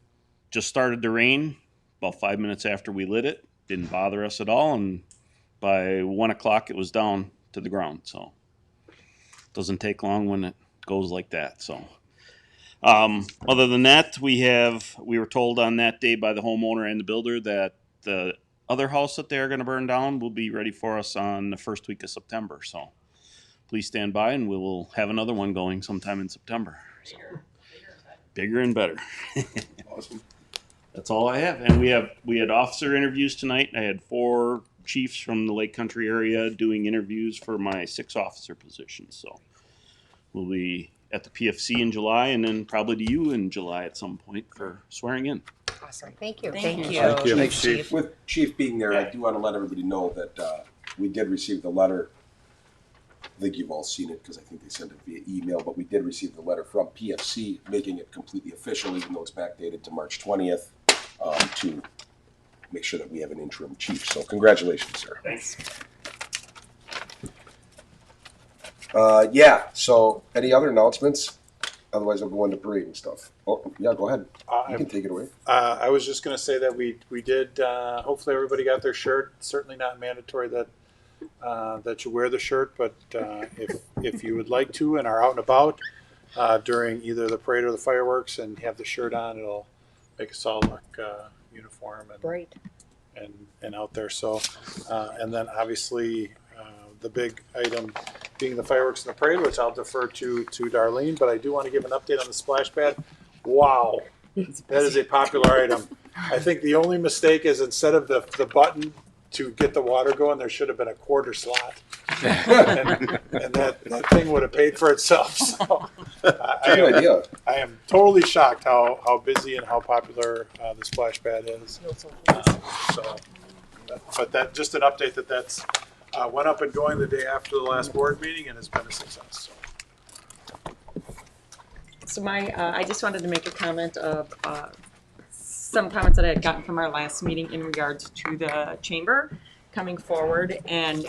just started to rain about 5 minutes after we lit it. Didn't bother us at all. And by 1 o'clock, it was down to the ground. So it doesn't take long when it goes like that. So Other than that, we were told on that day by the homeowner and the builder that the other house that they're going to burn down will be ready for us on the first week of September. So please stand by, and we will have another one going sometime in September. So, bigger and better. Awesome. That's all I have. And we had officer interviews tonight. I had 4 chiefs from the Lake Country area doing interviews for my 6 officer positions. So we'll be at the PFC in July, and then probably to you in July at some point for swearing in. Awesome. Thank you. Thank you. Thank you. Thanks, Chief. With Chief being there, I do want to let everybody know that we did receive the letter. I think you've all seen it because I think they sent it via email, but we did receive the letter from PFC making it completely official, even though it's backdated to March 20th, to make sure that we have an interim chief. So congratulations, sir. Thanks. Yeah, so any other announcements? Otherwise, I'll go into parade and stuff. Oh, yeah, go ahead. You can take it away. I was just going to say that we did. Hopefully, everybody got their shirt. Certainly not mandatory that that you wear the shirt, but if you would like to and are out and about during either the parade or the fireworks and have the shirt on, it'll make us all look uniform and Great. and out there. So, and then obviously the big item being the fireworks and the parade, which I'll defer to Darlene. But I do want to give an update on the splash pad. Wow, that is a popular item. I think the only mistake is instead of the button to get the water going, there should have been a quarter slot, and that thing would have paid for itself. So, Good idea. I am totally shocked how busy and how popular the splash pad is. But that just an update that's went up and going the day after the last board meeting and has been a success. So I just wanted to make a comment of some comments that I had gotten from our last meeting in regards to the chamber coming forward and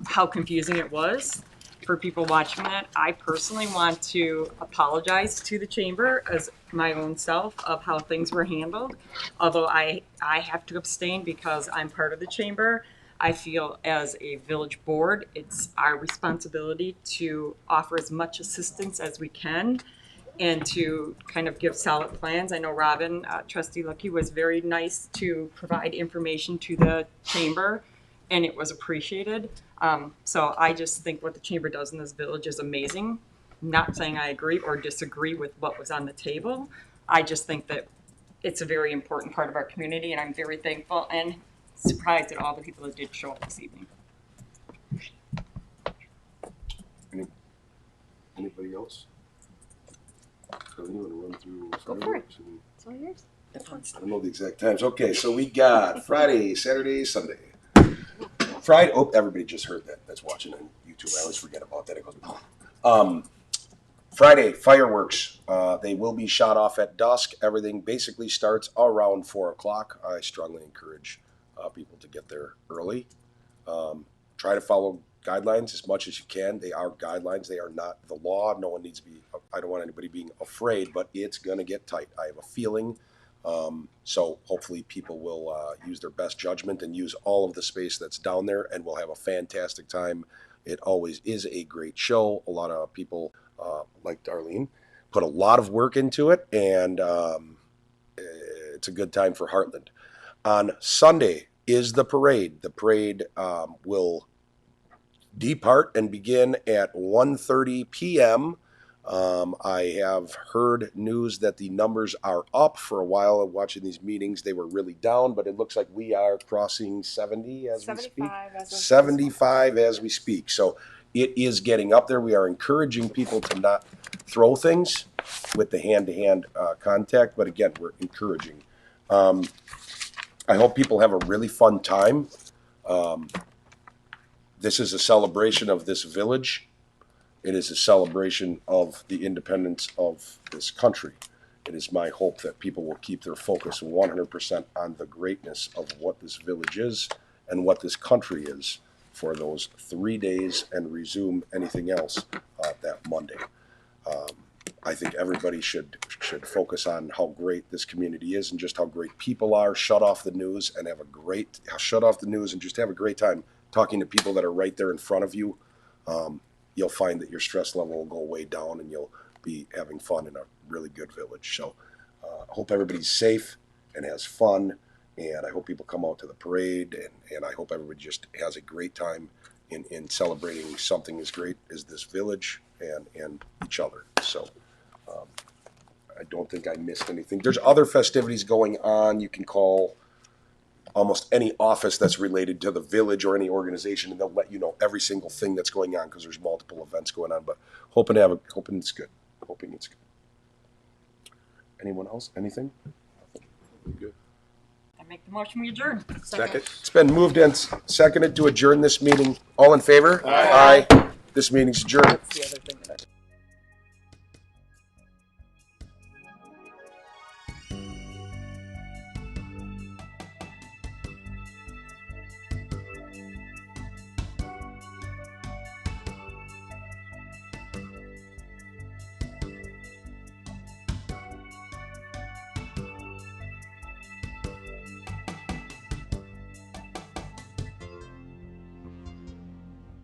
how confusing it was for people watching it. I personally want to apologize to the chamber as my own self of how things were handled. Although I have to abstain because I'm part of the chamber, I feel as a village board, it's our responsibility to offer as much assistance as we can and to kind of give solid plans. I know Robin, Trustee Lucky, was very nice to provide information to the chamber, and it was appreciated. So I just think what the chamber does in this village is amazing. Not saying I agree or disagree with what was on the table. I just think that it's a very important part of our community, and I'm very thankful and surprised at all the people that did show up this evening. Anybody else? So you want to run through Go for it. It's all yours. I don't know the exact times. Okay, so we got Friday, Saturday, Sunday. Friday. Oh, everybody just heard that. That's watching on YouTube. I always forget about that. It goes. Friday fireworks. They will be shot off at dusk. Everything basically starts around 4 o'clock. I strongly encourage people to get there early. Try to follow guidelines as much as you can. They are guidelines. They are not the law. No one needs to be. I don't want anybody being afraid, but it's going to get tight. I have a feeling. So hopefully people will use their best judgment and use all of the space that's down there, and we'll have a fantastic time. It always is a great show. A lot of people, like Darlene, put a lot of work into it, and it's a good time for Hartland. On Sunday is the parade. The parade will depart and begin at 1:30 p.m. I have heard news that the numbers are up. For a while of watching these meetings, they were really down, but it looks like we are crossing 70 as we speak. 75 as we speak. So it is getting up there. We are encouraging people to not throw things with the hand-to-hand contact, but again, we're encouraging. I hope people have a really fun time. This is a celebration of this village. It is a celebration of the independence of this country. It is my hope that people will keep their focus 100% on the greatness of what this village is and what this country is for those 3 days and resume anything else that Monday. I think everybody should focus on how great this community is and just how great people are. Shut off the news and just have a great time talking to people that are right there in front of you. You'll find that your stress level will go way down and you'll be having fun in a really good village. So I hope everybody's safe and has fun, and I hope people come out to the parade, and I hope everybody just has a great time in celebrating something as great as this village and each other. So I don't think I missed anything. There's other festivities going on. You can call almost any office that's related to the village or any organization, and they'll let you know every single thing that's going on because there's multiple events going on. But hoping it's good. Hoping it's good. Anyone else? Anything? Good. I make the motion, we adjourn. Second. It's been moved and seconded to adjourn this meeting. All in favor? Aye. This meeting's adjourned. That's the other thing that I